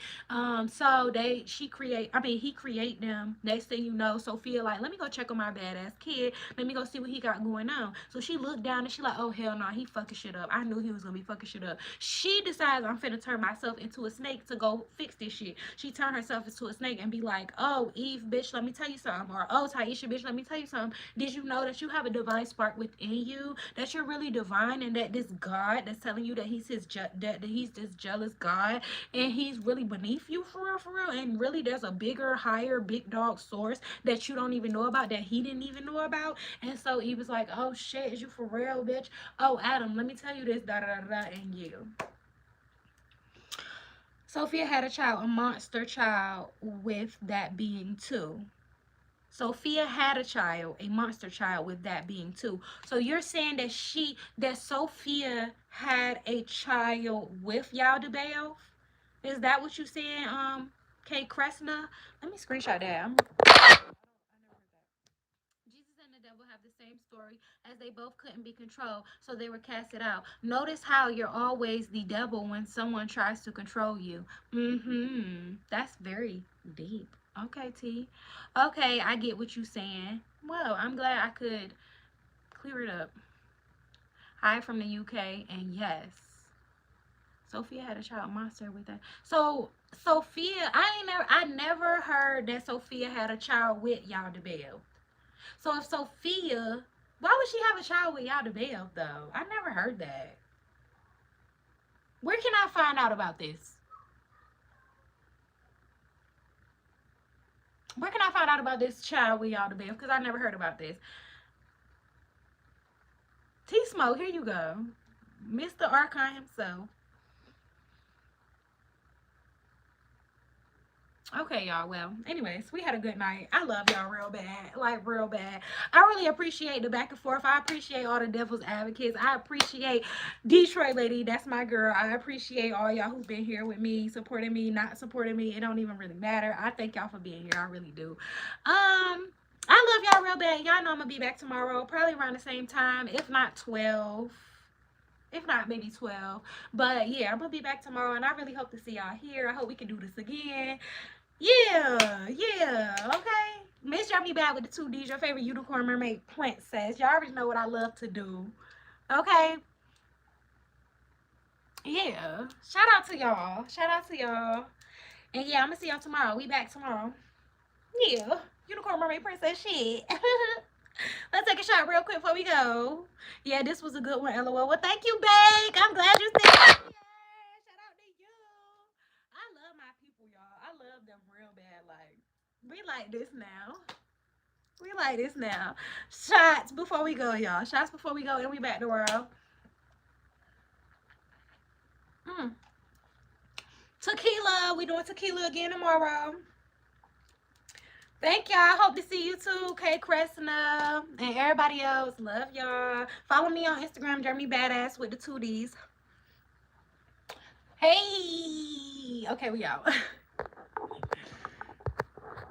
So he create them. Next thing you know, Sophia like, let me go check on my badass kid. Let me go see what he got going on. So she looked down and she like, oh hell no, he fucking shit up. I knew he was gonna be fucking shit up. She decides, I'm finna turn myself into a snake to go fix this shit. She turned herself into a snake and be like, oh Eve, bitch, let me tell you something. Or oh Taisha, bitch, let me tell you something. Did you know that you have a divine spark within you? That you're really divine, and that this God that's telling you that he's that he's this jealous God, and he's really beneath you for real, and really there's a bigger, higher, big dog source that you don't even know about, that he didn't even know about. And so Eve was like, oh shit, is you for real, bitch? Oh Adam, let me tell you this, da da da da, and you. Sophia had a child, a monster child, with that being 2. Sophia had a child, a monster child, with that being 2. So you're saying that Sophia had a child with Yaldabaoth? Is that what you saying, Kate Kressner? Let me screenshot that. Jesus and the devil have the same story, as they both couldn't be controlled, so they were casted out. Notice how you're always the devil when someone tries to control you. That's very deep. Okay, T. Okay, I get what you're saying. Well, I'm glad I could clear it up. Hi from the UK, and yes, Sophia had a child monster with that. So Sophia, I never heard that Sophia had a child with Yaldabaoth. So if Sophia, why would she have a child with Yaldabaoth though? I never heard that. Where can I find out about this? Where can I find out about this child with Yaldabaoth? Because I never heard about this. T Smoke, here you go. Mr. Archon himself. Okay, y'all. Well, anyways, we had a good night. I love y'all real bad. Like, real bad. I really appreciate the back and forth. I appreciate all the devil's advocates. I appreciate Detroit Lady. That's my girl. I appreciate all y'all who've been here with me, supporting me, not supporting me. It don't even really matter. I thank y'all for being here. I really do. I love y'all real bad. Y'all know I'm going to be back tomorrow. Probably around the same time. If not 12. If not, maybe 12. But, yeah, I'm going to be back tomorrow. And I really hope to see y'all here. I hope we can do this again. Yeah, okay. Miss GermanyBadd with the 2Ds, your favorite unicorn mermaid princess. Y'all already know what I love to do. Okay. Yeah. Shout out to y'all. Shout out to y'all. And yeah, I'm gonna see y'all tomorrow. We back tomorrow. Yeah. Unicorn mermaid princess shit. Let's take a shot real quick before we go. Yeah, this was a good one, LOL. Well, thank you, Bake. I'm glad you said yeah. Shout out to you. I love my people, y'all. I love them real bad. Like, we like this now. We like this now. Shots before we go, y'all. Shots before we go, and we back to world. Tequila. We doing tequila again tomorrow. Thank y'all. Hope to see you too, Kay Cressina, and everybody else. Love y'all. Follow me on Instagram, GermanyBadd with the 2Ds. Hey. Okay, we out.